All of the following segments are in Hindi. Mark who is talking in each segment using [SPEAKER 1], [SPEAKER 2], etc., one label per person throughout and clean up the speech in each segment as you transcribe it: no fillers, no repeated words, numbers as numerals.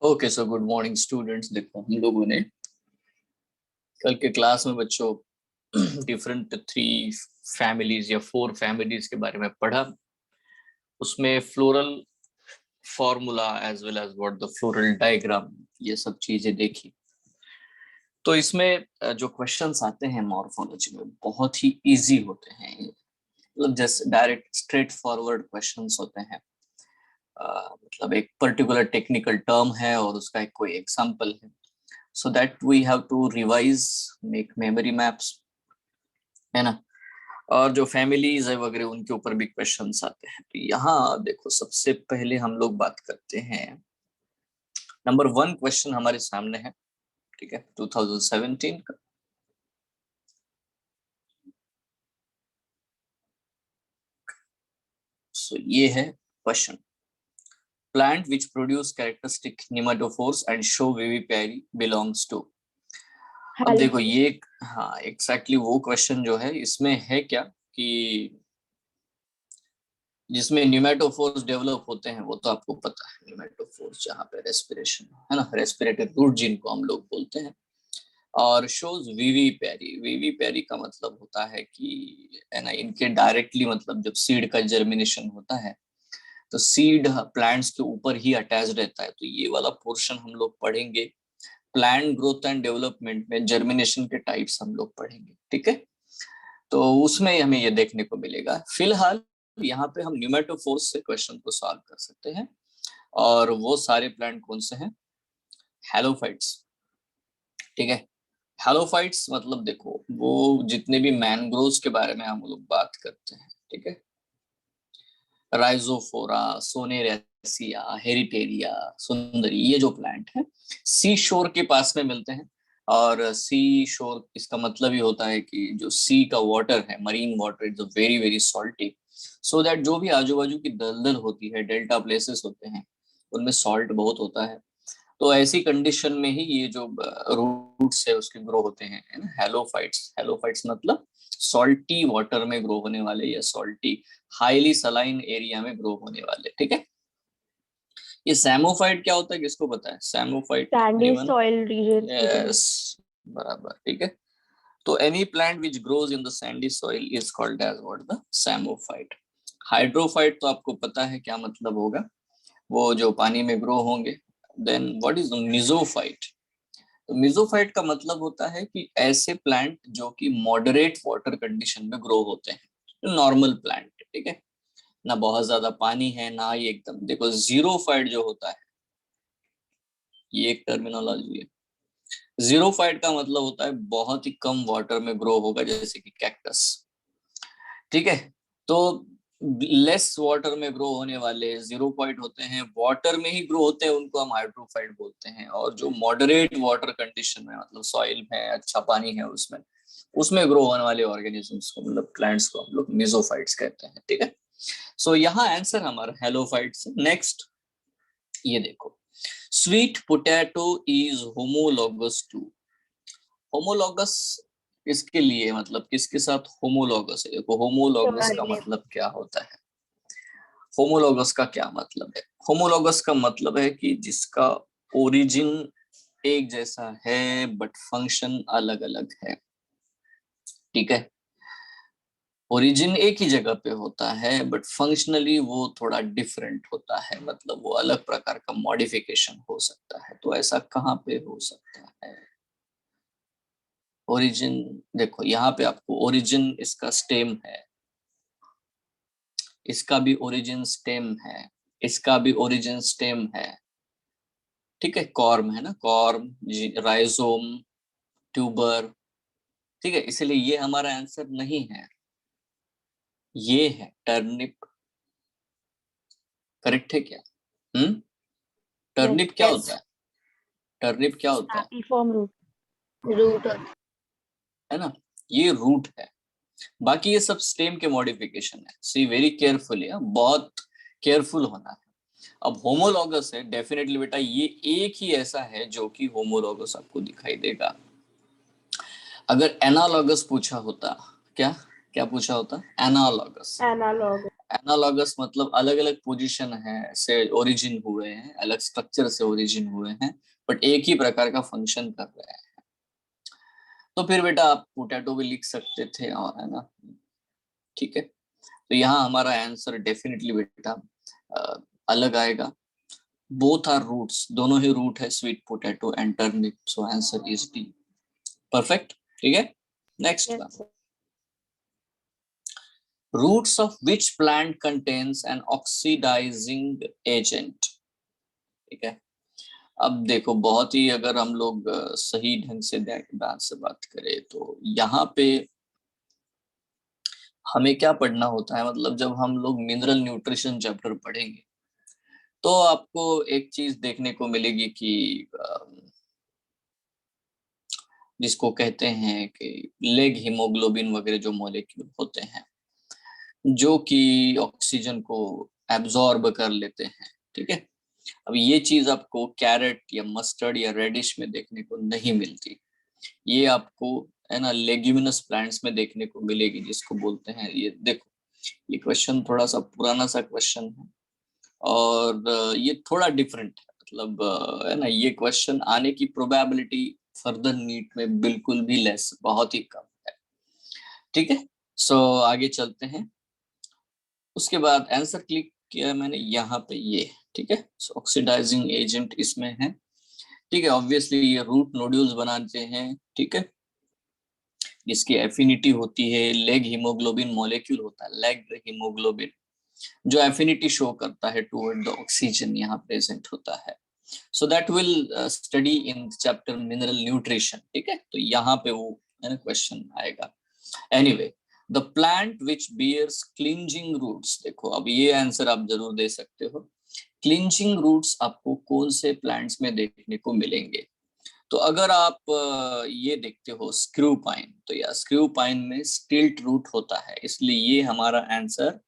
[SPEAKER 1] Okay, so good morning students. देखो, हम लोगों ने कल के क्लास में बच्चों डिफरेंट 3 फैमिलीज या 4 फैमिलीज के बारे में पढ़ा। उसमें floral formula as well as what the floral diagram, ये सब चीजें देखी। तो इसमें जो क्वेश्चंस आते हैं मॉर्फोलॉजी में बहुत ही इजी होते हैं, मतलब just direct straight forward questions होते हैं। मतलब एक पर्टिकुलर टेक्निकल टर्म है और उसका एक कोई एग्जांपल है, so that we have to revise, make memory maps, है ना। और जो फैमिलीज है वगैरह उनके ऊपर भी क्वेश्चंस आते हैं। तो यहाँ देखो, सबसे पहले हम लोग बात करते हैं। नंबर 1 क्वेश्चन हमारे सामने है, ठीक है, 2017 का। सो ये है question. Plant which produce characteristic nematophores and show vivipary belongs to. अब देखो ये, हाँ एग्जैक्टली वो क्वेश्चन जो है, इसमें है क्या कि जिसमें न्यूमेटोफोर्स डेवलप होते हैं, वो तो आपको पता है। न्यूमेटोफोर्स जहाँ पे रेस्पिरेशन है ना, रेस्पिरेटरी रूट जिनको हम लोग बोलते हैं। और शोज विविपेरी। विविपेरी का मतलब होता है कि है ना, इनके डायरेक्टली मतलब जब सीड का जर्मिनेशन होता है तो सीड प्लांट्स के ऊपर ही अटैच रहता है। तो ये वाला पोर्शन हम लोग पढ़ेंगे। प्लांट ग्रोथ एंड डेवलपमेंट में जर्मिनेशन के टाइप्स हम लोग पढ़ेंगे, ठीक है। तो उसमें हमें ये देखने को मिलेगा। फिलहाल यहाँ पे हम न्यूमेटोफोर्स से क्वेश्चन को सॉल्व कर सकते हैं। और वो सारे प्लांट कौन से हैं? हैलोफाइट्स, ठीक है। हैलोफाइट्स मतलब देखो, वो जितने भी मैनग्रोव्स के बारे में हम लोग बात करते हैं, ठीक है। राइजोफोरा, सोनेरेसिया, हेरिटेरिया, सुंदरी, ये जो प्लांट है सी शोर के पास में मिलते हैं। और सी शोर इसका मतलब ही होता है कि जो सी का वाटर है, marine water, it's very very salty, so that जो भी आजू बाजू की दलदल होती है, डेल्टा प्लेसेस होते हैं, उनमें सॉल्ट बहुत होता है। तो ऐसी कंडीशन में ही ये जो रूट्स है उसके ग्रो होते हैं, है ना, हैलोफाइट्स। हैलोफाइट्स मतलब सॉल्टी वाटर में ग्रो होने वाले या सॉल्टी हाईली सलाइन एरिया में ग्रो होने वाले, ठीक है। ये सैमोफाइट क्या होता है, किसको पता है? Psammophyte,
[SPEAKER 2] sandy soil region.
[SPEAKER 1] Yes, बराबर, ठीक है। तो any plant which grows in the sandy soil is called as what? The psammophyte. Hydrophyte तो आपको पता है क्या मतलब होगा, वो जो पानी में ग्रो होंगे। Then what is the mesophyte? तो मिजोफाइट का मतलब होता है कि ऐसे प्लांट जो कि मॉडरेट वाटर कंडीशन में ग्रो होते हैं, नॉर्मल प्लांट, ठीक है। ना बहुत ज्यादा पानी है ना ही एकदम। देखो जीरोफाइट जो होता है, ये एक टर्मिनोलॉजी है। जीरोफाइट का मतलब होता है बहुत ही कम वाटर में ग्रो होगा, जैसे कि कैक्टस, ठीक है। तो लेस वाटर में ग्रो होने वाले जीरोफाइट होते हैं, वाटर में ही ग्रो होते हैं, उनको हम हाइड्रोफाइट बोलते हैं। और जो मॉडरेट वाटर कंडीशन में, मतलब सॉइल में अच्छा पानी है उसमें, उसमें ग्रो होने वाले ऑर्गेनिजम्स को, मतलब प्लांट्स को हम लोग मिजोफाइट्स कहते हैं, ठीक है। सो यहाँ आंसर हमारा हेलोफाइट्स। नेक्स्ट ये देखो, sweet potato is homologous to. Homologous इसके लिए मतलब किसके साथ होमोलॉगस है? देखो होमोलॉगस का मतलब क्या होता है? होमोलॉगस का क्या मतलब है? होमोलॉगस का मतलब है कि जिसका ओरिजिन एक जैसा है बट फंक्शन अलग अलग है, ठीक है। ओरिजिन एक ही जगह पे होता है बट फंक्शनली वो थोड़ा डिफरेंट होता है, मतलब वो अलग प्रकार का मॉडिफिकेशन हो सकता है। तो ऐसा कहाँ पे हो सकता है? ओरिजिन, देखो यहाँ पे आपको ओरिजिन इसका स्टेम है, इसका भी ओरिजिन स्टेम है, इसका भी ओरिजिन स्टेम है, ठीक है। कॉर्म है ना, कॉर्म, राइजोम, ट्यूबर, ठीक है। इसलिए ये हमारा आंसर नहीं है, ये है टर्निप। करेक्ट है क्या? टर्निप क्या होता है? टर्निप क्या होता है?
[SPEAKER 2] फॉर्म रूट
[SPEAKER 1] है ना, ये रूट है। बाकी ये सब स्टेम के मॉडिफिकेशन है। सी वेरी केयरफुली, बहुत केयरफुल होना है। अब होमोलॉगस है, डेफिनेटली बेटा ये एक ही ऐसा है जो कि होमोलॉगस आपको दिखाई देगा। अगर एनालॉगस पूछा होता, क्या क्या पूछा होता? एनालॉगस।
[SPEAKER 2] एनालॉग
[SPEAKER 1] एनालॉगस मतलब अलग अलग पोजीशन है से ओरिजिन हुए हैं, अलग स्ट्रक्चर से ओरिजिन हुए हैं, बट एक ही प्रकार का फंक्शन कर रहे हैं। तो फिर बेटा आप पोटैटो भी लिख सकते थे, और है ना, ठीक है। तो यहाँ हमारा आंसर डेफिनेटली बेटा अलग आएगा। बोथ आर रूट्स, दोनों ही रूट है, sweet potato and turnip, so answer is D. Perfect, ठीक है। Next one,
[SPEAKER 2] Yes, sir.
[SPEAKER 1] roots of which plant contains an oxidizing agent, ठीक है। अब देखो बहुत ही अगर हम लोग सही ढंग से ध्यान से बात करें तो यहाँ पे हमें क्या पढ़ना होता है, मतलब जब हम लोग मिनरल न्यूट्रिशन चैप्टर पढ़ेंगे तो आपको एक चीज देखने को मिलेगी कि जिसको कहते हैं कि लेग हीमोग्लोबिन वगैरह जो मॉलिक्यूल होते हैं जो कि ऑक्सीजन को एब्जॉर्ब कर लेते हैं, ठीक है। अब ये चीज आपको कैरेट या मस्टर्ड या रेडिश में देखने को नहीं मिलती, ये आपको है ना लेग्यूमिनस प्लांट्स में देखने को मिलेगी, जिसको बोलते हैं, ये देखो ये क्वेश्चन थोड़ा सा पुराना सा क्वेश्चन है और ये थोड़ा डिफरेंट है, मतलब है ना, ये क्वेश्चन आने की प्रोबेबिलिटी फर्दर नीट में बिल्कुल भी लेस, बहुत ही कम है, ठीक है। सो आगे चलते हैं। उसके बाद आंसर क्लिक किया मैंने यहाँ पे ये, ठीक है। सो ऑक्सीडाइजिंग एजेंट इसमें है, ठीक है। ऑब्वियसली ये रूट नोड्यूल्स बनाते हैं, ठीक है, जिसकी एफिनिटी होती है, लेग हीमोग्लोबिन मॉलिक्यूल होता है, लेग हीमोग्लोबिन, जो एफिनिटी शो करता है टुवर्ड द ऑक्सीजन, यहाँ प्रेजेंट होता है। So that will study in chapter mineral nutrition, ठीक है। तो यहाँ पे वो क्वेश्चन आएगा। Anyway, the plant which bears clinging roots, देखो अब ये आंसर आप जरूर दे सकते हो। क्लिंजिंग रूट्स आपको कौन से प्लांट्स में देखने को मिलेंगे? तो अगर आप ये देखते हो स्क्रू पाइन, तो या स्क्रू पाइन में स्टिल्ट रूट होता है, इसलिए ये हमारा आंसर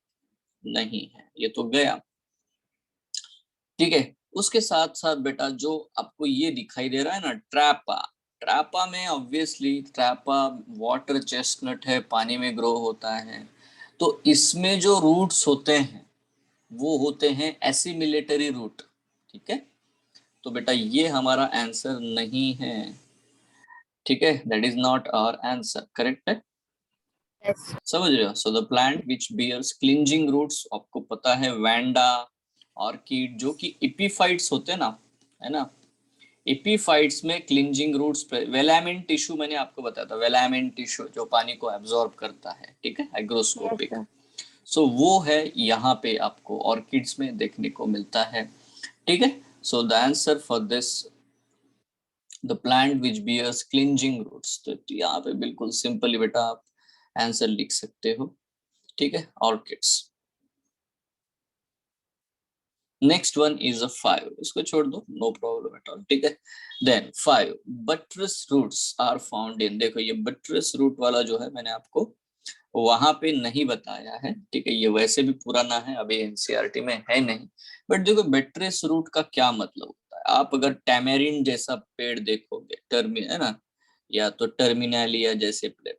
[SPEAKER 1] नहीं है, ये तो गया, ठीक है। उसके साथ साथ बेटा जो आपको ये दिखाई दे रहा है ना ट्रैपा, ट्रैपा में ऑब्वियसली ट्रैपा वाटर चेस्टनट है, पानी में ग्रो होता है, तो इसमें जो रूट्स होते हैं वो होते हैं एसिमिलेटरी रूट, ठीक है। तो बेटा ये हमारा आंसर नहीं है, ठीक है, that is not our answer, correct है,
[SPEAKER 2] Yes.
[SPEAKER 1] समझ रहे हो। So the plant which bears clinging roots, आपको पता है वैंडा, ऑर्किड, जो कि इपीफाइट्स होते हैं ना, है ना, एपीफाइट्स में क्लिंजिंग रूट्स, वेलामेंट टिश्यू मैंने आपको बताया था, वेलामेंट टिश्यू जो पानी को एब्जॉर्ब करता है, ठीक है,
[SPEAKER 2] Yes,
[SPEAKER 1] हाइग्रोस्कोपिक।
[SPEAKER 2] sir.
[SPEAKER 1] सो वो है यहाँ पे आपको ऑर्किड्स में देखने को मिलता है, ठीक है। So the answer for this, the plant which bears clinging roots, तो यहाँ पे बिल्कुल सिंपली बेटा आप आंसर लिख सकते हो, ठीक है, orchids. Next one is a 5, इसको छोड़ दो, नो प्रॉब्लम एट ऑल, ठीक है। Then 5, buttress roots are found in, देखो ये बट्रेस रूट वाला जो है मैंने आपको वहां पे नहीं बताया है, ठीक है, ये वैसे भी पुराना है, अभी एनसीईआरटी में है नहीं, बट देखो बट्रेस रूट का क्या मतलब होता है, आप अगर टैमेरिन जैसा पेड़ देखोगे, टर्मी है ना, या तो टर्मिनालिया जैसे पेड़,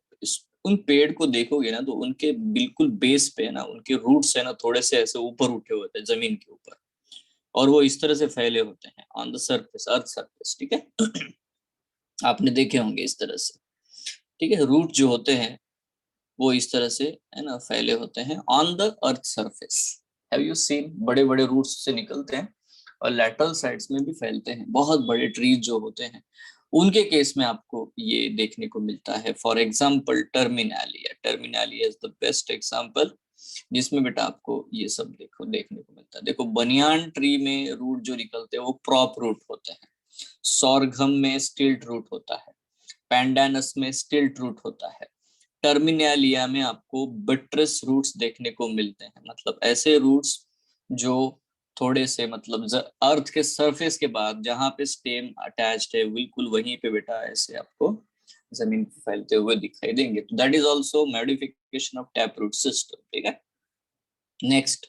[SPEAKER 1] उन पेड़ को देखोगे ना तो उनके बिल्कुल बेस पे है ना, उनके रूट्स है ना थोड़े से ऐसे ऊपर उठे होते हैं जमीन के ऊपर, और वो इस तरह से फैले होते हैं on the surface, earth surface, ठीक है। आपने देखे होंगे इस तरह से, ठीक है, रूट जो होते हैं वो इस तरह से है ना फैले होते हैं on the earth surface. Have you seen, बड़े बड़े रूट्स से निकलते हैं और लैटरल साइड्स में भी फैलते हैं, बहुत बड़े ट्रीज जो होते हैं उनके केस में आपको ये देखने को मिलता है। For example Terminalia, Terminalia is the best example, जिसमें बेटा आपको ये सब देखो देखने को मिलता है। देखो बनियान ट्री में रूट जो निकलते हैं वो प्रॉप रूट होते हैं, सॉरघम में स्टिल्ट रूट होता है, पैंडानस में स्टिल्ट रूट होता है, टर्मिनालिया में आपको बट्रेस रूट्स देखने को मिलते हैं, मतलब ऐसे रूट्स जो थोड़े से मतलब अर्थ के सरफेस के बाद जहां पे स्टेम अटैच्ड है बिल्कुल वहीं पे बेटा ऐसे आपको जमीन पे फैलते हुए दिखाई देंगे, तो that is also modification of tap root system, ठीक है। Next,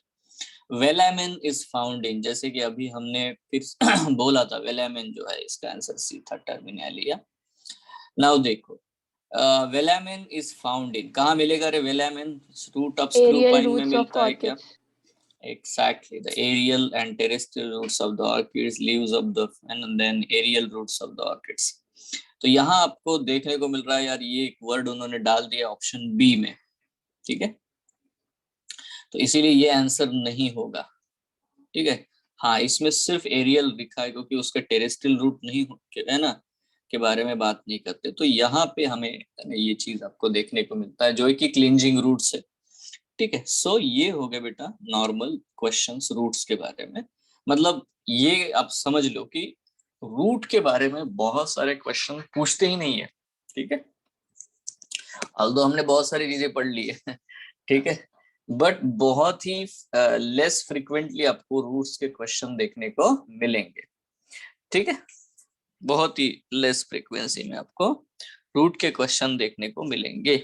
[SPEAKER 1] velamen is found in, जैसे कि अभी हमने फिर बोला था वेलामेन जो है इसका आंसर सी था, टर्मिनालिया। नाउ देखो वेलामेन इज फाउंड इन, कहाँ मिलेगा रे velamen? Root of screw
[SPEAKER 2] Aerial
[SPEAKER 1] pine में
[SPEAKER 2] roots of
[SPEAKER 1] मिलता है क्या?
[SPEAKER 2] orchids.
[SPEAKER 1] Exactly, the aerial and terrestrial roots of the orchids, leaves of the and then aerial roots of the orchids. तो यहाँ आपको देखने को मिल रहा है यार, ये एक वर्ड उन्होंने डाल दिया ऑप्शन बी में, ठीक है, तो इसीलिए ये आंसर नहीं होगा, ठीक है। हाँ, इसमें सिर्फ एरियल लिखा है क्योंकि उसके टेरेस्ट्रियल रूट नहीं है ना, के बारे में बात नहीं करते, तो यहाँ पे हमें ये चीज आपको देखने को मिलता है जो कि क्लिंजिंग रूट्स है, ठीक है। सो ये हो गया बेटा नॉर्मल क्वेश्चंस रूट्स के बारे में, मतलब ये आप समझ लो कि रूट के बारे में बहुत सारे क्वेश्चन पूछते ही नहीं है, ठीक है, ऑल्दो हमने बहुत सारी चीजें पढ़ ली है ठीक है, बट बहुत ही लेस फ्रिक्वेंटली आपको रूट्स के क्वेश्चन देखने को मिलेंगे, ठीक है, बहुत ही लेस फ्रीक्वेंसी में आपको रूट के क्वेश्चन देखने को मिलेंगे।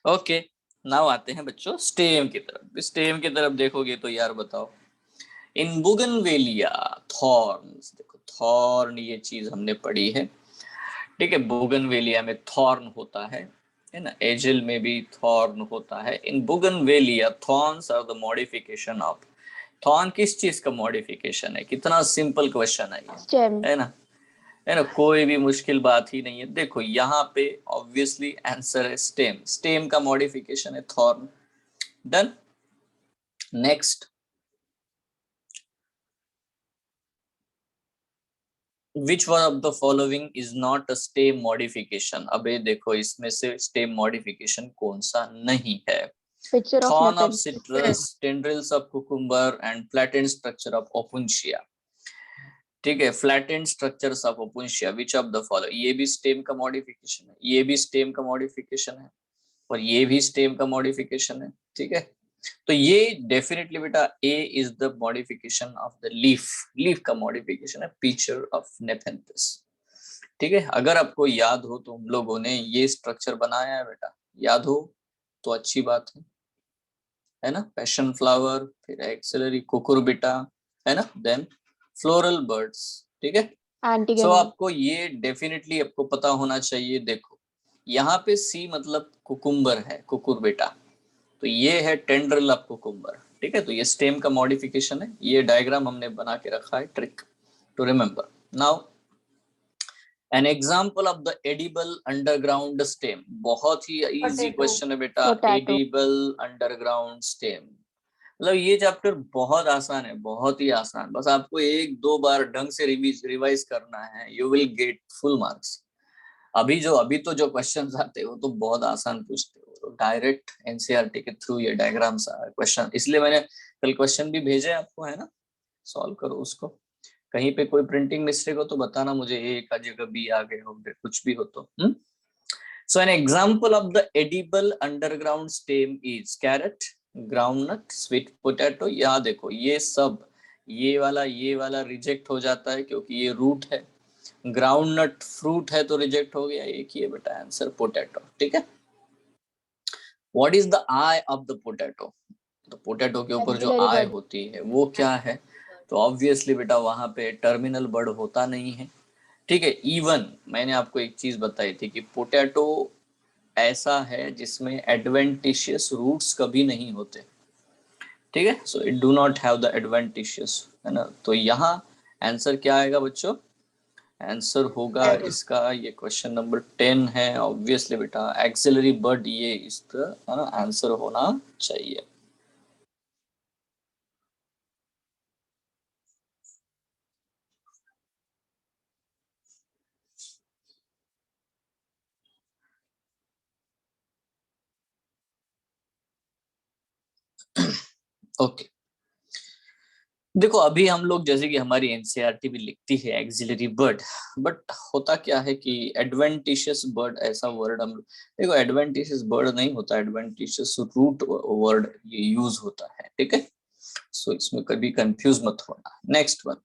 [SPEAKER 1] ओके, नाउ आते हैं बच्चों स्टेम की तरफ। स्टेम की तरफ देखोगे तो यार बताओ, इन बोगनवेलिया थॉर्न्स, देखो थॉर्न ये चीज हमने पढ़ी है, ठीक है, बोगनवेलिया में थॉर्न होता है ना, एजिल में भी थॉर्न होता है। In bougainvillea thorns are the modification of, thorn किस चीज का मॉडिफिकेशन है? कितना सिंपल क्वेश्चन है ये, है ना, कोई भी मुश्किल बात ही नहीं है। देखो यहाँ पे ऑब्वियसली आंसर है स्टेम, स्टेम का मॉडिफिकेशन है thorn. Done. Next, Which one of the following is not a stem modification? अबे देखो इसमें से stem modification कौन सा नहीं है?
[SPEAKER 2] Picture of
[SPEAKER 1] Thorn of
[SPEAKER 2] Nepenthes.
[SPEAKER 1] citrus, tendrils of cucumber and flattened structure of opuntia, ठीक है, flattened structures of opuntia, which of the following? ये भी stem का modification है, ये भी stem का modification है, और ये भी stem का modification है, ठीक है, तो ये डेफिनेटली बेटा A is the modification of the leaf, leaf का मॉडिफिकेशन है पिक्चर ऑफ नेपेंथिस, ठीक है। अगर आपको याद हो तो हम लोगों ने ये स्ट्रक्चर बनाया है बेटा, याद हो तो अच्छी बात है ना, पैशन फ्लावर, फिर एक्सिलरी कुकुरबिटा, है ना, देन फ्लोरल बर्ड्स, ठीक है। सो आपको ये डेफिनेटली आपको पता होना चाहिए। देखो यहाँ पे सी मतलब कुकुम्बर है, कुकुरबिटा, तो ये है टेंड्रिल ऑफ कुकुम्बर, ठीक है, तो ये स्टेम का मॉडिफिकेशन है। ये डायग्राम हमने बना के रखा है, trick to remember. Now an example of the edible underground stem, बहुत ही इजी क्वेश्चन है बेटा, एडिबल अंडरग्राउंड स्टेम, मतलब ये चैप्टर बहुत आसान है, बहुत ही आसान, बस आपको एक दो बार ढंग से रिवाइज करना है, you will get full marks. अभी तो जो क्वेश्चंस आते हो तो बहुत आसान पूछते हो, तो डायरेक्ट एनसीईआरटी के थ्रू ये डायग्राम्स क्वेश्चन, इसलिए मैंने कल क्वेश्चन भी भेजे आपको, है ना, सॉल्व करो उसको। कहीं पे कोई प्रिंटिंग मिस्टेक हो तो बताना मुझे, एक जगह भी आ गए हो, कुछ भी हो तो। So an example of the edible underground stem is carrot, groundnut, sweet potato. यहाँ देखो ये सब, ये वाला रिजेक्ट हो जाता है क्योंकि ये रूट है, ग्राउंडनट फ्रूट है तो रिजेक्ट हो गया, एक ही है बेटा आंसर पोटैटो, ठीक है। What is the I of the potato? तो पोटैटो के ऊपर जो आई होती है वो क्या है? तो ऑब्वियसली बेटा वहां पे टर्मिनल बर्ड होता नहीं है, ठीक है। इवन मैंने आपको एक चीज बताई थी कि पोटैटो ऐसा है जिसमें एडवेंटिशियस रूट्स कभी नहीं होते, ठीक है, so it do not have the adventitious, है ना, तो यहाँ आंसर क्या आएगा बच्चों? आंसर होगा इसका, ये क्वेश्चन नंबर 10 है ऑब्वियसली बेटा, एक्सिलरी बर्ड, ये इसका आंसर होना चाहिए। ओके देखो अभी हम लोग, जैसे कि हमारी एनसीईआरटी भी लिखती है एक्सिलरी बर्ड, बट होता क्या है कि एडवेंटिशियस बर्ड ऐसा वर्ड हम, देखो एडवेंटिशियस बर्ड नहीं होता, एडवेंटिशियस रूट वर्ड ये यूज होता है, ठीक है, सो इसमें कभी कंफ्यूज मत होना। Next one,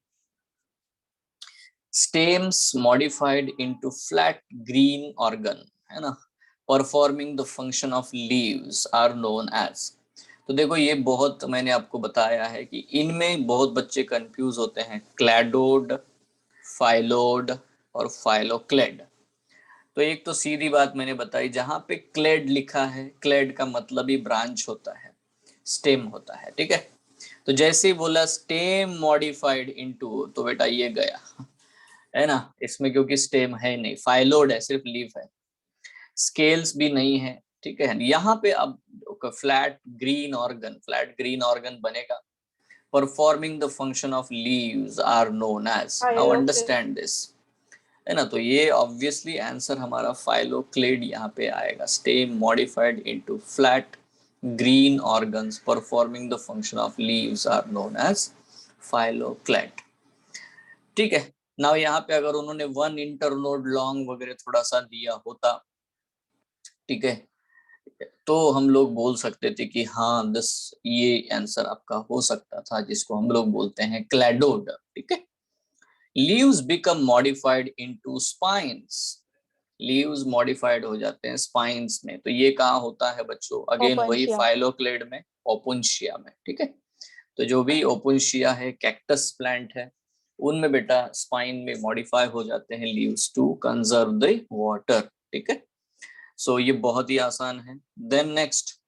[SPEAKER 1] stems modified into flat green organ, है ना, performing the function of leaves are known as। तो देखो ये बहुत मैंने आपको बताया है कि इनमें बहुत बच्चे कंफ्यूज होते हैं, क्लैडोड, फाइलोड और फाइलोक्लेड। तो एक तो सीधी बात मैंने बताई, जहां पे क्लेड लिखा है, क्लेड का मतलब ही ब्रांच होता है, स्टेम होता है, ठीक है। तो जैसे ही बोला स्टेम मॉडिफाइड इनटू, तो बेटा ये गया, है ना, इसमें क्योंकि स्टेम है नहीं, फाइलोड है, सिर्फ लीफ है, स्केल्स भी नहीं है, ठीक है। यहाँ पे अब flat green organ, flat green organ बनेगा, performing the function of leaves are known as, now understand this, है ना। तो ये ऑब्वियसली आंसर हमारा फाइलोक्लेड यहाँ पे आएगा, stem modified into flat green organs performing the function of leaves are known as phylloclade, ठीक है। नाउ यहाँ पे अगर उन्होंने 1 इंटरनोड लॉन्ग वगैरह थोड़ा सा दिया होता, ठीक है, तो हम लोग बोल सकते थे कि हाँ दिस, ये आंसर आपका हो सकता था, जिसको हम लोग बोलते हैं क्लैडोड, ठीक है। Leaves become modified into spines, leaves modified हो जाते हैं स्पाइन्स में, तो ये कहाँ होता है बच्चों, अगेन वही
[SPEAKER 2] ओपनशिया।
[SPEAKER 1] फाइलोक्लेड में, ओपुंशिया में, ठीक है। तो जो भी ओपुंशिया है, कैक्टस प्लांट है, उनमें बेटा स्पाइन में मॉडिफाई हो जाते हैं leaves to conserve the water, ठीक है। सो ये बहुत ही आसान है। देन नेक्स्ट,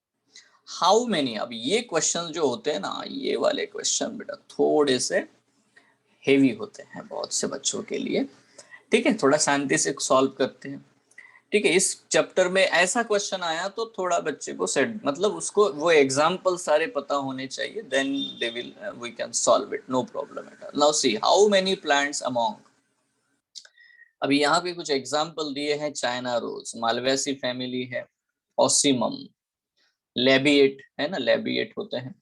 [SPEAKER 1] हाउ मेनी, अब ये क्वेश्चन जो होते हैं ना, ये वाले क्वेश्चन बेटा थोड़े से हेवी होते हैं बहुत से बच्चों के लिए, ठीक है, थोड़ा शांति से सॉल्व करते हैं, ठीक है। इस चैप्टर में ऐसा क्वेश्चन आया तो थोड़ा बच्चे को सेट, मतलब उसको वो एग्जाम्पल सारे पता होने चाहिए, then they will we can solve it, no problem at all. Now see how many plants among, अभी यहाँ पे कुछ एग्जाम्पल दिए हैं, चाइना रोज, मालवेसी फैमिली है, ऑसिमम, लेबिएट है ना, लेबिएट होते हैं,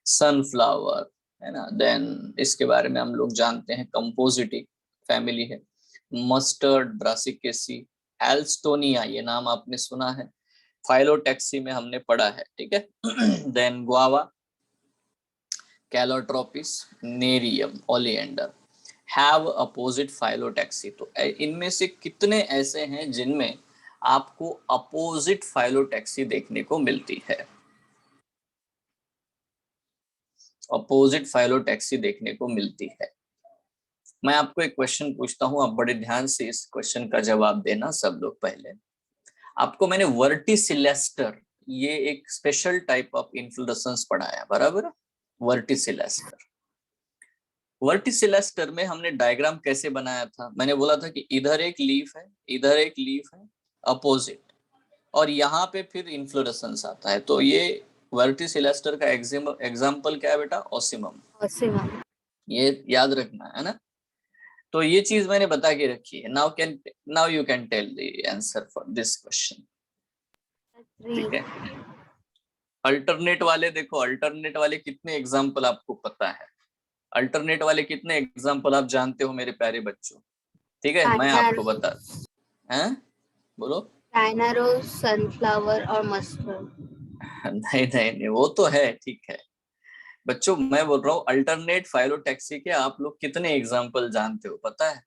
[SPEAKER 1] सनफ्लावर है ना, देन इसके बारे में हम लोग जानते हैं, कंपोजिटी फैमिली है, मस्टर्ड, ब्रासिकेसी, एल्स्टोनिया, ये नाम आपने सुना है, फाइलोटैक्सी में हमने पढ़ा है, ठीक है। Then guava, calotropis, nerium, oleander have opposite phyllotaxy. तो इनमें से कितने ऐसे हैं जिनमें आपको अपोजिट फाइलोटैक्सी देखने को मिलती है, अपोजिट फाइलोटैक्सी देखने को मिलती है। मैं आपको एक क्वेश्चन पूछता हूं, आप बड़े ध्यान से इस क्वेश्चन का जवाब देना सब लोग। पहले आपको मैंने वर्टिसिलेस्टर, ये एक स्पेशल टाइप ऑफ इन्फ्लोरेसेंस पढ़ाया, बराबर। वर्टिसिलेस्टर, वर्टिसिलेस्टर में हमने डायग्राम कैसे बनाया था, मैंने बोला था कि इधर एक लीफ है, इधर एक लीफ है अपोजिट, और यहाँ पे फिर इन्फ्लोरेसेंस आता है। तो ये वर्टिसिलेस्टर का एग्जाम्पल क्या है बेटा, ओसिमम,
[SPEAKER 2] ओसिमम।
[SPEAKER 1] ये याद रखना है ना। तो ये चीज मैंने बता के रखी है। Now you can tell the answer for this question, ठीक है। अल्टरनेट वाले देखो, अल्टरनेट वाले कितने एग्जाम्पल आपको पता है, अल्टरनेट वाले कितने एग्जाम्पल आप जानते हो मेरे प्यारे बच्चों, ठीक है, मैं
[SPEAKER 2] चाइना
[SPEAKER 1] आपको
[SPEAKER 2] रोज,
[SPEAKER 1] बता, हैं, बोलो।
[SPEAKER 2] चाइना रोज, सनफ्लावर और मस्टर्ड।
[SPEAKER 1] नहीं नहीं नहीं, वो तो है, ठीक है बच्चों, मैं बोल रहा हूँ अल्टरनेट फाइलोटैक्सी के आप लोग कितने एग्जाम्पल जानते हो, पता है,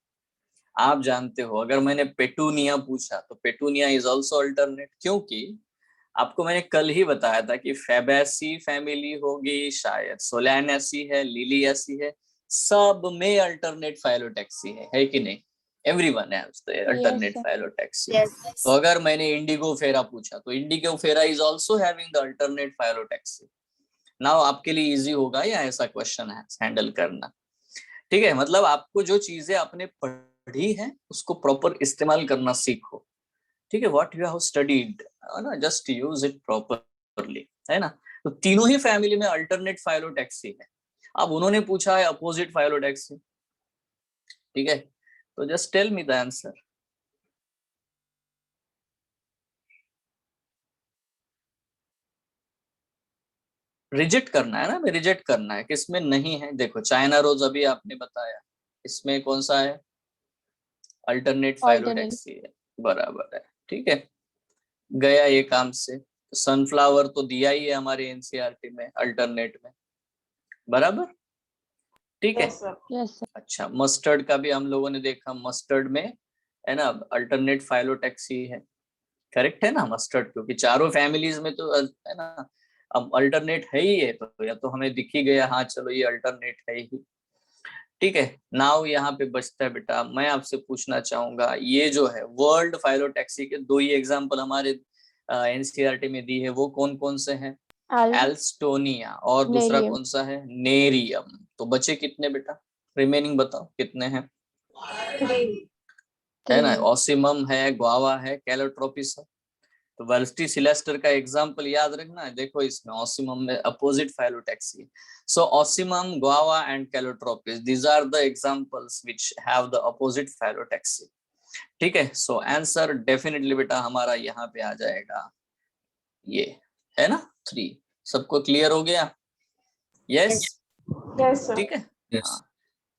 [SPEAKER 1] आप जानते हो। अगर मैंने पेटूनिया पूछा तो पेटूनिया इज ऑल्सो अल्टरनेट, क्योंकि आपको मैंने कल ही बताया था कि फेबेसी फैमिली होगी, शायद सोलैनेसी है, लिलियासी है, सब में अल्टरनेट फाइलोटैक्सी है कि नहीं, everyone has the alternate phyllotaxy. तो
[SPEAKER 2] यस।
[SPEAKER 1] अगर मैंने इंडिगो फेरा पूछा तो इंडिगो फेरा is also having the alternate phyllotaxy. Now आपके लिए इजी होगा या ऐसा क्वेश्चन है हैंडल करना, ठीक है। मतलब आपको जो चीजें आपने पढ़ी है उसको प्रॉपर इस्तेमाल करना सीखो, ठीक है। व्हाट यू हैव स्टडीड ना, जस्ट यूज इट प्रॉपरली, है ना। तो तीनों ही फैमिली में अल्टरनेट फाइलोटैक्सी है। अब उन्होंने पूछा है अपोजिट फाइलोटैक्सी, ठीक है, तो just tell me the answer. Reject करना है ना, रिजेक्ट करना है, किसमें नहीं है, देखो चाइना रोज अभी आपने बताया, इसमें कौन सा है, अल्टरनेट
[SPEAKER 2] ऑल्टरनेट।
[SPEAKER 1] फाइलोटैक्सी है, बराबर है, ठीक है, गया ये काम से। सनफ्लावर तो दिया ही है हमारे एनसीईआरटी में अल्टरनेट में, बराबर, ठीक है।
[SPEAKER 2] Yes sir. Yes sir.
[SPEAKER 1] अच्छा, मस्टर्ड का भी हम लोगों ने देखा, मस्टर्ड में है ना अल्टरनेट फाइलोटैक्सी है, करेक्ट है ना मस्टर्ड, क्योंकि चारों फैमिलीज में तो है ना, अब अल्टरनेट है ही है, तो या तो हमें दिख ही गया, हाँ चलो ये अल्टरनेट है ही, ठीक है। नाउ यहाँ पे बचता है बेटा, मैं आपसे पूछना चाहूंगा, ये जो है वर्ल्ड फाइलोटैक्सी के दो ही एग्जांपल हमारे एनसीईआरटी में दी है, वो कौन कौन से हैं? एल्स्टोनिया और दूसरा
[SPEAKER 3] नेरियम।
[SPEAKER 1] कौन सा है? नेरियम। तो बचे कितने बेटा? रिमेनिंग बताओ कितने हैं? है ना, ऑसिमम है, ग्वावा है, कैलोट्रोपिस है। तो वर्सिटी सिलेस्टर का एग्जांपल याद रखना है। देखो इसमें ऑसिमम में opposite phyllotaxy, so ocimum, guava and calotropis, these are the examples which have the opposite phyllotaxy. ठीक है, सो आंसर डेफिनेटली बेटा हमारा यहाँ पे आ जाएगा ये, है ना 3। सबको क्लियर हो गया? Yes
[SPEAKER 3] yes sir.
[SPEAKER 1] ठीक है। हाँ,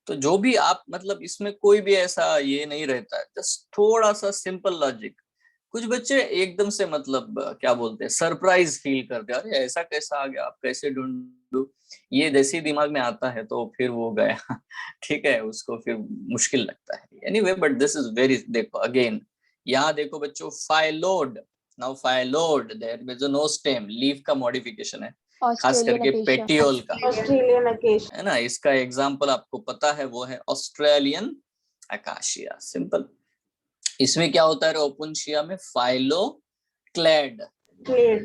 [SPEAKER 1] तो जो भी आप मतलब इसमें कोई भी ऐसा ये नहीं रहता है, जस्ट थोड़ा सा सिंपल लॉजिक। कुछ बच्चे एकदम से मतलब क्या बोलते हैं, सरप्राइज फील करते हैं, अरे ऐसा कैसा आ गया, आप कैसे ढूंढू, ये जैसे ही दिमाग में आता है तो फिर वो गया ठीक है, उसको फिर मुश्किल लगता है। Anyway but this is very, देखो अगेन यहाँ देखो बच्चों, phyllode, now phyllode there is no stem, leaf का मॉडिफिकेशन है, खास करके पेटियोल का,
[SPEAKER 3] ऑस्ट्रेलियन अकेशिया,
[SPEAKER 1] है ना। इसका एग्जाम्पल आपको पता है, वो है ऑस्ट्रेलियन अकाशिया, सिंपल। इसमें क्या होता है ओपुन्शिया में? फाइलोक्लेड,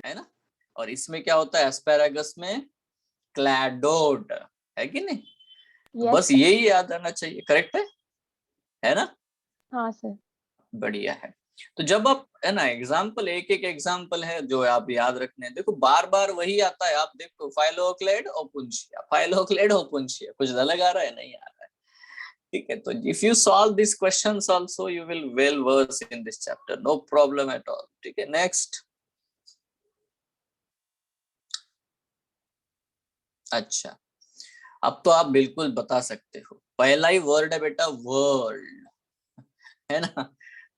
[SPEAKER 1] है ना। और इसमें क्या होता है एस्पेरागस में? क्लैडोड, है कि नहीं? तो बस यही याद रहना चाहिए, करेक्ट है ना?
[SPEAKER 3] हाँ सर।
[SPEAKER 1] बढ़िया है। तो जब आप, है ना, एग्जाम्पल एक एक एग्जाम्पल है जो आप याद रखने हैं, देखो बार बार वही आता है, आप देखो फाइलोक्लेड ओपुन्शिया, फाइलोक्लेड ओपुन्शिया, कुछ अलग आ रहा है? नहीं आ रहा है। ठीक है, तो if you solve this questions also you will well versed in this chapter, no problem at all. ठीक है, नेक्स्ट। अच्छा, अब तो आप बिल्कुल बता सकते हो, पहला ही वर्ड है बेटा वर्ल्ड, है ना।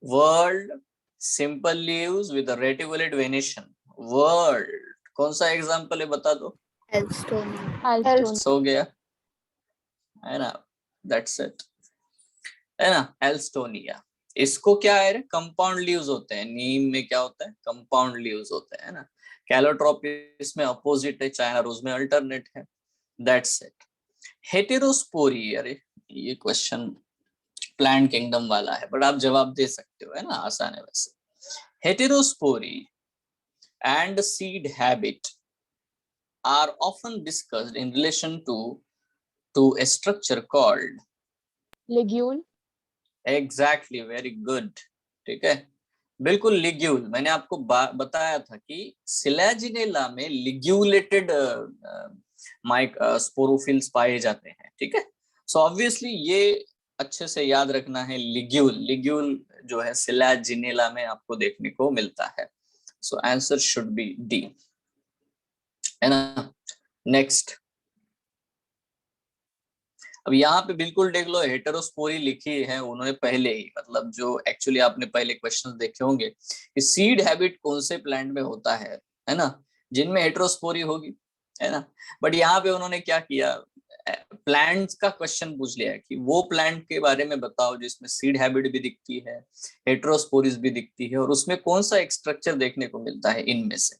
[SPEAKER 1] World, simple leaves with reticulate venation, world कौन सा एग्जांपल है बता दो?
[SPEAKER 2] एल्स्टोनिया।
[SPEAKER 1] हो गया, है ना, दैट्स इट, है ना, एल्स्टोनिया। इसको क्या है, कंपाउंड लीव्स होते हैं, नीम में क्या होता है? कंपाउंड लीव्स होते हैं, है ना। कैलोट्रोपिस में अपोजिट है, चाइना रोज में अल्टरनेट है, दैट्स इट। हेटेरोस्पोरी, अरे ये क्वेश्चन प्लांट किंगडम वाला है, बट आप जवाब दे सकते हो, है ना, आसान है वैसे। Heterospory and seed habit are often discussed in relation to a structure called
[SPEAKER 3] ligule.
[SPEAKER 1] Exactly, very good. ठीक है, बिल्कुल लिग्यूल। मैंने आपको बताया था कि सिलेजिनेला में लिग्यूलेटेड माइक स्पोरोफिल्स पाए जाते हैं। ठीक है, सो ऑब्वियसली ये अच्छे से याद रखना है, लिग्यूल, लिग्यूल जो है सिलेजिनेला में आपको देखने को मिलता है। So answer should B D, है ना। नेक्स्ट, अब यहाँ पे बिल्कुल देख लो, हेटेरोस्पोरी लिखी है उन्होंने पहले ही, मतलब जो एक्चुअली आपने पहले क्वेश्चंस देखे होंगे कि सीड हैबिट कौन से प्लांट में होता है ना, जिनमें हेटेरोस्पोरी होगी, है ना। बट यहाँ पे उन्होंने क्या किया, प्लांट्स का क्वेश्चन पूछ लिया कि वो प्लांट के बारे में बताओ जिसमें सीड हैबिट भी दिखती है, हेटेरोस्पोरिस भी दिखती है, और उसमें कौन सा एक स्ट्रक्चर देखने को मिलता है इनमें से।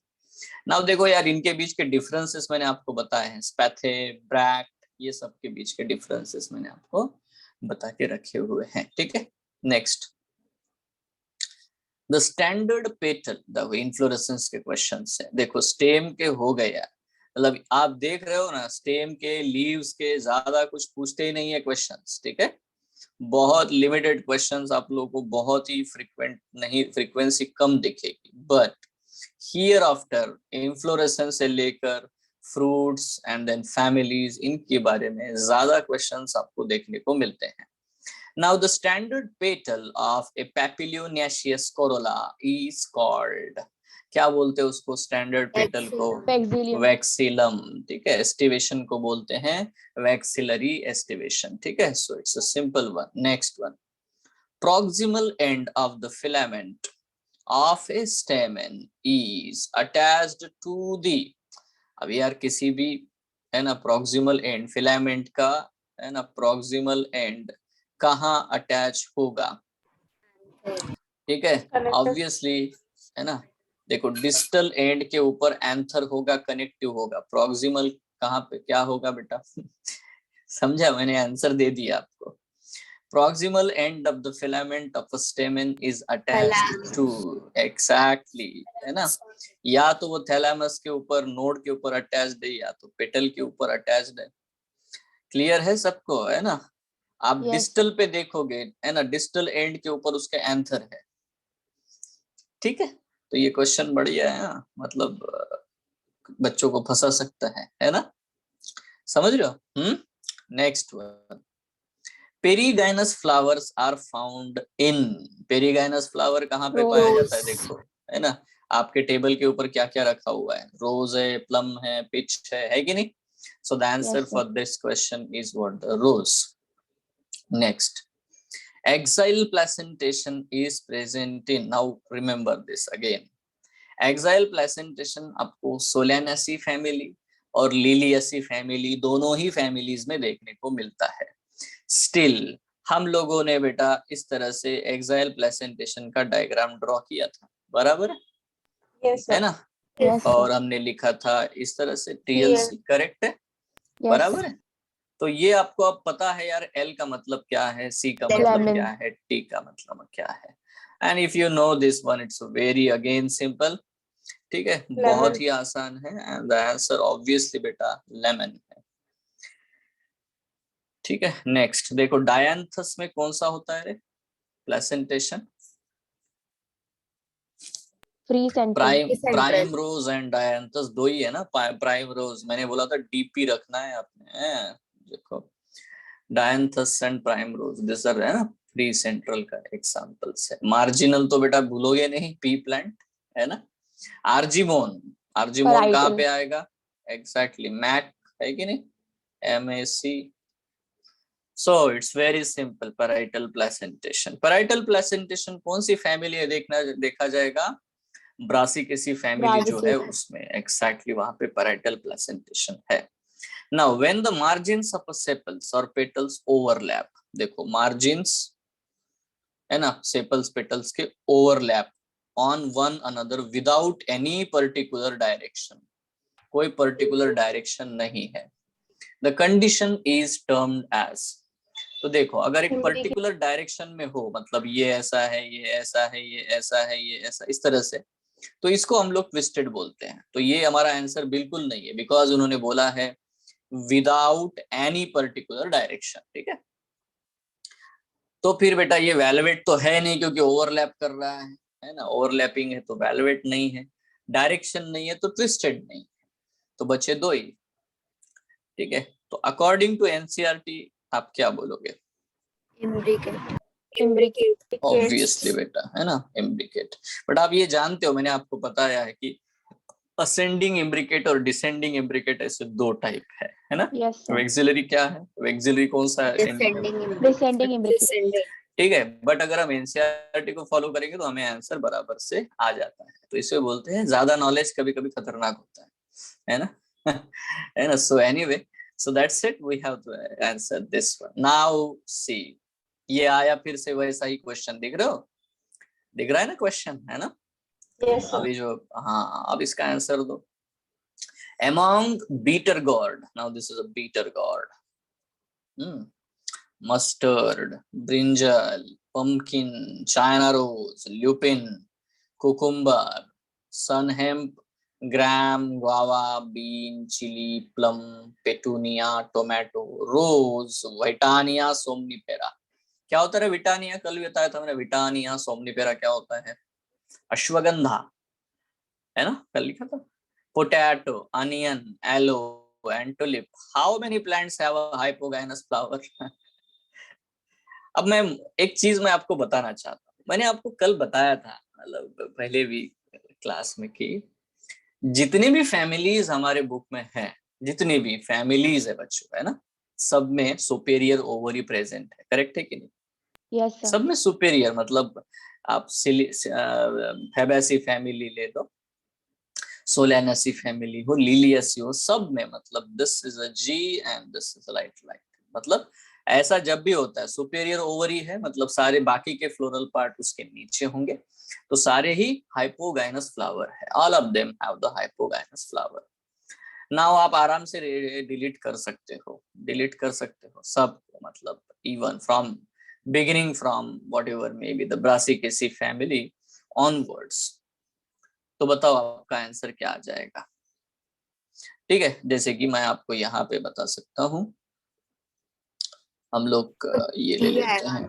[SPEAKER 1] नाउ देखो यार, इनके बीच के डिफरेंसेस मैंने आपको बताए हैं, स्पैथे, ब्रैक, ये सब के बीच के डिफरेंसेस मैंने आपको बता के रखे हुए हैं। ठीक है, next, the standard petal, the inflorescence के क्वेश्चन है। देखो स्टेम के हो गया, मतलब आप देख रहे हो ना, स्टेम के, लीव्स के ज्यादा कुछ पूछते ही नहीं है क्वेश्चंस। ठीक है, बहुत लिमिटेड क्वेश्चंस आप लोगों को, बहुत ही फ्रीक्वेंट नहीं, फ्रीक्वेंसी कम दिखेगी, बट हियर आफ्टर इन्फ्लोरेसेंस से लेकर फ्रूट्स एंड देन फैमिलीज, इनके बारे में ज्यादा क्वेश्चंस आपको देखने को मिलते हैं। Now the standard petal of a papilionaceous corolla is called, क्या बोलते हैं उसको स्टैंडर्ड पेटल को? वैक्सीलम। ठीक है, एस्टिवेशन को बोलते हैं वैक्सिलरी एस्टिवेशन। ठीक है, so it's a simple one. Next one, proximal end of the filament of a stamen is attached to the, अब यार किसी भी, है ना, proximal end फिलामेंट का, है ना, proximal end कहाँ अटैच होगा? ठीक है, ऑब्वियसली, है ना, देखो डिस्टल एंड के ऊपर एंथर होगा, कनेक्टिव होगा, प्रॉक्सिमल कहाँ पे क्या होगा बेटा? समझा, मैंने आंसर दे दिया आपको। Proximal end of the filament of a stamen is attached to, exactly, है ना, या तो वो थैलेमस के ऊपर, नोड के ऊपर अटैच्ड है, या तो पेटल के ऊपर अटैच्ड है। क्लियर है सबको, है ना? आप
[SPEAKER 3] Yes,
[SPEAKER 1] डिस्टल पे देखोगे, है ना, डिस्टल एंड के ऊपर उसके एंथर है। ठीक है, तो ये क्वेश्चन बढ़िया है, हाँ, मतलब बच्चों को फंसा सकता है ना? समझ रहे हो? Next one, perigynous flowers are found in, perigynous flower कहाँ पे पाया जाता है? देखो, है ना, आपके टेबल के ऊपर क्या क्या रखा हुआ है? रोज है, प्लम है, पिच है कि नहीं? So the answer
[SPEAKER 3] Yes, sir.
[SPEAKER 1] For this question is what? The rose. Next, axile placentation is present in, now remember this again, axile placentation आपको सोलेनेसी फैमिली और लिलियसी फैमिली, दोनों ही फैमिलीज में देखने को मिलता है। स्टिल हम लोगों ने बेटा इस तरह से एक्साइल प्लेसेंटेशन का डायग्राम ड्रॉ किया था, बराबर है?
[SPEAKER 3] Yes, sir.
[SPEAKER 1] है ना?
[SPEAKER 3] Yes,
[SPEAKER 1] और
[SPEAKER 3] sir.
[SPEAKER 1] हमने लिखा था इस तरह से TLC, करेक्ट है?
[SPEAKER 3] Yes,
[SPEAKER 1] बराबर है? तो ये आपको अब पता है यार, L का मतलब क्या है, C का मतलब
[SPEAKER 3] Lemon.
[SPEAKER 1] क्या है, T का मतलब क्या है। And if you know this one, it's very again simple. ठीक है, बहुत ही आसान है, एंड द आंसर ऑब्वियसली बेटा लेमन है। ठीक है, नेक्स्ट देखो, डायंथस में कौन सा होता है रे placentation?
[SPEAKER 3] Free central.
[SPEAKER 1] Primrose and dianthus दो ही है ना। प्राइम रोज मैंने बोला था डीपी रखना है आपने, देखो dianthus and primrose this are, है ना, फ्री सेंट्रल का एग्जांपल्स है। मार्जिनल तो बेटा भूलोगे नहीं, पी प्लांट, है ना। आर्जिमोन, आर्जिमोन कहाँ
[SPEAKER 3] Parietal.
[SPEAKER 1] पे आएगा? एग्जैक्टली, मैक है कि नहीं, MAC। So it's very simple, parietal placentation. Parietal placentation कौन सी फैमिली है देखा जाएगा, ब्रासिकेसी फैमिली जो है
[SPEAKER 3] Brassicaceae.
[SPEAKER 1] उसमें, एक्जैक्टली वहां पे पैराइटल प्लेसेंटेशन है। Now when the margins of sepals और पेटल्स ओवरलैप, देखो मार्जिन्स, है ना, सेपल्स पेटल्स के overlap on one another without any particular direction, कोई पर्टिकुलर डायरेक्शन नहीं है, the condition is termed as. तो देखो अगर एक पर्टिकुलर डायरेक्शन में हो, मतलब ये ऐसा है, ये ऐसा है, ये ऐसा है, ये ऐसा, इस तरह से, तो इसको हम लोग ट्विस्टेड बोलते हैं। तो ये हमारा आंसर बिल्कुल नहीं है, बिकॉज उन्होंने बोला है विदाउट एनी पर्टिकुलर डायरेक्शन। ठीक है, तो फिर बेटा ये वेलवेट तो है नहीं, क्योंकि ओवरलैप कर रहा है ना, ओवरलैपिंग है तो वेलवेट नहीं है, डायरेक्शन नहीं है तो ट्विस्टेड नहीं है, तो बचे दो ही। ठीक है, तो अकॉर्डिंग टू NCERT आप क्या बोलोगे?
[SPEAKER 3] Imbricate.
[SPEAKER 1] ऑब्वियसली बेटा, है ना, इम्ब्रिकेट। बट आप ये जानते हो, मैंने आपको बताया है कि असेंडिंग इम्ब्रिकेट और डिसेंडिंग इम्ब्रिकेट ऐसे दो टाइप है ना।
[SPEAKER 3] Yes, sir.
[SPEAKER 1] वेक्सिलरी क्या है, वेक्सिलरी कौन सा है?
[SPEAKER 3] Descending imbricate.
[SPEAKER 1] ठीक है, बट अगर हम NCERT को फॉलो करेंगे तो हमें आंसर बराबर से आ जाता है। तो इसे बोलते हैं ज्यादा नॉलेज कभी कभी खतरनाक होता है ना। है ना, so anyway, so that's it, we have to answer this one. Now see, ये आया फिर से वैसा ही क्वेश्चन, दिख रहे हो, दिख रहा है ना क्वेश्चन, है ना?
[SPEAKER 3] Yes, sir.
[SPEAKER 1] अभी जो, हाँ, अब इसका आंसर दो। Among bitter gourd, now this is a bitter gourd, mustard, brinjal, pumpkin, china rose, lupin, cucumber, sun hemp, gram, guava, bean, chili, plum, petunia, tomato, rose, Britannia, सोमनिफेरा। क्या होता है विटानिया? कल भी बताया था मैंने, विटानिया सोमनिफेरा क्या होता है? अश्वगंधा, है ना, कल लिखा था। Potato, onion, aloe and tulip. How many plants have a hypogynous flower? अब मैं एक चीज मैं आपको बताना चाहता हूँ, मैंने आपको कल बताया था, मतलब पहले भी क्लास में, कि जितनी भी फैमिलीज हमारे बुक में है, जितनी भी फैमिलीज है बच्चों, है ना, सब में सुपेरियर ओवरी प्रेजेंट है, करेक्ट है कि नहीं?
[SPEAKER 3] Yes, sir.
[SPEAKER 1] सब में सुपेरियर, मतलब आप फैबेसी फैमिली ले लो, सोलेनेसी फैमिली हो, लिलियसी हो, सब में मतलब this is a G and this is light light, मतलब ऐसा जब भी होता है सुपेरियर ओवरी है, मतलब सारे बाकी के फ्लोरल पार्ट उसके नीचे होंगे, तो सारे ही हाइपोगाइनस फ्लावर है, all of them have the hypogynous flower. Now आप आराम से डिलीट कर सकते हो सब, मतलब even from beginning from what ever may be the Brassicaceae family onwards. तो बताओ आपका आंसर क्या आ जाएगा? ठीक है, जैसे कि मैं आपको यहाँ पे बता सकता हूँ, हम लोग ये ले लेते हैं,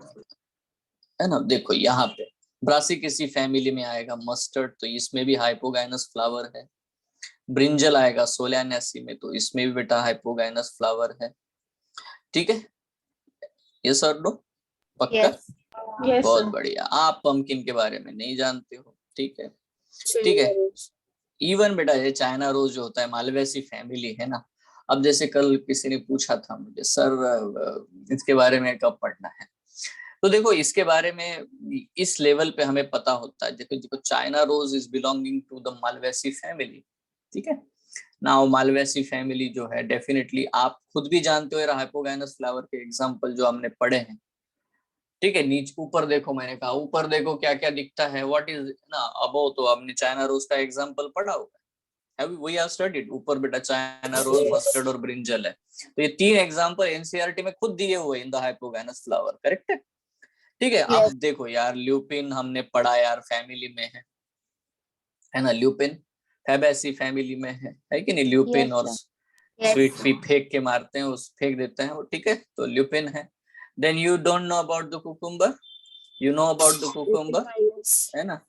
[SPEAKER 1] है ना। देखो यहाँ पे ब्रासिकेसी फैमिली में आएगा मस्टर्ड, तो इसमें भी हाइपोगाइनस फ्लावर है। ब्रिंजल आएगा सोलानेसी में, तो इसमें भी बेटा हाइपोगाइनस फ्लावर है। ठीक है, ये सर नो पक्का? बहुत बढ़िया। आप पंपकिन के बारे में नहीं जानते हो, ठीक है ठीक है। इवन बेटा ये चाइना रोज जो होता है मालवेसी फैमिली है ना। अब जैसे कल किसी ने पूछा था मुझे, सर इसके बारे में कब पढ़ना है, तो देखो इसके बारे में इस लेवल पे हमें पता होता है। देखो China rose is belonging to the Malvaceae family, ठीक है। नाउ मालवेसी फैमिली जो है डेफिनेटली आप खुद भी जानते हो, हाइपोगाइनस फ्लावर के एग्जांपल जो हमने पढ़े हैं, ठीक है। नीचे ऊपर देखो, मैंने कहा ऊपर देखो क्या क्या दिखता है, व्हाट इज ना अबो, तो हमने चाइना रोज का एग्जांपल पढ़ा होगा, वी हैव स्टडीड। ऊपर बेटा चाइना रोज, मस्टर्ड और ब्रिंजल है, तो ये तीन एग्जांपल एनसीईआरटी में खुद दिए हुए in the hypogynous flower, correct है, ठीक है। अब देखो यार ल्यूपिन हमने पढ़ा यार, फैमिली में है ना, ल्यूपिन फैबेसी फैमिली में है कि नहीं? ल्यूपिन
[SPEAKER 3] Yes,
[SPEAKER 1] और
[SPEAKER 3] sir.
[SPEAKER 1] स्वीट फी फेंक के मारते हैं, उस फेंक देते हैं वो, ठीक है, तो ल्यूपिन है। Then you don't know about the cucumber, you know about the cucumber, है ना।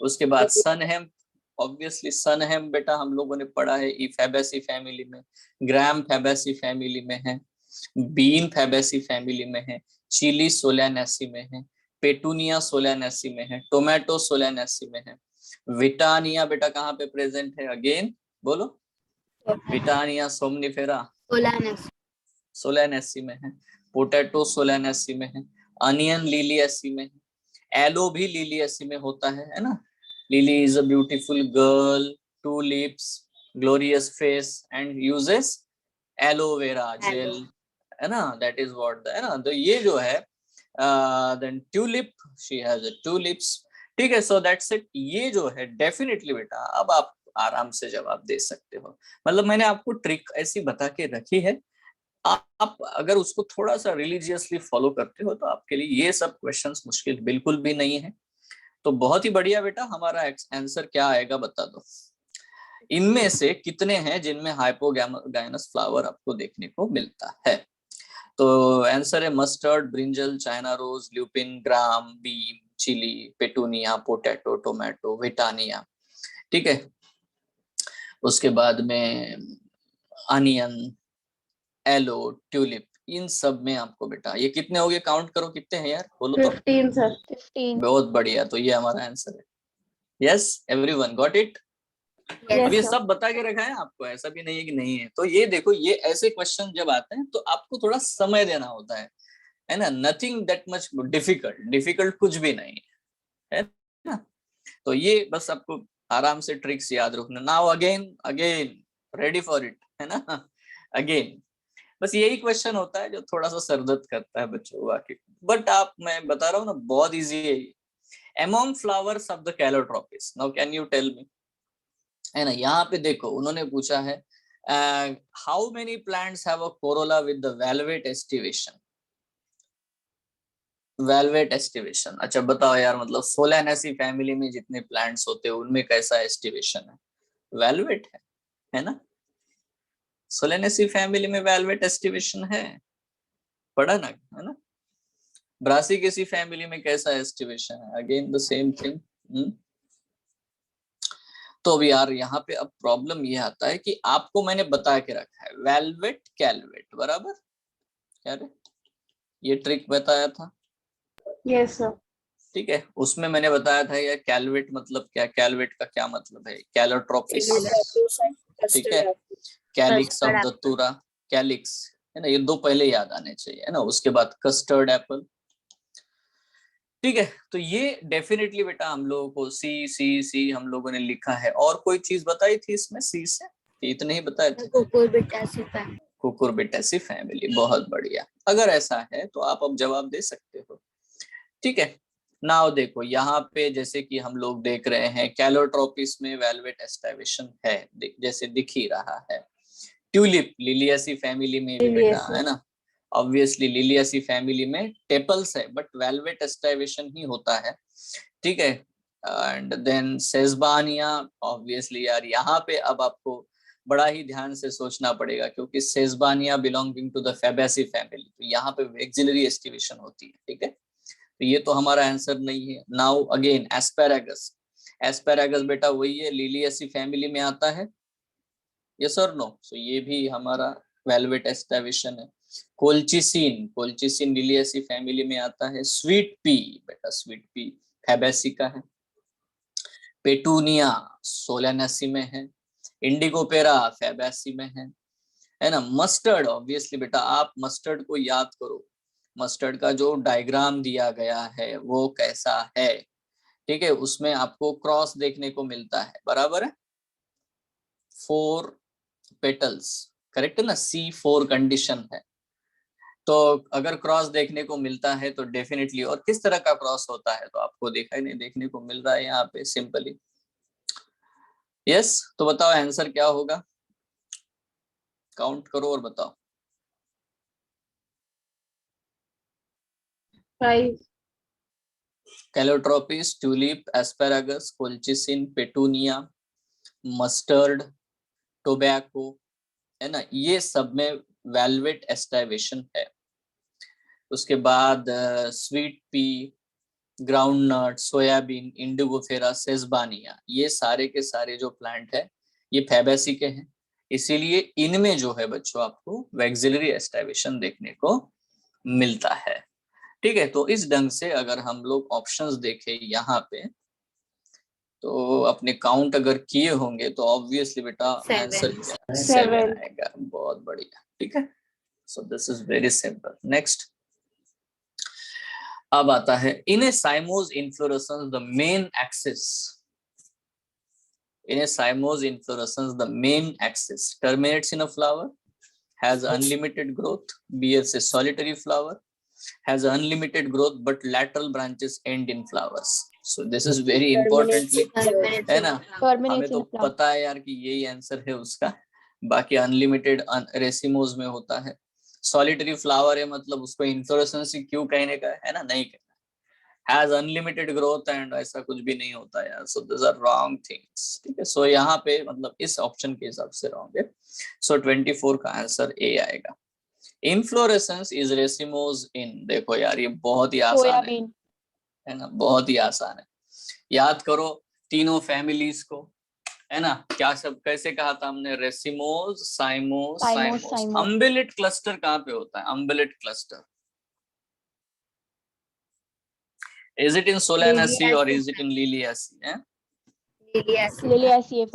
[SPEAKER 1] उसके बाद सनहेम, ऑब्वियसली सनहेम बेटा हम लोगों ने पढ़ा है ई फैबेसी फैमिली में, ग्राम फैबेसी फैमिली में है, बीन फैबेसी फैमिली में है, चिली सोलानेसी में है, पेटूनिया सोलानेसी में है, टोमेटो सोलानेसी में है, विटानिया बेटा कहाँ पे प्रेजेंट है? अगेन बोलो, विटानिया सोमनिफेरा सोलानेसी में है, पोटैटो सोलानेसी में है, अनियन लिलिएसी में है, एलो भी लिलिएसी में होता है ना। Lily is a beautiful girl, to lips, glorious face and uses aloe vera gel, है ना, दैट इज व्हाट है ना। तो ये जो है then tulip, she has a two lips, ठीक है। So that's it. ये जो है डेफिनेटली बेटा अब आप आराम से जवाब दे सकते हो, मतलब मैंने आपको ट्रिक ऐसी बता के रखी है, आप अगर उसको थोड़ा सा रिलीजियसली फॉलो करते हो तो आपके लिए ये सब क्वेश्चंस मुश्किल बिल्कुल भी नहीं है। तो बहुत ही बढ़िया बेटा, हमारा आंसर क्या आएगा बता दो। इनमें से कितने हैं जिनमें हाइपोगाइनस फ्लावर आपको देखने को मिलता है? तो आंसर है mustard, brinjal, China rose, lupin, gram, bean, chilli, petunia, potato, tomato, withania, ठीक है। उसके बाद में अनियन, एलो, ट्यूलिप, इन सब में आपको बेटा ये कितने हो गए, काउंट करो कितने हैं यार, बोलो तो।
[SPEAKER 2] 15 सर।
[SPEAKER 3] 15.
[SPEAKER 1] बहुत बढ़िया, तो ये हमारा आंसर है। Yes, everyone got it. अब ये
[SPEAKER 3] Yes, sir.
[SPEAKER 1] सब बता के रखा है आपको, ऐसा भी नहीं है कि नहीं है। तो ये देखो, ये ऐसे क्वेश्चन जब आते हैं तो आपको थोड़ा समय देना होता है ना। Nothing that much difficult, difficult कुछ भी नहीं है ना। तो ये बस आपको आराम से ट्रिक्स याद रखना। Now again again ready for it, है ना। अगेन बस यही क्वेश्चन होता है जो थोड़ा सा सरदर्द करता है बच्चों को आके, बट आप, मैं बता रहा हूँ ना, बहुत इजी है ये। Among flowers of the calotropis, now can you tell me, है ना। यहाँ पे देखो उन्होंने पूछा है how many plants have a Corolla with the velvet aestivation, velvet aestivation. अच्छा बताओ यार, मतलब सोलानेसी फैमिली में जितने प्लांट्स होते हैं उनमें कैसा एस्टिवेशन है? वेलवेट है ना। सोलानेसी फैमिली में वेलवेट एस्टिवेशन है, पढ़ा ना, है ना। ब्रासिकेसी फैमिली में कैसा एस्टिवेशन है? Again the same thing. तो अब यार यहाँ पे अब प्रॉब्लम ये आता है कि आपको मैंने बता के रखा है वेलवेट कैलवेट बराबर, क्या रे, ये ट्रिक बताया था।
[SPEAKER 2] Yes sir.
[SPEAKER 1] ठीक है, उसमें मैंने बताया था यार कैलवेट मतलब क्या, कैलवेट का क्या मतलब है, कैलोट्रोपिस, ठीक है, कैलिक्स ऑफ दतूरा, कैलिक्स, है ना। ये दो पहले याद आने चाहिए, है ना। उसके बाद कस्टर्ड एप्पल, ठीक है। तो ये डेफिनेटली बेटा हम लोगों को सी सी सी हम लोगों ने लिखा है। और कोई चीज बताई थी इसमें सी से? इतने ही बताए थे, कुकुरबिटेसी फैमिली, बहुत बढ़िया। अगर ऐसा है तो आप अब जवाब दे सकते हो, ठीक है। नाउ देखो यहाँ पे जैसे कि हम लोग देख रहे हैं कैलोट्रोपिस में वेलवेट एस्टिवेशन है, जैसे दिख ही रहा है। ट्यूलिप लिलियासी फैमिली में भी बेटा, है ना, ऑब्वियसली लिलियासी फैमिली में टेपल्स है बट वेलवेट एस्टाइवेशन ही होता है, ठीक है। एंड देन सेजबानिया, ऑब्वियसली यार यहाँ पे अब आपको बड़ा ही ध्यान से सोचना पड़ेगा क्योंकि sesbania belonging to the Fabaceae family, तो यहाँ पे वेक्सिलरी एस्टिवेशन होती है, ठीक है। तो ये तो हमारा आंसर नहीं है। नाउ अगेन एस्पेरागस, एस्पेरागस बेटा वही है, लिलियासी फैमिली में आता है, यस और नो, सो ये भी हमारा वेलवेट एस्टाइवेशन है। कोल्चिसिन, कोल्चिसिन लिलियासी फैमिली में आता है। स्वीट पी बेटा, स्वीट पी फैबेसी का है। पेटूनिया सोलेनेसी में है। इंडिगोपेरा फैबेसी में है ना। मस्टर्ड, ऑब्वियसली बेटा आप मस्टर्ड को याद करो, मस्टर्ड का जो डायग्राम दिया गया है वो कैसा है, ठीक है, उसमें आपको क्रॉस देखने को मिलता है, बराबर है, 4 पेटल्स, करेक्ट है ना, C4 कंडीशन है। तो अगर क्रॉस देखने को मिलता है तो डेफिनेटली, और किस तरह का क्रॉस होता है तो आपको देखा ही नहीं, देखने को मिल रहा है यहाँ पे सिंपली, यस। तो बताओ आंसर क्या होगा, काउंट करो और बताओ।
[SPEAKER 2] 5
[SPEAKER 1] Calotropis, tulip, asparagus, colchicine, petunia, mustard, tobacco, है ना, ये सब में वेलवेट एस्टाइवेशन है। उसके बाद sweet pea, ground nut, soybean, indigofera, sesbania, ये सारे के सारे जो प्लांट है ये फैबेसी के हैं, इसीलिए इनमें जो है बच्चों आपको वेक्सिलरी एस्टाइवेशन देखने को मिलता है, ठीक है। तो इस ढंग से अगर हम लोग ऑप्शंस देखें यहाँ पे तो अपने काउंट अगर किए होंगे तो ऑब्वियसली बेटा आंसर क्या है, 7 आएगा, बहुत बढ़िया, ठीक है। So this is very simple. Next अब आता है, in a cymose inflorescence the main axis, in a cymose inflorescence the main axis terminates in a flower, has unlimited growth, bears a solitary flower, has unlimited growth but lateral branches end in flowers. So this is very importantly, है ना, हमें तो पता है यार कि यही आंसर है उसका, बाकी अनलिमिटेड रेसिमोज में होता है। सॉलिटरी फ्लावर है मतलब उसको इन्फ्लोरेसेंस क्यों कहने का है ना, नहीं कहना, has unlimited growth and ऐसा कुछ भी नहीं होता यार, so these are wrong things, ठीक है। so यहाँ पे मतलब इस ऑप्शन के हिसाब से wrong है, so 24 का आंसर A आएगा। इन्फ्लोरेसेंस इज रेसिमोज इन, देखो यार ये बहुत ही आसान है ना, बहुत ही आसान है, याद करो तीनों फैमिलीज को, है ना, क्या सब कैसे कहा था हमने, रेसिमोज, साइमोस, साइमोस। अम्बिलिट क्लस्टर कहाँ पे होता है, अम्बिलिट cluster, is it in Solanaceae or is it in Liliaceae?
[SPEAKER 3] Liliaceae।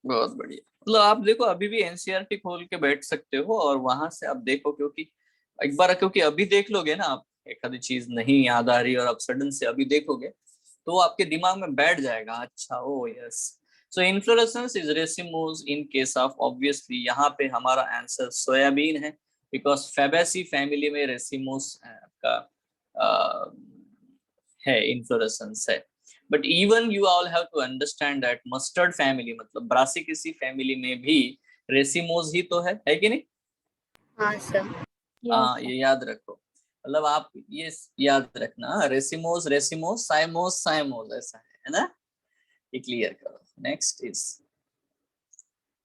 [SPEAKER 1] बहुत बढ़िया, मतलब आप देखो अभी भी एनसीईआरटी खोल के बैठ सकते हो और वहां से आप देखो, क्योंकि एक बार क्योंकि अभी देख लोगे ना आप, एक आधी चीज नहीं याद आ रही और आप सडन से अभी देखोगे तो वो आपके दिमाग में बैठ जाएगा, अच्छा oh yes. So inflorescence is racemose in case of, obviously यहाँ पे हमारा आंसर सोयाबीन है, बिकॉज फैबेसी फैमिली में रेसिमोस का है, इन्फ्लोरेसेंस है। But even you all have to understand that mustard family मतलब ब्रासिकेसी फैमिली में भी रेसिमोज ही तो है कि नहीं?
[SPEAKER 2] हाँ सर।
[SPEAKER 1] हाँ ये याद रखो, मतलब आप ये याद रखना, रेसिमोज रेसिमोज, साइमोज साइमोज, ऐसा है ना, ये क्लियर करो। Next is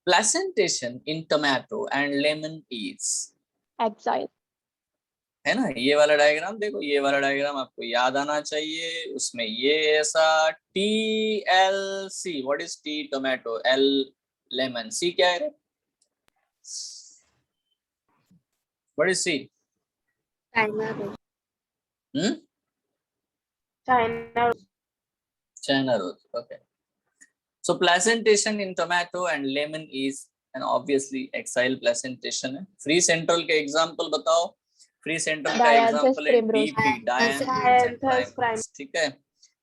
[SPEAKER 1] placentation in tomato and lemon is
[SPEAKER 3] axile,
[SPEAKER 1] है ना। ये वाला डायग्राम देखो, ये वाला डायग्राम आपको याद आना चाहिए, उसमें ये ऐसा TLC, what is T tomato, L lemon, C क्या है, what is C? China rose, okay. So placentation in tomato and lemon is an obviously exile placentation है। फ्री सेंट्रल के एग्जांपल बताओ, फ्री सेंट्रल का एग्जांपल है DP, डायंथस प्राइमस, ठीक है।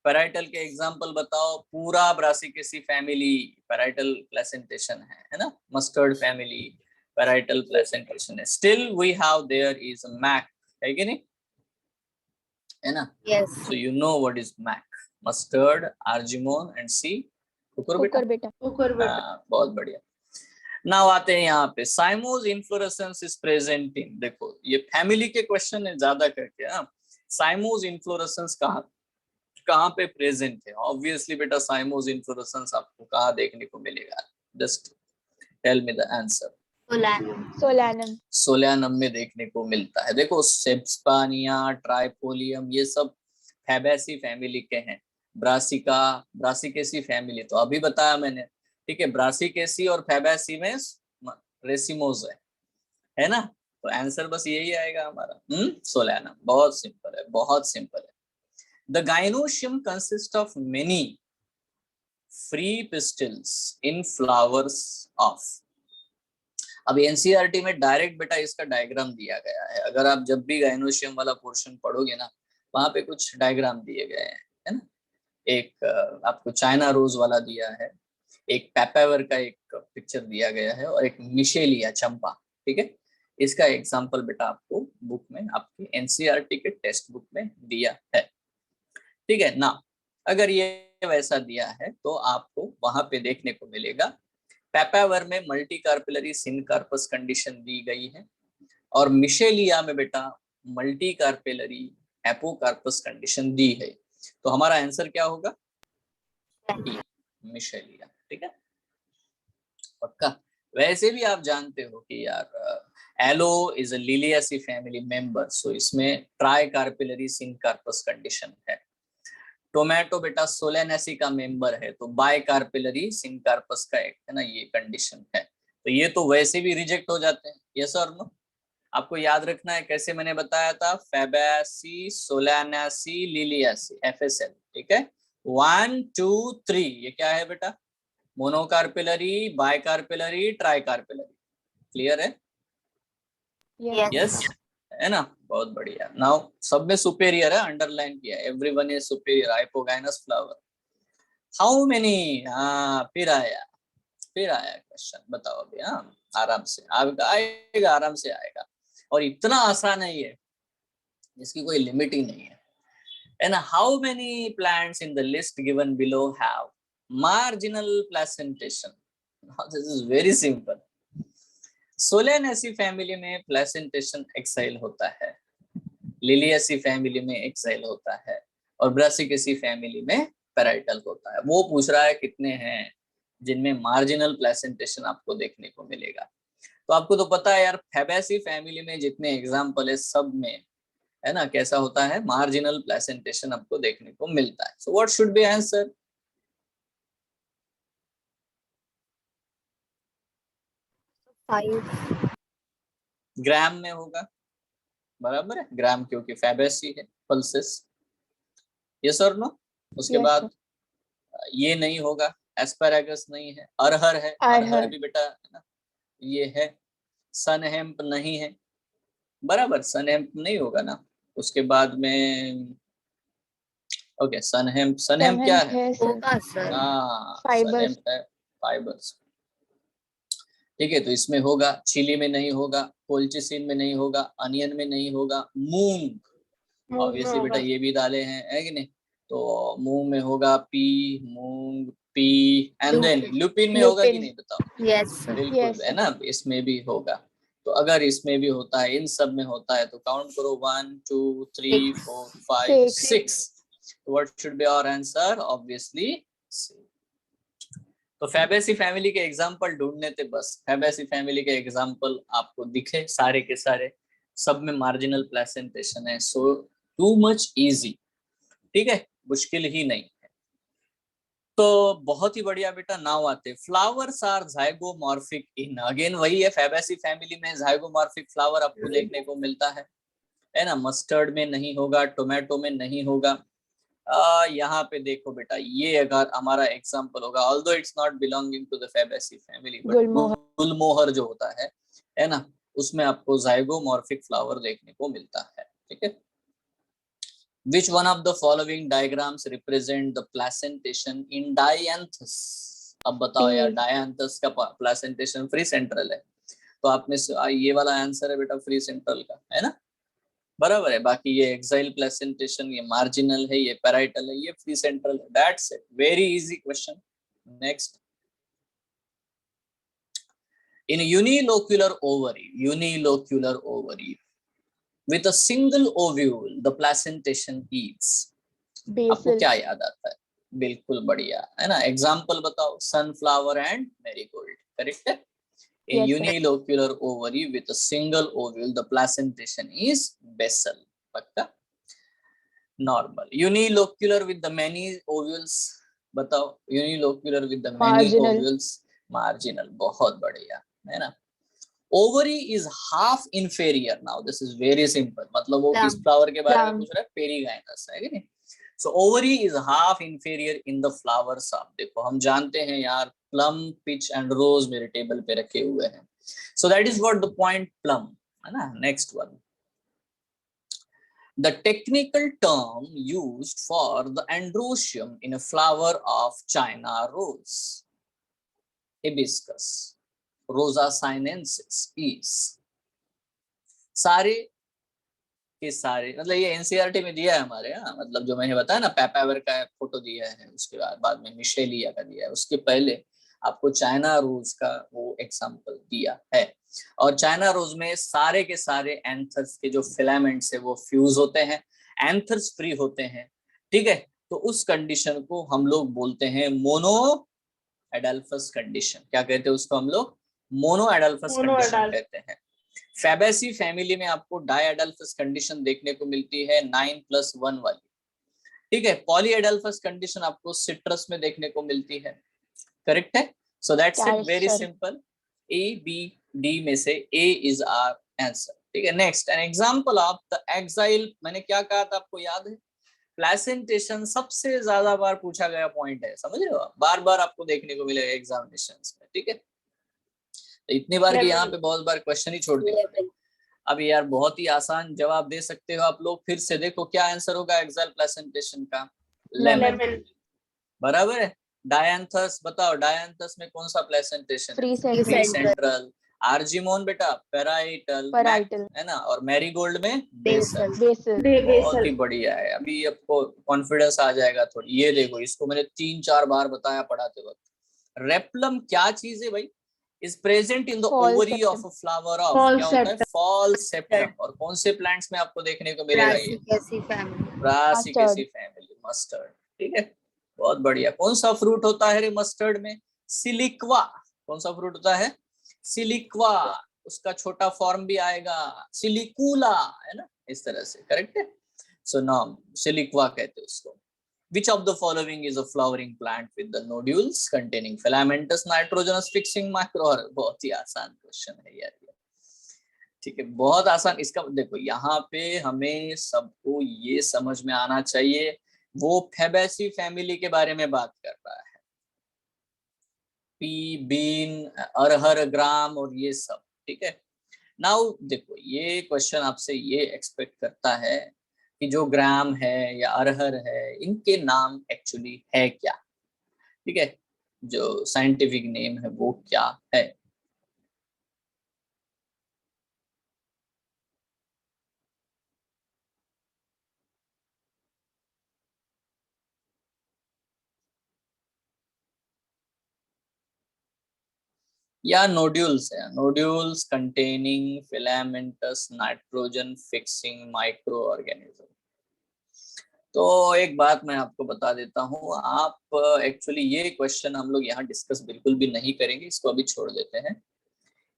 [SPEAKER 1] पैराइटल के एग्जांपल बताओ, पूरा ब्रासिकेसी फैमिली पैराइटल प्लेसेंटेशन है ना, मस्टर्ड फैमिली पैराइटल प्लेसेंटेशन है। Still we have there is मैक, है कि नहीं, है ना? Yes. So you know what is mac, mustard, argemone and C Cucurbita.
[SPEAKER 2] Cucurbita.
[SPEAKER 1] बहुत बढ़िया। नाउ आते हैं यहाँ पे, साइमोस इन्फ्लोरेसेंस इज प्रेजेंट इन, देखो ये फैमिली के क्वेश्चन है ज्यादा करके। साइमोस इन्फ्लोरेसेंस कहाँ कहाँ पे प्रेजेंट है? ऑब्वियसली बेटा साइमोस इन्फ्लोरेसेंस आपको कहाँ देखने को मिलेगा? Just tell me the answer.
[SPEAKER 3] Solanum.
[SPEAKER 1] Solanum में देखने को मिलता है। देखो सेप्सपानिया, ट्राइपोलियम, ये सब फैबेसी फैमिली के हैं। ब्रासिका, ब्रासिकेसी फैमिली तो अभी बताया मैंने, ठीक है। ब्रासिकेसी और फैबेसी में रेसिमोस है ना? तो आंसर बस यही आएगा हमारा, सोलानम। बहुत सिंपल है, बहुत सिंपल है। The gynoecium consist of many free pistols in flowers of. अब एनसीईआरटी में डायरेक्ट बेटा इसका डायग्राम दिया गया है। अगर आप जब भी गाइनोशियम वाला पोर्शन पढ़ोगे ना, वहां पे कुछ डायग्राम दिए गए हैं, है ना? एक आपको चाइना रोज वाला दिया है, एक पेपावर का एक पिक्चर दिया गया है, और एक मिशेलिया चंपा, ठीक है। इसका एग्जांपल बेटा आपको बुक में, आपकी एनसीईआरटी के टेक्स्ट बुक में दिया है, ठीक है ना? अगर ये वैसा दिया है तो आपको वहां पे देखने को मिलेगा, पेपावर में मल्टी कार्पिलरी सिनकार्पस कंडीशन दी गई है, और मिशेलिया में बेटा मल्टी कार्पिलरी एपोकार्पस कंडीशन दी है। तो हमारा आंसर क्या होगा? मिशेलिया, ठीक है, पक्का। वैसे भी आप जानते हो कि यार aloe is a Liliaceae family member, so इसमें ट्राई कार्पिलरी सिनकार्पस कंडीशन है। टोमेटो बेटा सोलेनेसी का मेंबर है, तो बाय कार्पिलरी सिनकार्पस का एक है ना, ये कंडीशन है। तो ये तो वैसे भी रिजेक्ट हो जाते हैं, यस और नो? आपको याद रखना है कैसे मैंने बताया था, फैबेसी, सोलानेसी, लिलियासी, एफएसएल, ठीक है। 1 2 3 ये क्या है बेटा? मोनोकार्पिलरी, बायकार्पिलरी, ट्राइकार्पिलरी। क्लियर है? यस, है ना? बहुत बढ़िया। नाउ सब में सुपेरियर है, अंडरलाइन किया, everyone is superior, hypogynous flower. How many? हाँ, फिर आया क्वेश्चन, बताओ अभी। हाँ, आराम से आएगा, आराम से आएगा, और इतना आसान है ये, इसकी कोई लिमिट ही नहीं है। And how many plants in the list given below have marginal placentation? Now this is very simple. Solanaceae family में प्लेसेंटेशन एक्साइल होता है, लिलियसी फैमिली में एक्साइल होता है, और ब्रासिकेसी फैमिली में पैराइटल होता है। वो पूछ रहा है कितने हैं जिनमें मार्जिनल प्लेसेंटेशन आपको देखने को मिलेगा। तो आपको तो पता है यार, फैबेसी फैमिली में जितने एग्जाम्पल है सब में, है ना, कैसा होता है? मार्जिनल प्लेसेंटेशन आपको देखने को मिलता है। So what should B answer?
[SPEAKER 2] 5।
[SPEAKER 1] ग्राम में होगा, बराबर है, ग्राम, क्योंकि फैबेसी है, पल्सेस। यस और नो? उसके
[SPEAKER 3] Yes,
[SPEAKER 1] बाद
[SPEAKER 3] sir.
[SPEAKER 1] ये नहीं होगा, एस्पैरागस नहीं है, अरहर है, अरहर भी बेटा है ना, ये है। सनहेम्प नहीं है, बराबर, सनहेम्प नहीं होगा ना। उसके बाद में ओके, सनहेम्प क्या है?
[SPEAKER 2] होगा सर।
[SPEAKER 1] हाँ,
[SPEAKER 3] Fibers.
[SPEAKER 1] सनहेम्प है, फाइबर्स, ठीक है। तो इसमें होगा, चिली में नहीं होगा, कोल्चिसिन में नहीं होगा, अनियन में नहीं होगा, मूंग ऑब्वियसली बेटा ये भी दालें हैं, है कि नहीं? तो मूंग में होगा पी, मूंग, पी, एंड देन लुपिन में होगा कि नहीं, बताओ?
[SPEAKER 2] Yes sir.
[SPEAKER 1] बिल्कुल, है ना, इसमें भी होगा। तो अगर इसमें भी होता है, इन सब में होता है, तो काउंट करो, 1 2 3 4 5 6। What should be our answer? Obviously C. तो फैबेसी फैमिली के एग्जाम्पल ढूंढने थे बस, फैबेसी फैमिली के एग्जाम्पल आपको दिखे सारे के सारे, सब में मार्जिनल प्लेसेंटेशन है। सो टू मच इजी, ठीक है, मुश्किल ही नहीं है। तो बहुत ही बढ़िया बेटा। नाउ आते, flowers are zygomorphic in, again वही है, फैबेसी फैमिली में जाइगोमॉर्फिक फ्लावर आपको देखने को मिलता है ना? मस्टर्ड में नहीं होगा, टोमेटो में नहीं होगा। यहाँ पे देखो बेटा, ये अगर हमारा एग्जांपल होगा, although it's not belonging to the Fabaceae family, but gulmohar जो होता है ना, उसमें आपको जाइगोमॉर्फिक फ्लावर देखने को मिलता है, ठीक है। Which one of the following diagrams represent the placentation in dianthus? अब बताओ यार, डायंथस का प्लेसेंटेशन फ्री सेंट्रल है, तो आप में ये वाला आंसर है बेटा फ्री सेंट्रल का, है ना? बराबर है। बाकी ये एक्साइल प्लेसेंटेशन, ये मार्जिनल है, ये पैराइटल है, ये फ्री सेंट्रल है। That's it, very easy question. Next, In unilocular ovary with a single ovule, the placentation is. आपको
[SPEAKER 3] Basil.
[SPEAKER 1] क्या याद आता है? बिल्कुल बढ़िया है ना. एग्जाम्पल बताओ. Sunflower and marigold. करेक्ट है. In
[SPEAKER 3] Yes, sir.
[SPEAKER 1] unilocular ovary with a single ovule, the placentation is basal. पक्का. Normal. Unilocular with the many ovules. बताओ. Unilocular with the many
[SPEAKER 3] Marginal.
[SPEAKER 1] ovules. Marginal. बहुत बढ़िया है ना. Ovary is half inferior. Now this is very simple. मतलब वो किस फ्लावर के बारे में पूछ रहा है? पेरीगाइनस है कि नहीं. So ovary is half inferior in the flowers. आप देखो हम जानते हैं यार, plum, peach and rose मेरे टेबल पे रखे हुए हैं. So that is what the point plum है ना. Next one. The technical term used for the androecium in a flower of China rose, hibiscus, Rosa sinensis is. सारे के सारे मतलब ये एनसीईआरटी में दिया है हमारे. मतलब जो मैंने बताया ना, पैपावर का फोटो दिया है, उसके बाद में मिशेलिया का दिया है, उसके पहले आपको चाइना रोज का वो एग्जांपल दिया है. और चाइना रोज में सारे के सारे एंथर्स के जो फिलामेंट्स है वो फ्यूज होते हैं, एंथर्स फ्री होते हैं. ठीक है. तो उस कंडीशन को हम लोग बोलते हैं मोनो एडल्फस कंडीशन. क्या कहते हैं उसको हम लोग? मोनो एडल्फस कंडीशन कहते हैं. फैबेसी फैमिली में आपको डायएडल्फस कंडीशन देखने को मिलती है 9+1 वाली. ठीक है. पॉलीएडल्फस कंडीशन आपको सिट्रस में देखने को मिलती है. करेक्ट है. So that's it. Very simple. A B D में से ए इज आवर आंसर. ठीक है. Next, an example of the axile. मैंने क्या कहा था आपको याद है? प्लेसेंटेशन सबसे ज्यादा बार पूछा गया पॉइंट है. समझ रहे हो? बार बार आपको देखने को मिलेगा एग्जामिनेशंस में. ठीक है. इतनी बार कि यहाँ पे बहुत बार क्वेश्चन ही छोड़ दिया. अब यार बहुत ही आसान जवाब दे सकते हो आप लोग. फिर से देखो क्या आंसर होगा एक्साइल प्लेसेंटेशन का. लेमन. बराबर है. डायंथस बताओ. डायंथस में कौन सा प्लेसेंटेशन?
[SPEAKER 3] Free
[SPEAKER 1] central. आर्जिमोन बेटा पैराइटल है ना. और मैरीगोल्ड में बेसल. बहुत ही बढ़िया है. अभी आपको कॉन्फिडेंस आ जाएगा थोड़ी. ये देखो, इसको मैंने 3-4 बार बताया पढ़ाते वक्त. रेप्लम क्या चीज है भाई? is present in the ovary of a flower of क्या होता है? Fall septum. और कौन से प्लांट्स में आपको देखने को मिलेगा ये? Brassicaceae family. मस्टर्ड. ठीक है. बहुत बढ़िया. कौन सा फ्रूट होता है रे मस्टर्ड में? सिलिक्वा. कौन सा फ्रूट होता है? सिलिक्वा. उसका छोटा फॉर्म भी आएगा सिलिकुला, है ना, इस तरह से. करेक्ट है. सो नाम सिलिक्वा कहते हैं उसको. Which of the following is a flowering plant with the nodules containing filamentous nitrogenous fixing micro? बहुत ही आसान क्वेश्चन है यार ये. ठीक है. बहुत आसान. इसका देखो यहाँ पे हमें सबको ये समझ में आना चाहिए, वो फैबेसी फैमिली के बारे में बात कर रहा है. पी, बीन, अरहर, ग्राम और ये सब. ठीक है. नाउ देखो, ये क्वेश्चन आपसे ये एक्सपेक्ट करता है कि जो ग्राम है या अरहर है, इनके नाम एक्चुअली है क्या. ठीक है. जो साइंटिफिक नेम है वो क्या है. या नोड्यूल्स है. Nodules containing filamentous nitrogen fixing micro organism. तो एक बात मैं आपको बता देता हूँ. आप एक्चुअली ये क्वेश्चन हम लोग यहाँ डिस्कस बिल्कुल भी नहीं करेंगे. इसको अभी छोड़ देते हैं.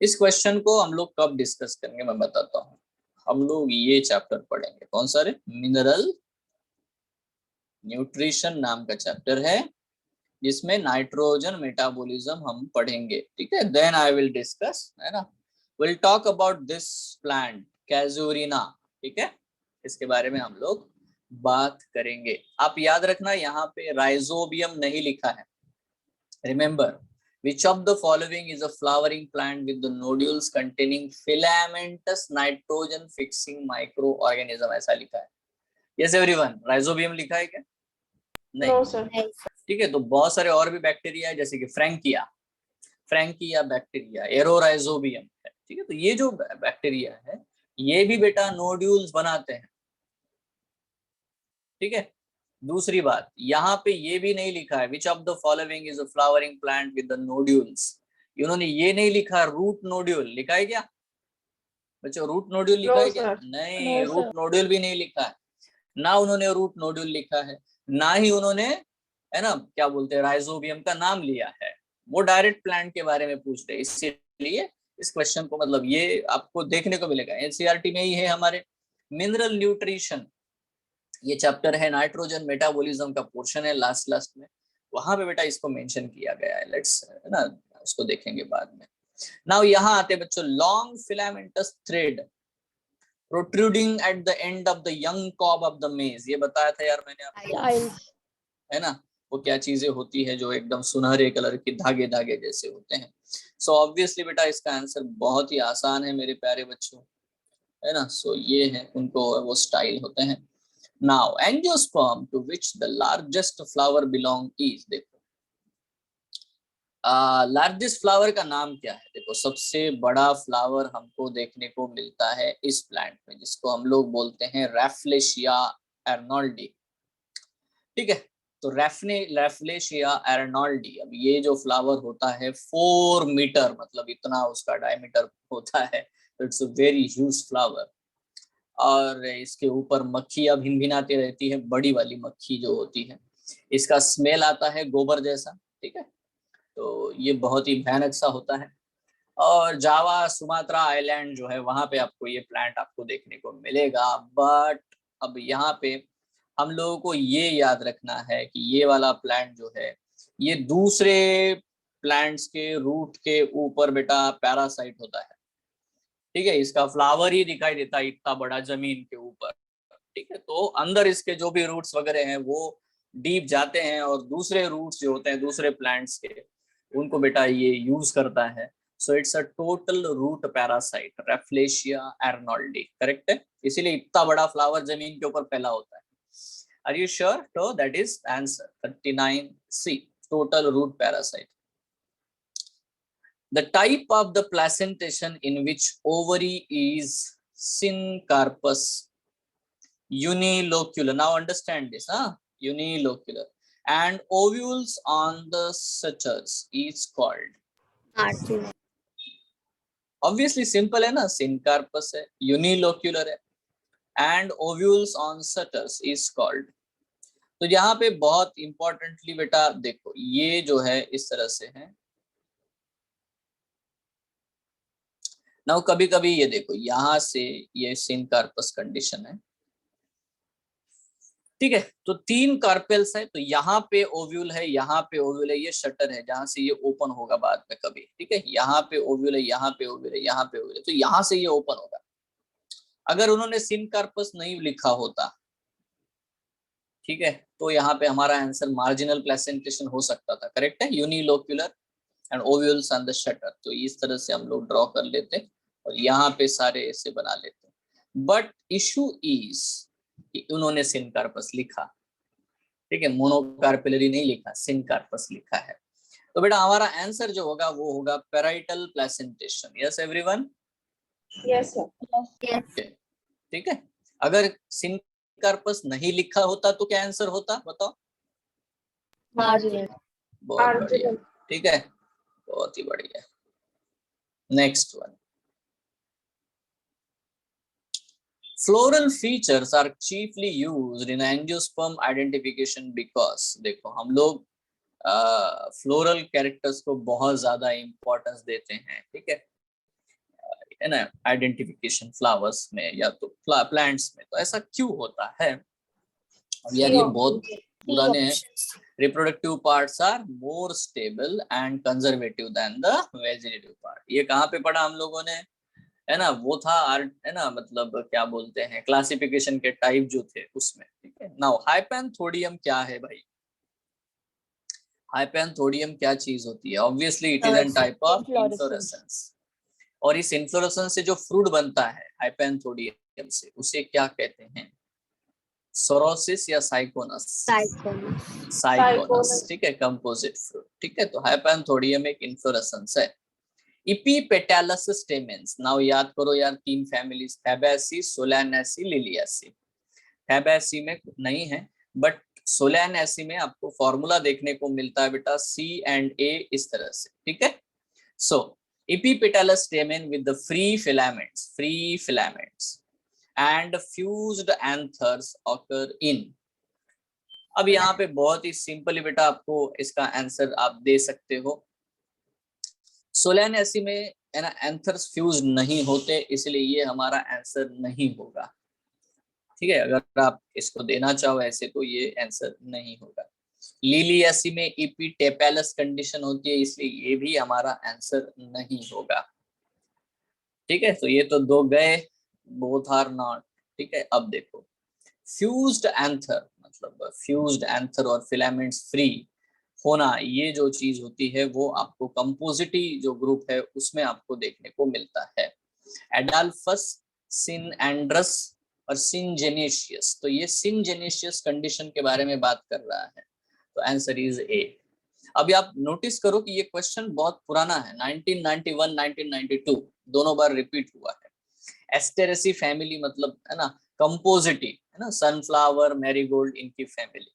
[SPEAKER 1] इस क्वेश्चन को हम लोग कब डिस्कस करेंगे मैं बताता हूँ. हम लोग ये चैप्टर पढ़ेंगे. कौन सा रे? मिनरल न्यूट्रिशन नाम का चैप्टर है, जिसमें नाइट्रोजन मेटाबॉलिज्म हम पढ़ेंगे. ठीक है. देन आई विल डिस्कस, है ना, will talk about this plant casuarina. ठीक है. इसके बारे में हम लोग बात करेंगे. आप याद रखना, यहाँ पे राइजोबियम नहीं लिखा है. Remember, which of the following is a flowering plant with the nodules containing filamentous nitrogen fixing microorganism? ऐसा लिखा है. yes everyone, राइजोबियम लिखा है क्या? नहीं. ठीक है. तो बहुत सारे और भी बैक्टीरिया है, जैसे कि फ्रैंकिया बैक्टीरिया, एरोराइजोबियम है. ठीक है. तो ये जो बैक्टीरिया है ये भी बेटा नोड्यूल्स बनाते हैं. ठीक है. दूसरी बात, यहाँ पे ये भी नहीं लिखा है which of the following is a flowering plant with the nodules इन्होंने ये नहीं लिखा रूट नोड्यूल, लिखा है क्या बच्चों? रूट नोड्यूल लिखा है क्या? नहीं, रूट नोड्यूल भी नहीं लिखा है। ना उन्होंने रूट नोड्यूल लिखा है, ना ही उन्होंने, है ना, क्या बोलते हैं, राइजोबियम का नाम लिया है। वो डायरेक्ट प्लांट के बारे में पूछ रहे, इसीलिए इस क्वेश्चन को मतलब ये आपको देखने को मिलेगा, एनसीईआरटी में ही है हमारे। मिनरल न्यूट्रिशन ये चैप्टर है, नाइट्रोजन मेटाबॉलिज्म का पोर्शन है लास्ट में, वहां पे बेटा इसको मेंशन किया गया है। लेट्स, है ना, उसको देखेंगे बाद में। नाउ यहाँ आते बच्चों, long filamentous thread protruding at the end of the young cob of the maize, ये बताया था यार मैंने आपको, है ना। वो क्या चीजें होती है जो एकदम सुनहरे कलर की धागे धागे जैसे होते हैं। सो ऑब्वियसली बेटा इसका आंसर बहुत ही आसान है मेरे प्यारे बच्चों, है ना। सो ये है, उनको वो स्टाइल होते हैं। Now angiosperm to which the largest flower belong is, देखो लार्जेस्ट फ्लावर का नाम क्या है? देखो सबसे बड़ा फ्लावर हमको देखने को मिलता है इस प्लांट में, जिसको हम लोग बोलते हैं रैफ्लेशिया एर्नोल्डी। ठीक है, तो रैफ्लेशिया एर्नोल्डी, अब ये जो फ्लावर होता है 4 मीटर, मतलब इतना उसका डायमीटर होता है, तो it's a very huge flower. और इसके ऊपर मक्खियां भिनभिनाती रहती है, बड़ी वाली मक्खी जो होती है। इसका स्मेल आता है गोबर जैसा, ठीक है, तो ये बहुत ही भयानक सा होता है। और जावा सुमात्रा आइलैंड जो है वहां पे आपको ये प्लांट आपको देखने को मिलेगा। बट अब यहाँ पे हम लोगों को ये याद रखना है कि ये वाला प्लांट जो है ये दूसरे प्लांट्स के रूट के ऊपर बेटा पैरासाइट होता है। ठीक है, इसका फ्लावर ही दिखाई देता है इतना बड़ा जमीन के ऊपर। ठीक है, तो अंदर इसके जो भी रूट्स वगैरह हैं वो डीप जाते हैं, और दूसरे रूट्स जो होते हैं दूसरे प्लांट्स के, उनको बेटा ये यूज करता है। So it's a total root parasite, Rafflesia arnoldii, correct है। इसीलिए इतना बड़ा फ्लावर जमीन के ऊपर फैला होता है। Are you sure? तो that is answer 39C, total root parasite. The type of the placentation in which ovary is syncarpous, unilocular. Now understand this, unilocular, and ovules on the sutures is called. Obviously simple है ना, syncarpous है, unilocular है, and ovules on sutures is called. तो यहाँ पे बहुत इंपॉर्टेंटली बेटा देखो, ये जो है इस तरह से है। नाउ कभी कभी ये देखो, यहाँ से ये सिनकार्पस कंडीशन है, ठीक है, तो 3 कार्पेल्स है, तो यहाँ पे ओव्यूल है, यहाँ पे ओव्यूल है, ये शटर है जहां से ये ओपन होगा बाद में कभी। ठीक है, यहाँ पे ओव्यूल है, यहाँ पे ओव्यूल है, यहाँ पे ओव्यूल है, तो यहाँ से ये ओपन होगा। अगर उन्होंने सिनकार्पस नहीं लिखा होता, ठीक है, तो यहाँ पे हमारा आंसर मार्जिनल प्लेसेंटेशन हो सकता था, करेक्ट है, unilocular and ovules on the shutter. तो इस तरह से हम लोग ड्रॉ कर लेते और यहाँ पे सारे ऐसे बना लेते। बट इशू इज कि उन्होंने सिनकार्पस लिखा, ठीक है, मोनोकार्पेलरी नहीं लिखा, सिनकार्पस लिखा है। तो बेटा हमारा आंसर जो होगा वो होगा parietal placentation. Yes everyone?
[SPEAKER 2] Yes sir.
[SPEAKER 1] ठीक है, अगर सिनकार्पस नहीं लिखा होता तो क्या आंसर होता बताओ?
[SPEAKER 3] मार्जिनल।
[SPEAKER 1] बहुत बढ़िया, ठीक है, बहुत ही बढ़िया। Next one, floral features are chiefly used in angiosperm identification because, देखो हम लोग फ्लोरल कैरेक्टर्स को बहुत ज्यादा इंपॉर्टेंस देते हैं, ठीक है ना, आइडेंटिफिकेशन फ्लावर्स में या तो प्लांट्स में। तो ऐसा क्यों होता है? अब यार ये बहुत पुराने हैं। Reproductive parts are more stable and conservative than the vegetative part. ये कहाँ पे पढ़ा हम लोगों ने, है ना, वो था आर्ट, है ना, मतलब क्या बोलते हैं, क्लासिफिकेशन के टाइप जो थे उसमें। ठीक है, नाउ हाइपेंथोडियम क्या है भाई? हाइपेंथोडियम क्या चीज होती है? Obviously it is an type of inflorescence, और इस इन्फ्लोरेसेंस से जो फ्रूट बनता है हाइपेंथोडियम से, उसे क्या कहते हैं? सोरोसिस या साइकोनस? साइकोनस, ठीक है, कंपोजिट फ्रूट। ठीक है, तो हाइपेंथोडियम एक इन्फ्लोरेसेंस है। इपीपेटैलस स्टेमेंस, नाउ याद करो यार 3 families, Fabaceae, Solanaceae, Liliaceae. Fabaceae में नहीं है, बट सोलानेसी में आपको फॉर्मूला देखने को मिलता है बेटा C and A इस तरह से। ठीक है, So epipetalous stamen with the free filaments and fused anthers occur in। अब यहाँ पे बहुत ही सिंपली बेटा आपको इसका आंसर आप दे सकते हो। सोलैनेसी में है ना एंथर्स फ्यूज नहीं होते, इसलिए ये हमारा आंसर नहीं होगा। ठीक है, अगर आप इसको देना चाहो ऐसे तो ये आंसर नहीं होगा। लिलियासी में इपिटेपेलस कंडीशन होती है, इसलिए ये भी हमारा आंसर नहीं होगा। ठीक है, तो ये तो दो गए, बोथ आर नॉट। ठीक है, अब देखो फ्यूज्ड एंथर, मतलब फ्यूज्ड एंथर और फिलामेंट्स फ्री होना, ये जो चीज होती है वो आपको कंपोजिटी जो ग्रुप है उसमें आपको देखने को मिलता है। एडाल्फस, सिनएंड्रस और सिनजेनेशियस, तो ये सिनजेनेशियस कंडीशन के बारे में बात कर रहा है, तो आंसर इज ए। अभी आप नोटिस करो कि ये क्वेश्चन बहुत पुराना है, 1991 1992 दोनों बार रिपीट हुआ है। एस्टेरेसी फैमिली मतलब है ना कंपोजिटी, है ना, सनफ्लावर, मैरीगोल्ड, इनकी फैमिली।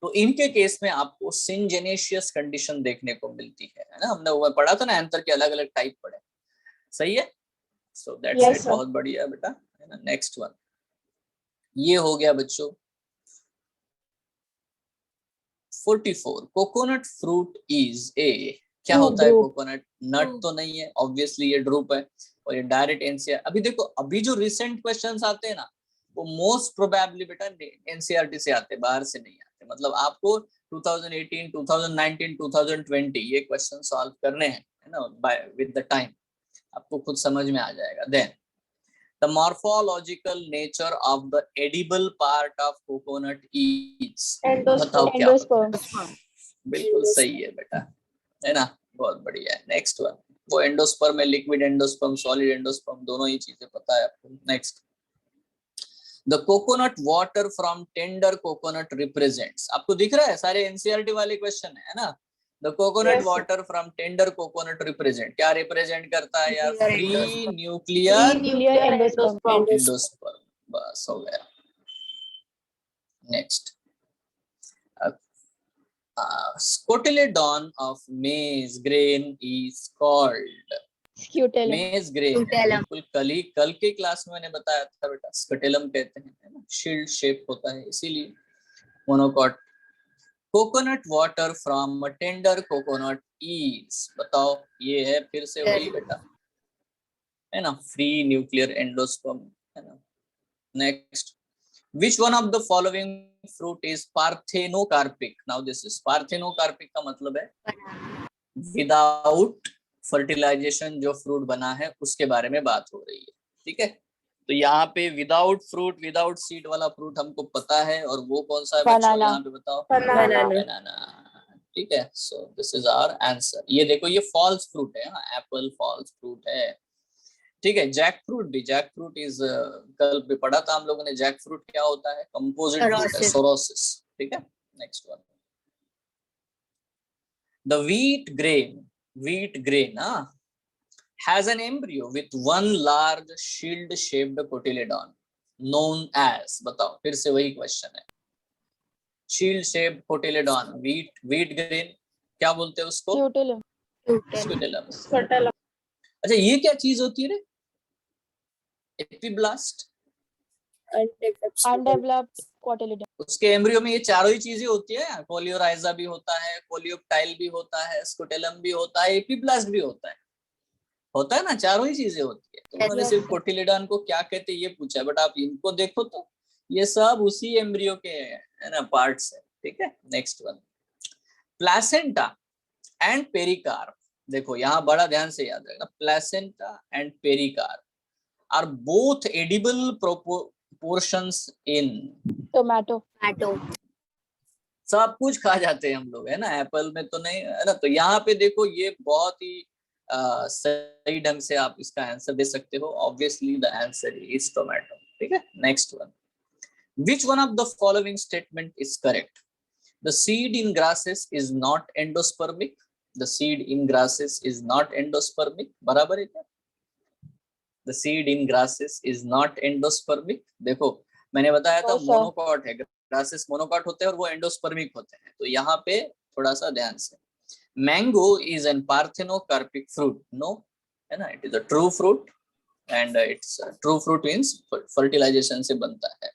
[SPEAKER 1] तो इनके केस में आपको सिनजेनेशियस कंडीशन देखने को मिलती है ना, हमने वो पढ़ा था ना एंथर के अलग अलग टाइप पढ़े। सही है, सो दैट्स इट, बहुत बढ़िया बेटा, है ना। नेक्स्ट वन, ये हो गया बच्चों 44। कोकोनट फ्रूट इज ए, क्या होता है कोकोनट? नट तो नहीं है, ऑब्वियसली ये ड्रूप है, और ये डायरेक्ट एनसीआर। अभी देखो अभी जो रिसेंट क्वेश्चंस आते हैं ना वो मोस्ट प्रोबेबली बेटा एनसीईआरटी से आते, बाहर से नहीं आते। मतलब आपको 2018, 2019, 2020 ये क्वेश्चन सॉल्व करने हैं, है ना, विद द टाइम आपको खुद समझ में आ जाएगा। Then the morphological nature of the edible part of coconut is, बताओ क्या होता है? बिल्कुल सही है बेटा, है ना, बहुत बढ़िया है। नेक्स्ट वन, वो एंडोस्पर्म है, लिक्विड एंडोस्पर्म, सॉलिड एंडोस्पर्म, दोनों ही चीजें पता है आपको। Next, the coconut water from tender coconut represents, आपको दिख रहा है सारे एनसीईआरटी वाले क्वेश्चन है ना। The coconut water from tender coconut represent, क्या रिप्रेजेंट करता है यार? फ्री न्यूक्लियर एंडोस्पर्म, बस हो गया। Next, cotyledon of maize grain is called maize grain. बिल्कुल कल के क्लास में मैंने बताया था बेटा, स्कटेलम कहते हैं, है ना, शील्ड शेप होता है इसीलिए monocot. Coconut water from tender coconut is, बताओ ये है फिर से वही बेटा, है ना, फ्री न्यूक्लियर एंडोस्पर्म, है ना। Next, which one of the following fruit is parthenocarpic? Now this is parthenocarpic का मतलब है विदाउट फर्टिलाइजेशन जो फ्रूट बना है उसके बारे में बात हो रही है। ठीक है, तो यहाँ पे विदाउट फ्रूट, विदाउट सीड वाला फ्रूट हमको पता है, और वो कौन सा है बच्चों? यहाँ पे बताओ, बनाना। ठीक है, so this is our answer. ये देखो ये फॉल्स फ्रूट है, एप्पल फॉल्स फ्रूट है। ठीक है, जैक फ्रूट भी, जैक फ्रूट इज, कल भी पढ़ा था हम लोगों ने, जैक फ्रूट क्या होता है? कंपोजिट फ्रूट है, सोरोसिस। ठीक है, next one, the wheat grain has an embryo with one large shield shaped cotyledon known as, बताओ फिर से वही क्वेश्चन है, shield shaped cotyledon, wheat grain क्या बोलते हैं उसको? स्क्यूटेलम। अच्छा ये क्या चीज होती है रे? एपिब्लास्ट,
[SPEAKER 3] अनडेवलप्ड कोटिलेडॉन,
[SPEAKER 1] उसके एम्ब्रियो में ये चारों ही चीजें होती है, कोलियोराइजा भी होता है, कोलियोप्टाइल भी होता है, स्क्यूटेलम भी होता है, एपिब्लास्ट भी होता है ना, चारों ही चीजें होती है। तो उन्होंने सिर्फ कोटिलेडॉन को क्या कहते हैं ये पूछा है, बट आप इनको देखो तो ये सब उसी एम्ब्रियो के है ना पार्ट्स है। ठीक है, next one, placenta and pericarp. देखो यहाँ बड़ा ध्यान से याद रखना, placenta and pericarp are both edible portions in
[SPEAKER 3] tomato.
[SPEAKER 1] सब कुछ खा जाते हैं हम लोग, है ना, एप्पल में तो नहीं, है ना। तो यहाँ पे देखो ये बहुत ही सही ढंग से आप इसका आंसर दे सकते हो। Obviously the answer is tomato. ठीक है, next one, which one of the following statement is correct? The seed in grasses is not endospermic. The seed in grasses is not endospermic. बराबर है क्या? The seed in grasses is not endospermic. देखो मैंने बताया था मोनोकॉट है, ग्रासेस मोनोकॉट होते हैं और वो एंडोस्पर्मिक होते हैं, तो यहाँ पे थोड़ा सा ध्यान से, mango is an parthenocarpic fruit, no, है ना, it is a true fruit and it's true fruit means fertilization से बनता है।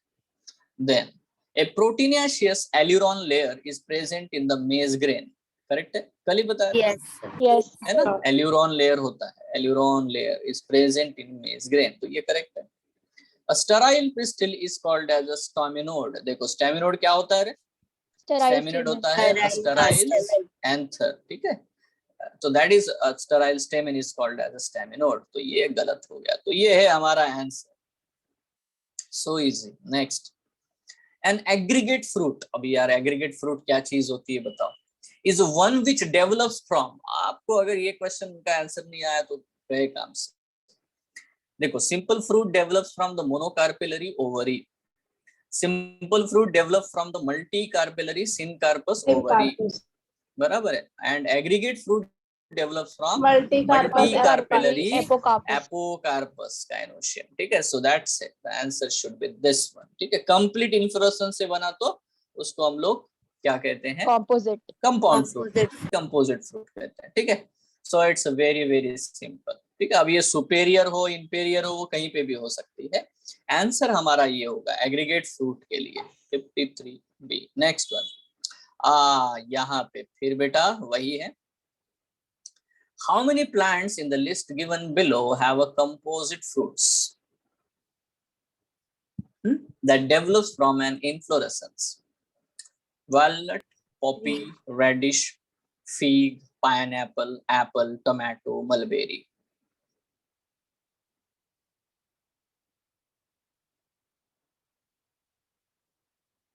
[SPEAKER 1] Then a proteinaceous aleurone layer is present in the maize grain, correct है, कल ही बताया था,
[SPEAKER 2] Yes.
[SPEAKER 3] Yes.
[SPEAKER 1] है ना, एल्यूरॉन लेयर होता है, एल्यूरॉन लेयर इज प्रेजेंट इन मेज ग्रेन, तो ये करेक्ट है। A sterile pistil is called as a staminode, देखो staminode क्या होता है रे,
[SPEAKER 3] Sterile
[SPEAKER 1] staminode
[SPEAKER 3] stamen.
[SPEAKER 1] होता है a sterile anther, ठीक है, तो that is a sterile stamen is called as a staminode, तो ये गलत हो गया, तो ये है हमारा answer, so easy। next, an aggregate fruit, अभी यार aggregate fruit क्या चीज होती है बताओ, is one which develops from, आपको अगर ये क्वेश्चन का आंसर नहीं आया तो गए काम से। देखो, simple fruit develops from the monocarpellary ovary, simple fruit develop from the multi carpellary syncarpous ovary, बराबर है, and aggregate fruit develops from multi carpellary apocarpous gynoecium, ठीक है, so that's it, the answer should be this one, ठीक है। कंप्लीट इन्फ्लोरेसेंस से बना तो उसको हम लोग क्या कहते हैं,
[SPEAKER 3] Composite.
[SPEAKER 1] Compound fruit, composite fruit कहते हैं, ठीक है, so it's very very simple, ठीक है। अब ये सुपेरियर हो इंपेरियर हो वो कहीं पे भी हो सकती है, आंसर हमारा ये होगा एग्रीगेट फ्रूट के लिए 53B। नेक्स्ट वन, यहाँ पे फिर बेटा वही है, how many plants in the list given below have a composite fruits that develops from an inflorescence? Walnut, poppy, radish, fig, pineapple, apple, tomato, mulberry.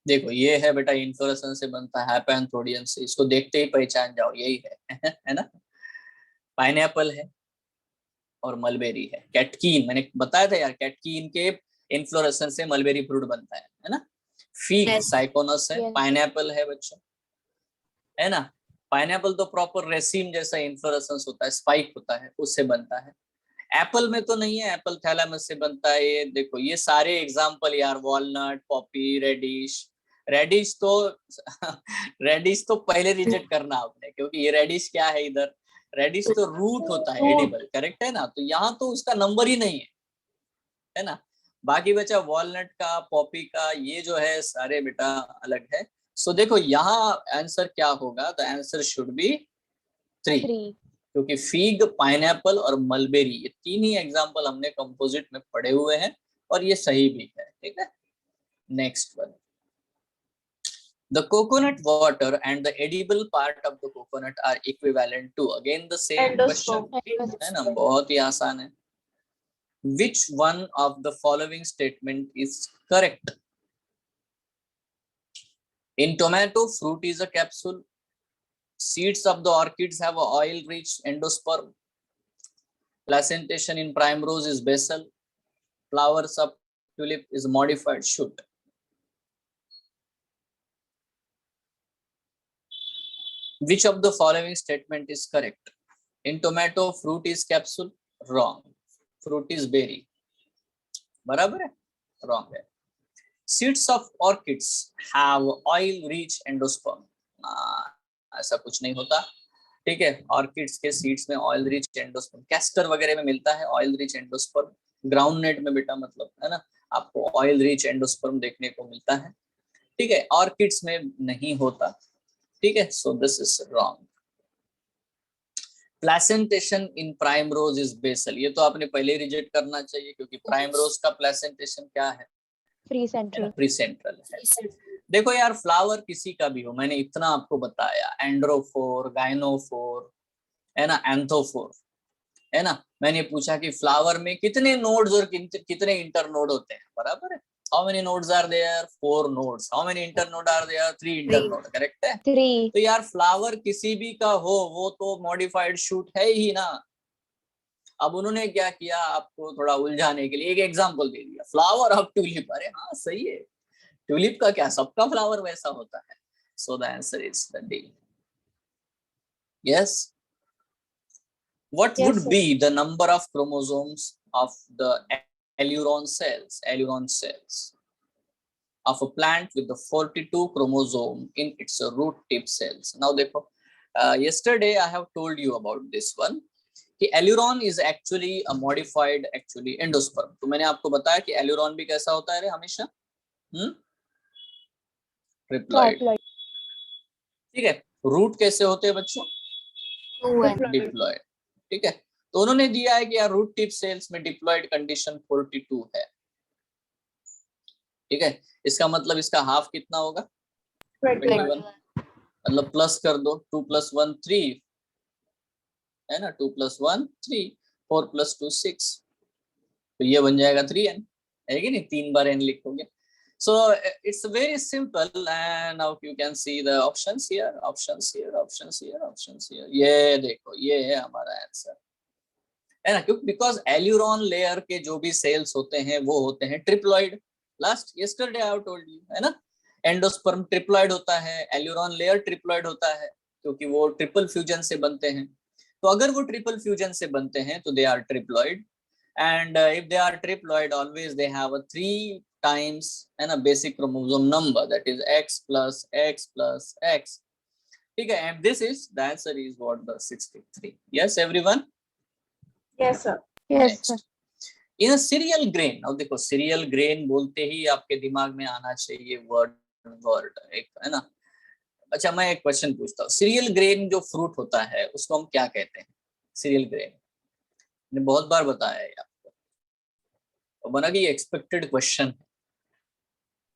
[SPEAKER 1] देखो ये है बेटा, इन्फ्लोरेसेंस से बनता है, हैपेंथोडियन से, इसको देखते ही पहचान जाओ यही है है ना, पाइनएप्पल है और मलबेरी है, कैटकीन मैंने बताया था यार, कैटकीन के इन्फ्लोरेसेंस से मलबेरी फ्रूट बनता है ना, फीग साइकोनस है, पाइनएप्पल है बच्चों, है ना, पाइनएप्पल तो प्रॉपर रेसिन जैसा इन्फ्लोरेसेंस होता है, स्पाइक होता है, उससे बनता है। एप्पल में तो नहीं है, एप्पल थैलामस से बनता है, ये देखो ये सारे एग्जांपल यार, वॉलनट, पॉपी, रेडिश, रेडिश तो रेडिश तो पहले रिजेक्ट करना आपने, क्योंकि ये रेडिश क्या है इधर, रेडिश तो रूट होता है एडिबल, करेक्ट है ना, तो यहाँ तो उसका नंबर ही नहीं है ना। बाकी बचा वॉलनट का, पॉपी का, ये जो है सारे बेटा अलग है। सो देखो यहाँ आंसर क्या होगा, द आंसर शुड बी 3, क्योंकि फीग, पाइनएप्पल और मलबेरी ये तीन ही एग्जांपल हमने कंपोजिट में पढ़े हुए हैं और ये सही भी है, ठीक है। Next one, the coconut water and the edible part of the coconut are equivalent to, again the same question, है ना, बहुत ही आसान है। Which one of the following statement is correct? In tomato, fruit is a capsule. Seeds of the orchids have a oil-rich endosperm. Placentation in primrose is basal. Flowers of tulip is modified shoot. Which of the following statement is correct? In tomato, fruit is capsule. Wrong. Fruit is berry. बराबर है? Wrong है. Seeds of orchids have oil-rich endosperm. ऐसा कुछ नहीं होता, ठीक है। ऑर्किड्स के सीड्स में ऑयल रिच एंडोस्पर्म, कैस्टर वगैरह में मिलता है ऑयल रिच एंडोस्पर्म, ग्राउंडनट में बेटा मतलब है ना आपको ऑयल रिच एंडोस्पर्म देखने को मिलता है, ठीक है, ऑर्किड्स में नहीं होता, ठीक है। So this is wrong. Placentation in primrose is basal, ये तो आपने पहले रिजेक्ट करना चाहिए, क्योंकि प्राइम रोज का प्लेसेंटेशन क्या है,
[SPEAKER 3] प्री सेंट्रल,
[SPEAKER 1] प्री सेंट्रल है। देखो यार फ्लावर किसी का भी हो, मैंने इतना आपको बताया, एंड्रोफोर, गाइनोफोर, है ना, एंथोफोर, है ना, मैंने पूछा कि फ्लावर में कितने नोड्स और कितने इंटरनोड होते हैं, बराबर है, how many nodes are there, 4 nodes, how many internode are there, 3 internode, correct है।
[SPEAKER 3] 3,
[SPEAKER 1] तो यार फ्लावर किसी भी का हो वो तो मॉडिफाइड शूट है ही ना। अब उन्होंने क्या किया, आपको थोड़ा उलझाने के लिए एक एग्जांपल दे दिया, फ्लावर ऑफ ट्यूलिप, अरे हाँ सही है, ट्यूलिप का क्या सबका फ्लावर वैसा होता है, so the answer is the D. Yes, what would be the number of chromosomes of the aileron cells of a plant with the 42 chromosome in its root tip cells? Now देखो yesterday I have told you about this one कि aleurone is actually a modified actually endosperm. तो मैंने आपको बताया कि एल्यूरॉन भी कैसा होता है रे हमेशा, ट्रिप्लॉइड।
[SPEAKER 3] Triploid.
[SPEAKER 1] ठीक है, रूट कैसे होते हैं बच्चों, डिप्लॉइड। ठीक है, तो उन्होंने दिया है कि यार रूट टिप सेल्स में डिप्लॉइड कंडीशन 42 है। ठीक है, इसका मतलब इसका हाफ कितना होगा, 21। मतलब प्लस कर दो, 2 + 1 3 है ना, 2 + 1 3, 4 + 2 6, तो ये बन जाएगा 3n, है कि नहीं, 3 बार n लिखोगे। So it's very simple, and now you can see the options here, options here, options here, options here। ये देखो, ये है हमारा आंसर, है ना, क्योंकि बिकॉज एल्यूरॉन लेयर के जो भी सेल्स होते हैं वो होते हैं triploid. Last yesterday I have told you, है ना, एंडोस्पर्म ट्रिप्लॉइड होता है, एल्यूरॉन लेयर ट्रिप्लॉइड होता है, क्योंकि वो ट्रिपल फ्यूजन से बनते हैं। तो अगर वो ट्रिपल फ्यूजन से बनते हैं तो they are triploid, and if they are triploid always they have a 3 times and a basic chromosome number, that is x plus x plus x। ठीक है, and this is the answer is what, the 63। yes everyone,
[SPEAKER 2] Yes sir।
[SPEAKER 3] Yes, sir.
[SPEAKER 1] In a cereal grain. अब देखो सीरियल ग्रेन बोलते ही आपके दिमाग में आना चाहिए वर्ड, वर्ड एक, है ना। अच्छा, मैं एक क्वेश्चन पूछता हूँ, सीरियल ग्रेन जो फ्रूट होता है उसको हम क्या कहते हैं, सीरियल ग्रेन, मैंने बहुत बार बताया है आपको, तो बना कि एक्सपेक्टेड क्वेश्चन है।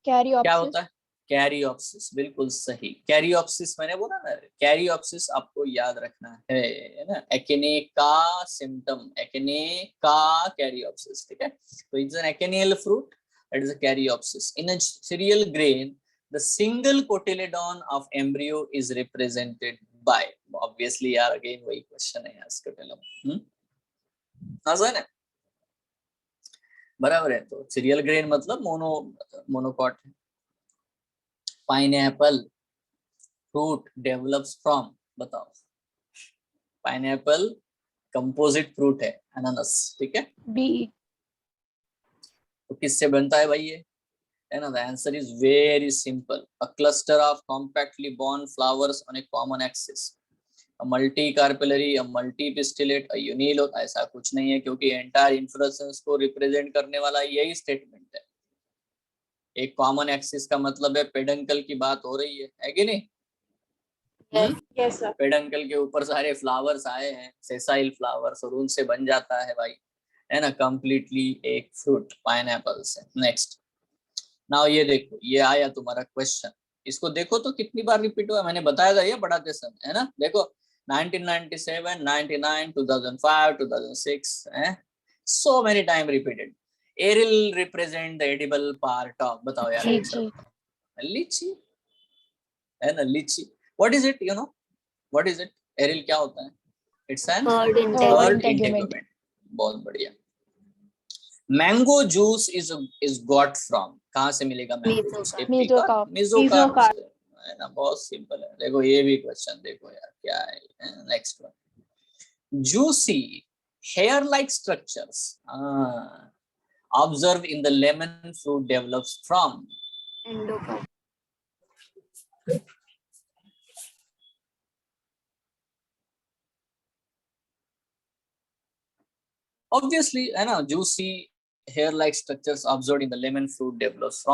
[SPEAKER 1] क्या
[SPEAKER 3] Caryopsis.
[SPEAKER 1] होता है, कैरियोप्सिस, बिल्कुल सही, कैरियोप्सिस मैंने बोला ना, कैरियोप्सिस आपको याद रखना है ना, एकिने का सिम्टम, एकिने का कैरियोप्सिस। ठीक है, तो it's an achenial fruit, that is a caryopsis. In a cereal grain the single cotyledon of embryo is represented by, obviously यार अगेन वही क्वेश्चन है यार, स्केलेटन आसान है, बराबर है। तो सीरियल ग्रेन मतलब मोनोकॉट है। पाइनएप्पल फ्रूट डेवलप्स फ्रॉम, बताओ, पाइनएप्पल कंपोजिट फ्रूट है, अनानास। ठीक है,
[SPEAKER 3] B.
[SPEAKER 1] तो किससे बनता है भाई ये, है ना, the answer is very simple, a cluster of compactly borne flowers on a common axis, a multi carpellary, a multi pistillate, a unilocular. ऐसा कुछ नहीं है, क्योंकि एंटायर इन्फ्लोरेसेंस को रिप्रेजेंट करने वाला यही स्टेटमेंट है। एक कॉमन एक्सिस का मतलब है पेडंकल की बात हो रही है कि नहीं।
[SPEAKER 2] Yes sir।
[SPEAKER 1] पेडंकल के ऊपर सारे फ्लावर्स आए हैं, सेसाइल फ्लावर्स, और उनसे बन जाता है भाई, है ना, कंप्लीटली एक फ्रूट पाइनएप्पल से। नेक्स्ट, नाउ ये देखो, ये आया तुम्हारा क्वेश्चन, इसको देखो तो कितनी बार रिपीट हुआ, मैंने बताया था ये पढ़ाते समय, है ना। देखो 1997, 99, 2005, 2006, है, so many time repeated। Aryl represent the edible part of, बताओ यार,
[SPEAKER 3] Lychee.
[SPEAKER 1] लीची, है ना, लीची। What is it, you know, what is it, aryl क्या होता है, it's an
[SPEAKER 3] Third
[SPEAKER 1] third
[SPEAKER 3] integument.
[SPEAKER 1] Integument. बहुत बढ़िया। Mango juice is got from, कहाँ से मिलेगा मैंगो जूस,
[SPEAKER 3] Mesocarp.
[SPEAKER 1] मेसोकार्प से, है ना, बहुत सिंपल है। देखो ये भी क्वेश्चन देखो यार क्या है, next one, juicy hair like structures observed in the lemon fruit develops from,
[SPEAKER 2] Endocarp।
[SPEAKER 1] obviously, है ना, juicy hair like structures observed in the lemon fruit develops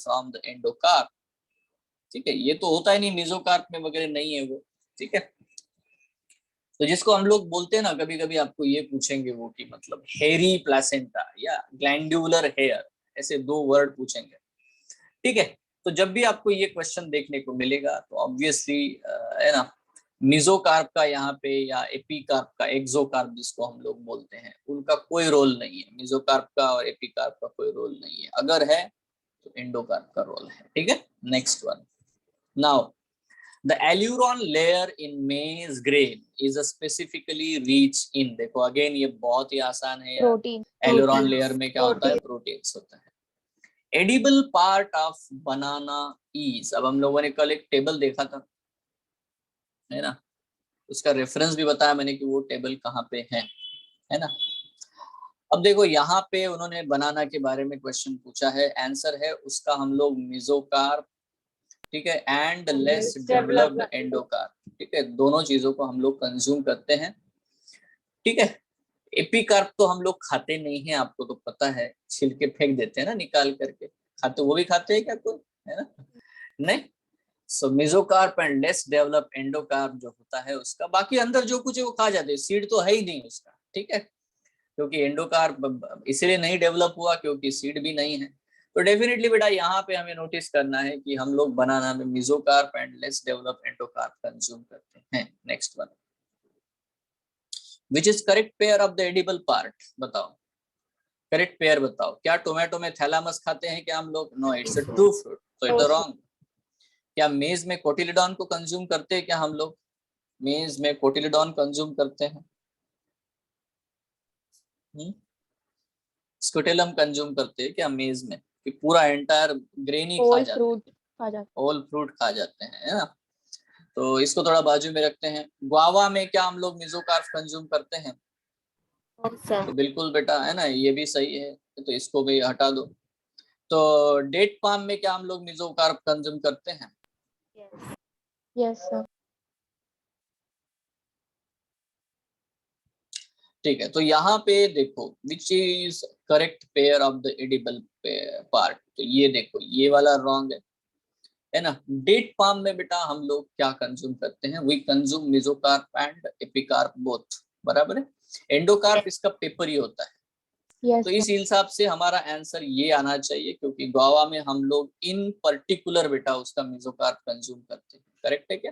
[SPEAKER 1] from the endocarp। ठीक है, ये तो होता ही नहीं, मेसोकार्प में वगैरह नहीं है वो। ठीक है, तो जिसको हम लोग बोलते हैं ना, कभी कभी आपको ये पूछेंगे वो कि मतलब हेरी प्लासेंटा या ग्लैंडुलर हेयर, ऐसे 2 वर्ड पूछेंगे। ठीक है, तो जब भी आपको ये क्वेश्चन देखने को मिलेगा तो ऑब्वियसली, है ना, मेसोकार्प का यहाँ पे या एपिकार्प का, एक्सोकार्प जिसको हम लोग बोलते हैं, उनका कोई रोल नहीं है। मेसोकार्प का और एपिकार्प का कोई रोल नहीं है, अगर है तो एंडोकार्प का रोल है। ठीक है, next one, now the aleurone layer in मेज grain is specifically rich in, देखो अगेन ये बहुत ही आसान है यार,
[SPEAKER 3] Protein.
[SPEAKER 1] एल्यूरॉन लेयर में क्या होता है, प्रोटीन्स होता है। Edible part of banana is, अब हम लोगों ने कल एक टेबल देखा था, है ना, उसका रेफरेंस भी बताया मैंने कि वो टेबल कहाँ पे है ना। अब देखो यहाँ पे उन्होंने बनाना के बारे में क्वेश्चन पूछा है, आंसर है उसका हम लोग मेसोकार्प ठीक है, and less
[SPEAKER 2] Less
[SPEAKER 1] developed
[SPEAKER 2] developed
[SPEAKER 1] endocarp, ठीक है, दोनों चीजों को हम लोग कंज्यूम करते हैं, ठीक है। एपिकार्प तो हम लोग खाते नहीं हैं, आपको तो पता है, छिलके फेंक देते हैं ना निकाल करके, खाते, वो भी खाते हैं क्या कोई, है ना, नहीं। So mesocarp and less developed endocarp जो होता है उसका, बाकी अंदर जो कुछ है वो खा जाते हैं, सीड तो है ही नहीं उसका, ठीक है, क्योंकि एंडोकार्प इसलिए नहीं डेवलप हुआ क्योंकि सीड भी नहीं है। तो डेफिनेटली बेटा यहाँ पे हमें नोटिस करना है कि हम लोग बनाना में mesocarp and less developed endocarp consume करते हैं। Next one, which is correct pair of the edible part, बताओ करेक्ट पेयर बताओ। क्या टोमेटो में थैलामस खाते हैं क्या हम लोग? No, it's a true fruit, तो इट रॉन्ग। क्या मेज में कोटिलिडॉन को कंज्यूम करते हैं क्या हम लोग? मेज में कोटिलिडॉन कंज्यूम करते हैं, स्कुटेलम कंज्यूम करते हैं क्या मेज में, कि पूरा एंटायर ग्रेन ही खा
[SPEAKER 3] होल
[SPEAKER 1] जाते हैं?
[SPEAKER 3] फ्रूट खा जाते
[SPEAKER 1] होल फ्रूट खा जाते हैं, है ना। तो इसको थोड़ा बाजू में रखते हैं। गुआवा में क्या हम लोग मेसोकार्प कंज्यूम करते हैं?
[SPEAKER 2] sir.
[SPEAKER 1] तो बिल्कुल बेटा, है ना, ये भी सही है, तो इसको भी हटा दो। तो डेट पाम में क्या हम लोग मेसोकार्प कंज्यूम करते हैं?
[SPEAKER 2] Yes.
[SPEAKER 3] यस सर
[SPEAKER 1] ठीक है, तो यहाँ पे देखो विच is correct pair of the edible part, तो ये देखो ये वाला रॉन्ग है ना। डेट पाम में बेटा हम लोग क्या कंज्यूम करते हैं? We consume mesocarp and epicarp both, बराबर है। एंडोकार्प इसका पेपर ही होता है,
[SPEAKER 3] यस
[SPEAKER 1] तो इस हिसाब से हमारा आंसर ये आना चाहिए, क्योंकि गोवा में हम लोग इन पर्टिकुलर बेटा उसका मेसोकार्प कंज्यूम करते हैं। करेक्ट है क्या?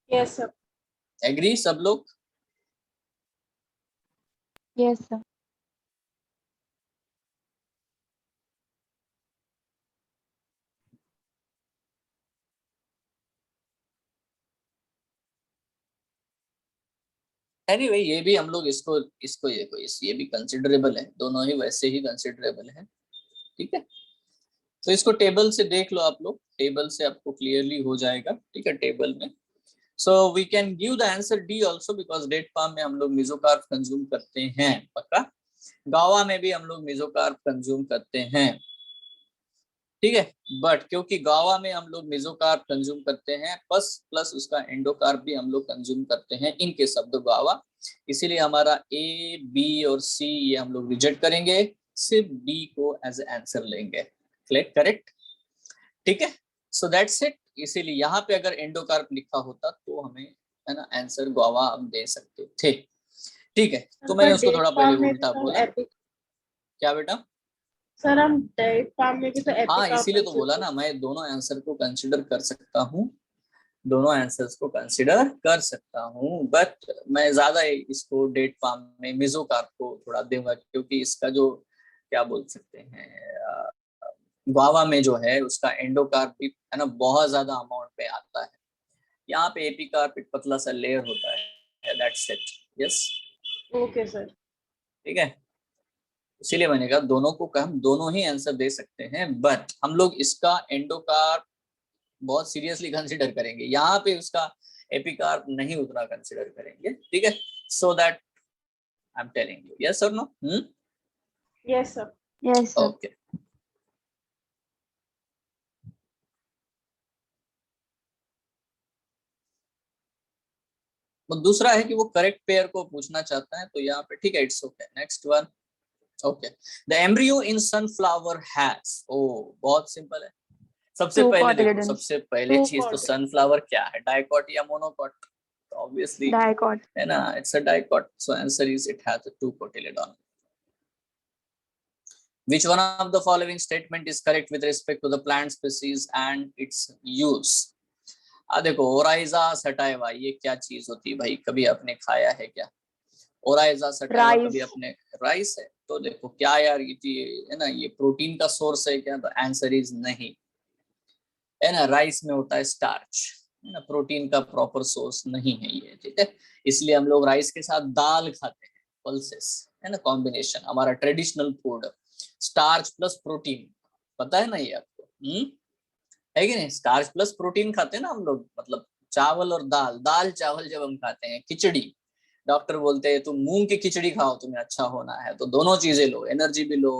[SPEAKER 2] Yes, sir.
[SPEAKER 1] एग्री सब लोग?
[SPEAKER 3] यस सर
[SPEAKER 1] एनीवे ये भी हम लोग इसको इसको ये भी कंसिडरेबल है, दोनों ही वैसे ही कंसिडरेबल है, ठीक है। तो इसको टेबल से देख लो आप लोग, टेबल से आपको क्लियरली हो जाएगा, ठीक है, टेबल में। So we can give the answer D also, because date palm में हम लोग मेसोकार्प कंज्यूम करते हैं, पक्का। गावा में भी हम लोग मेसोकार्प कंज्यूम करते हैं, ठीक है। बट क्योंकि गावा में हम लोग मेसोकार्प कंज्यूम करते हैं प्लस प्लस उसका एंडोकार्प भी हम लोग कंज्यूम करते हैं, इनके शब्द गावा, इसीलिए हमारा ए बी और सी ये हम लोग रिजेक्ट करेंगे, सिर्फ बी को एज आंसर लेंगे। करेक्ट, ठीक है। So that's it. इसीलिए यहाँ पे अगर एंडोकार्प लिखा होता तो हमें, है ना, आंसर गावा हम दे सकते थे, ठीक है। तो मैंने उसको थोड़ा पहले उल्टा बोला। क्या बेटा?
[SPEAKER 2] सर हम डेट फार्म में भी तो
[SPEAKER 1] हाँ,
[SPEAKER 2] एपिकार्प
[SPEAKER 1] इसीलिए तो बोला ना, मैं दोनों आंसर को कंसिडर कर सकता हूँ, दोनों आंसर्स को कंसिडर कर सकता हूँ, बट मैं ज्यादा इसको डेट फार्म में मेसोकार्प को थोड़ा दूंगा, क्योंकि इसका जो क्या बोल सकते हैं, गुआवा में जो है उसका एंडोकार्प भी, है ना, बहुत ज्यादा अमाउंट पे आता है। यहाँ पे एपिकार्प एक पतला सा लेयर होता है, that's it. Yes,
[SPEAKER 2] okay sir.
[SPEAKER 1] ठीक है। इसीलिए मैंने कहा दोनों को हम दोनों ही आंसर दे सकते हैं, बट हम लोग इसका एंडोकार्प बहुत सीरियसली कंसिडर करेंगे, यहाँ पे उसका एपिकार्प नहीं उतना कंसिडर करेंगे, ठीक है। So that I am telling you, yes और no?
[SPEAKER 2] Yes sir.
[SPEAKER 3] Yes sir
[SPEAKER 1] okay. वो दूसरा है कि वो करेक्ट पेयर को पूछना चाहता है, तो यहाँ पे ठीक है, it's okay. Next one, okay, the embryo in sunflower has, ओ बहुत सिंपल है। सबसे
[SPEAKER 3] टू
[SPEAKER 1] पहले देखो,
[SPEAKER 3] कॉटिलिडन्स
[SPEAKER 1] सबसे पहले
[SPEAKER 2] टू
[SPEAKER 1] चीज तो
[SPEAKER 2] कॉट
[SPEAKER 1] सनफ्लावर क्या है, डाइकॉट या मोनोकॉट? ऑब्वियसली,
[SPEAKER 3] डाइकॉट
[SPEAKER 1] है ना, it's a dicot, so answer is it has two cotyledon. Which one of the following statement is correct with respect to the plant species and its use? देखो, ओराइजा सटाइवा ये क्या चीज होती है भाई, कभी आपने खाया है क्या? ओराइजा सटाइवा कभी
[SPEAKER 3] राइस
[SPEAKER 1] आपने, राइस है, तो देखो क्या यार, ये है ना, ये प्रोटीन का सोर्स है क्या? तो आंसर इज नहीं, है ना, राइस में होता है स्टार्च, है ना, प्रोटीन का प्रॉपर सोर्स नहीं है ये, ठीक है। इसलिए हम लोग राइस के साथ दाल खाते हैं, पल्सेस, है ना, कॉम्बिनेशन हमारा traditional food, starch plus protein, पता है ना ये आपको? है कि नहीं? स्टार्च प्लस प्रोटीन खाते हैं ना हम लोग, मतलब चावल और दाल, दाल चावल जब हम खाते हैं, खिचड़ी, डॉक्टर बोलते हैं तुम मूंग की खिचड़ी खाओ तुम्हें अच्छा होना है, तो दोनों चीजें लो, एनर्जी भी लो,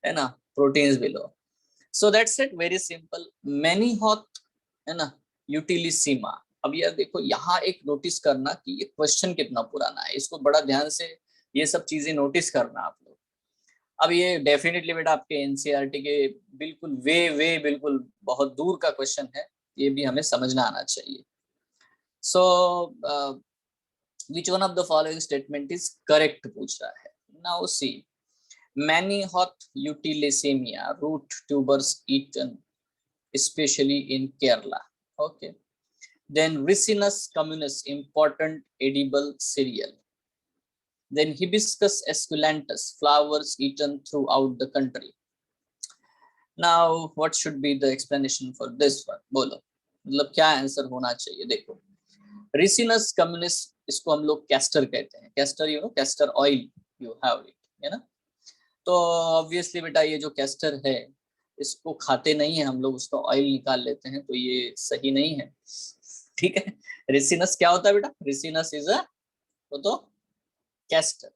[SPEAKER 1] है ना, प्रोटीन्स भी लो। So that's it, very simple. Manihot है ना, यूटिलिसिमा। अब यार देखो यहाँ एक नोटिस करना कि ये क्वेश्चन कितना पुराना है, इसको बड़ा ध्यान से ये सब चीजें नोटिस करना आप लोग। अब ये डेफिनेटली बेटा आपके एनसीईआरटी के बिल्कुल वे बिल्कुल बहुत दूर का क्वेश्चन है, ये भी हमें समझना आना चाहिए। सो which one of the following statement is correct पूछ रहा है। now see, many hot utilisемia root tubers eaten especially in Kerala, okay, then Ricinus communis important edible cereal, then Hibiscus esculentus flowers eaten throughout the country. now what should be the explanation for this one, बोलो मतलब क्या आंसर होना चाहिए। देखो रिसिनस कम्युनिस, इसको हम लोग कैस्टर कहते हैं, castor you know, castor oil you have it, है ना। तो ऑब्वियसली बेटा ये जो कैस्टर है इसको खाते नहीं है हम लोग, उसका ऑयल निकाल लेते हैं, तो ये सही नहीं है, ठीक है। रिसिनस क्या होता है बेटा, रिसिनस इज अ तो कैस्टर,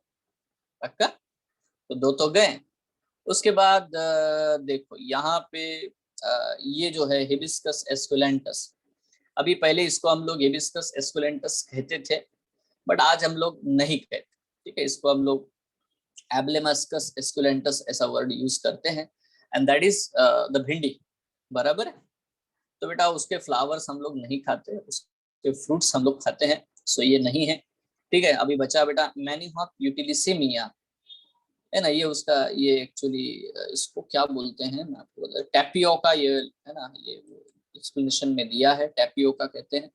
[SPEAKER 1] पक्का, तो दो तो गए। उसके बाद देखो यहाँ पे ये जो है हिबिस्कस एस्कुलेंटस, अभी पहले इसको हम लोग हिबिस्कस एस्कुलेंटस कहते थे, बट आज हम लोग नहीं कहते, ठीक है, इसको हम लोग एब्लेमस्कस एस्कुलेंटस ऐसा वर्ड यूज करते हैं, एंड दैट इज द भिंडी, बराबर है। तो बेटा उसके फ्लावर्स हम लोग नहीं खाते, उसके फ्रूट्स हम लोग खाते हैं, सो ये नहीं है, ठीक है। अभी बचा बेटा मैनीहॉट यूटिलिसिमिया, है ना, ये उसका ये एक्चुअली इसको क्या बोलते हैं, मैं आपको बता, टैपियोका, ये है ना, ये एक्सप्लेनेशन में दिया है, टैपियोका कहते हैं,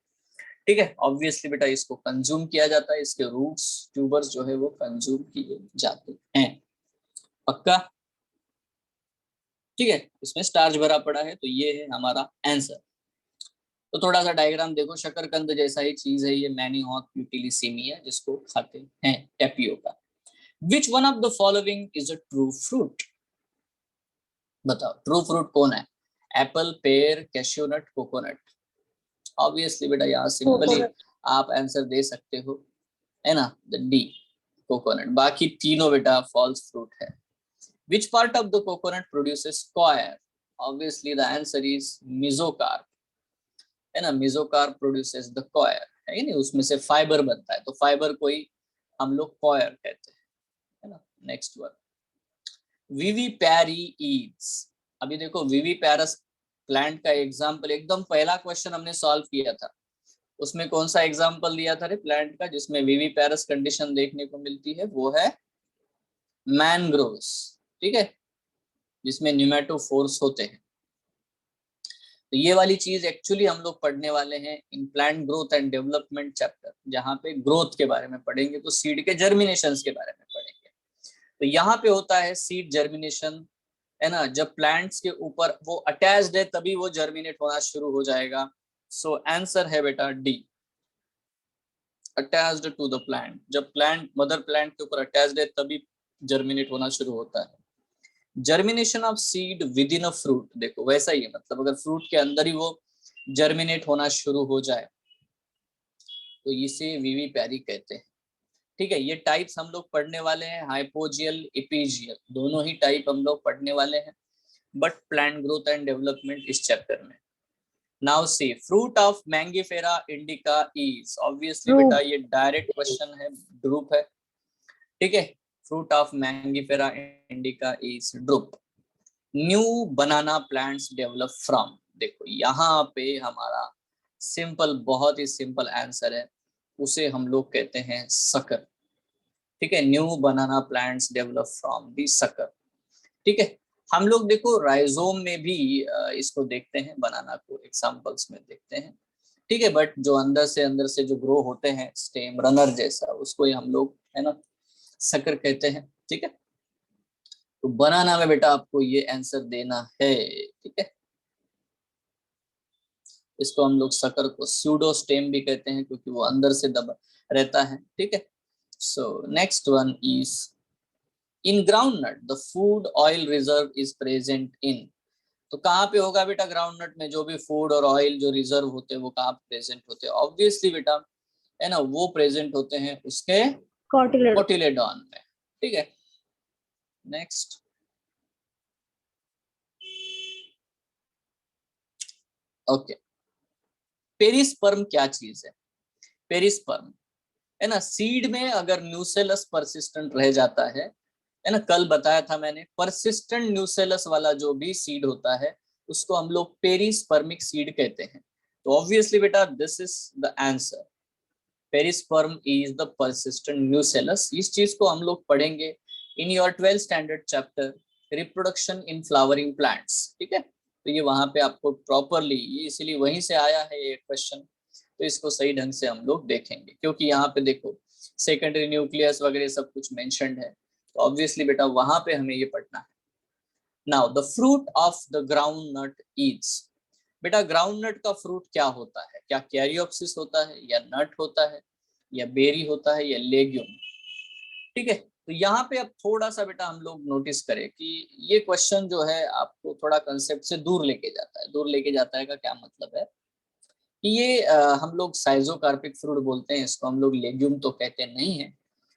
[SPEAKER 1] ठीक है। ऑब्वियसली बेटा इसको कंज्यूम किया जाता है, इसके रूट्स ट्यूबर्स जो है वो कंज्यूम किए जाते हैं, पक्का, ठीक है। इसमें स्टार्च भरा पड़ा है, तो ये है हमारा आंसर। तो थोड़ा सा डायग्राम देखो, शकरकंद जैसा ही चीज है ये मैनीहॉट यूटिलिसिमिया, जिसको खाते हैं tapioca. Which one of the following is a true fruit? बताओ ट्रू फ्रूट कौन है, apple, pear, cashew nut, coconut. Obviously बेटा यहाँ सिंपली आप आंसर दे सकते हो, है ना, द डी, कोकोनट। बाकी तीनों बेटा फॉल्स फ्रूट है। Which part of the coconut produces coir? Obviously the answer is mesocarp, है ना, mesocarp produces the coir, है कि नहीं, उसमें से फाइबर बनता है, तो फाइबर को ही हम लोग coir कहते हैं, है ना। Next one, विविपैरी ईड्स। अभी देखो विविपैरस प्लांट का एग्जांपल, एकदम पहला क्वेश्चन हमने सॉल्व किया था, उसमें कौन सा एग्जांपल दिया था रे प्लांट का जिसमें विविपैरस कंडीशन देखने को मिलती है, वो है मैनग्रोव्स, ठीक है, जिसमें न्यूमेटोफोर्स होते हैं। तो ये वाली चीज एक्चुअली हम लोग पढ़ने वाले हैं in plant growth and development chapter, जहाँ पे ग्रोथ के बारे में पढ़ेंगे, तो सीड के जर्मिनेशन के बारे में पढ़ेंगे। तो यहाँ पे होता है सीड जर्मिनेशन, है ना, जब प्लांट्स के ऊपर वो अटैच्ड है तभी वो जर्मिनेट होना शुरू हो जाएगा। सो आंसर है बेटा D, attached to the plant, जब प्लांट मदर प्लांट के ऊपर अटैच्ड है तभी जर्मिनेट होना शुरू होता है। Germination of seed with in a fruit, देखो वैसा ही है, मतलब अगर फ्रूट के अंदर ही वो जर्मिनेट होना शुरू हो जाए तो इसे विविपैरी कहते हैं, ठीक है। ये टाइप्स हम लोग पढ़ने वाले हैं, हाइपोजियल, एपिजियल, दोनों ही टाइप हम लोग पढ़ने वाले हैं, but plant growth and development इस चैप्टर में। Now see, fruit of Mangifera indica is, obviously बेटा ये डायरेक्ट क्वेश्चन है, ड्रूप है, ठीक है। Fruit of Mangifera indica is drupe. New banana plants develop from, देखो यहाँ पे हमारा सिंपल, बहुत ही सिंपल आंसर है, उसे हम लोग कहते हैं सकर, ठीक है। New banana plants develop from the sucker, ठीक है। हम लोग देखो राइजोम में भी इसको देखते हैं, बनाना को एग्जांपल्स में देखते हैं, ठीक है, बट जो अंदर से जो ग्रो होते हैं स्टेम रनर जैसा, उसको ही हम लोग, है ना, सकर कहते हैं, ठीक है। तो बनाना में बेटा आपको ये आंसर देना है, ठीक है। इसको हम लोग सकर को स्यूडो स्टेम भी कहते हैं क्योंकि वो अंदर से दबा रहता है, ठीक है। So next one is, in groundnut the food oil reserve is present इन, तो कहाँ पे होगा बेटा ग्राउंडनट में जो भी फूड और ऑयल जो रिजर्व होते हैं वो कहाँ प्रेजेंट होते हैं, ऑब्वियसली बेटा, है ना, वो प्रेजेंट होते हैं उसके कोटिलेडॉन में, ठीक है। नेक्स्ट, ओके, पेरिस्पर्म क्या चीज है? पेरिस्पर्म है ना, सीड में अगर न्यूसेलस परसिस्टेंट रह जाता है ना, कल बताया था मैंने, परसिस्टेंट न्यूसेलस वाला जो भी सीड होता है उसको हम लोग पेरिस्पर्मिक सीड कहते हैं। तो ऑब्वियसली बेटा this is the answer, perisperm is the persistent nucellus. इस चीज को हम लोग पढ़ेंगे in your 12th standard chapter reproduction in flowering plants, ठीक है। तो ये वहां पे आपको प्रॉपरली, ये इसीलिए वहीं से आया है ये क्वेश्चन, तो इसको सही ढंग से हम लोग देखेंगे, क्योंकि यहाँ पे देखो सेकेंडरी न्यूक्लियस वगैरह सब कुछ मेंशन्ड है, तो ऑब्वियसली बेटा वहां पे हमें ये पढ़ना है। Now the fruit of the groundnut is, बेटा ग्राउंड नट का फ्रूट क्या होता है? क्या कैरियोप्सिस होता है, या नट होता है, या बेरी होता है, या लेग्यूम? ठीक है, तो यहाँ पे अब थोड़ा सा बेटा हम लोग नोटिस करें कि ये क्वेश्चन जो है आपको थोड़ा कंसेप्ट से दूर लेके जाता है। दूर लेके जाता है का क्या मतलब है कि ये हम लोग साइजोकार्पिक फ्रूट बोलते हैं, इसको हम लोग लेग्यूम तो कहते नहीं है,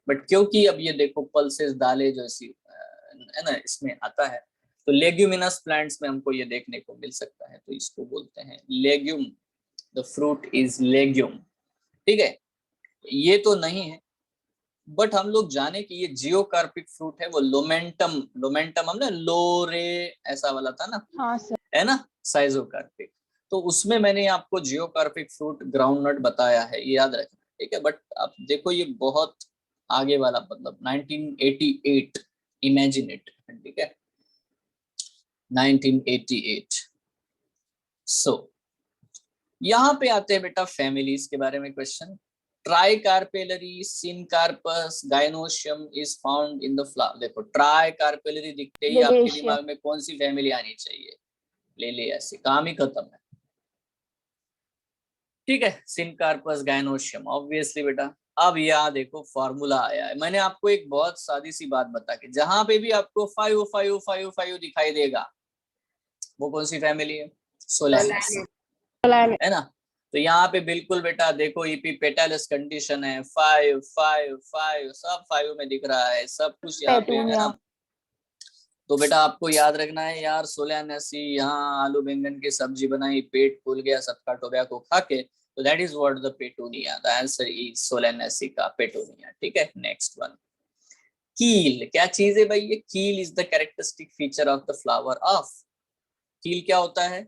[SPEAKER 1] बट क्योंकि अब ये देखो पल्सेस दालें जैसी है ना इसमें आता है, तो लेग्यूमिनस प्लांट्स में हमको ये देखने को मिल सकता है, तो इसको बोलते हैं legume, the fruit is legume. ठीक है, ये तो नहीं है, बट हम लोग जाने कि ये जियोकार्पिक फ्रूट है, वो लोमेंटम, लोमेंटम हमने लोरे ऐसा वाला था ना,
[SPEAKER 3] हाँ सर।
[SPEAKER 1] है ना, साइजोकार्पिक, तो उसमें मैंने आपको जियोकार्पिक फ्रूट ग्राउंड नट बताया है, ये याद रखना, ठीक है। बट आप देखो ये बहुत आगे वाला, मतलब 1988, इमेजिन इट, ठीक है, 1988। सो यहाँ पे आते हैं बेटा फैमिलीज के बारे में question. Tricarpellary, syncarpous, gynoecium is found in the flower. देखो ट्राइकार्पेलरी दिखते ही आपके
[SPEAKER 3] लिलियेशिया।
[SPEAKER 1] दिमाग में कौन सी फैमिली आनी चाहिए? लिलियेसी, काम ही खत्म है, ठीक है। सिनकार्पस, गाइनोशियम, ऑब्वियसली बेटा। अब यहाँ देखो फॉर्मूला आया है, मैंने आपको एक बहुत सादी सी बात बता के, जहां पे भी आपको 5 5 5 5 दिखाई देगा वो कौन सी फैमिली है? सोलैनेसी, है ना। तो यहाँ पे बिल्कुल बेटा देखो ईपी पेटालिस कंडीशन है, 5 5 5 सब 5 में दिख रहा है, सब कुछ यहाँ पे है
[SPEAKER 3] पेटूनिया।
[SPEAKER 1] ना। तो बेटा आपको याद रखना है यार, सोलैनेसी, यहाँ आलू बैंगन की सब्जी बनाई, पेट फूल गया सबका टोबैको खा के, तो that is what the petunia, the answer is सोलैनेसी का पेटूनिया, ठीक है। नेक्स्ट वन, कील क्या चीज है भाई? ये कील is the characteristic feature of the flower of, कील क्या होता है?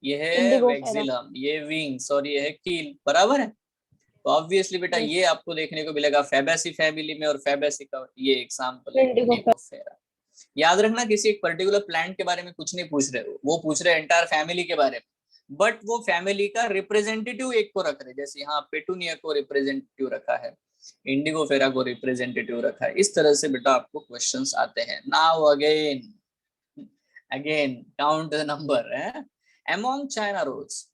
[SPEAKER 1] ये है
[SPEAKER 3] इंडिगोफेरा।
[SPEAKER 1] वैक्सिलम, ये विंग्स, और ये है कील, बराबर है। तो ऑब्वियसली बेटा
[SPEAKER 3] यस।
[SPEAKER 1] ये आपको देखने को मिलेगा फैबेसी फैमिली में, और फैबेसी का ये एग्जांपल है
[SPEAKER 2] इंडिगोफेरा।
[SPEAKER 1] इंडिगोफेरा। याद रखना किसी एक पर्टिकुलर प्लांट के बारे में कुछ नहीं पूछ रहे हो, वो पूछ रहे एंटायर फैमिली के बारे में, बट वो फैमिली का रिप्रेजेंटेटिव एक को रख रहे, जैसे यहाँ पेटूनिया को रिप्रेजेंटेटिव रखा है, इंडिगोफेरा को रिप्रेजेंटेटिव रखा है, इस तरह से बेटा आपको क्वेश्चंस आते हैं। Now again count the number है, among China rose,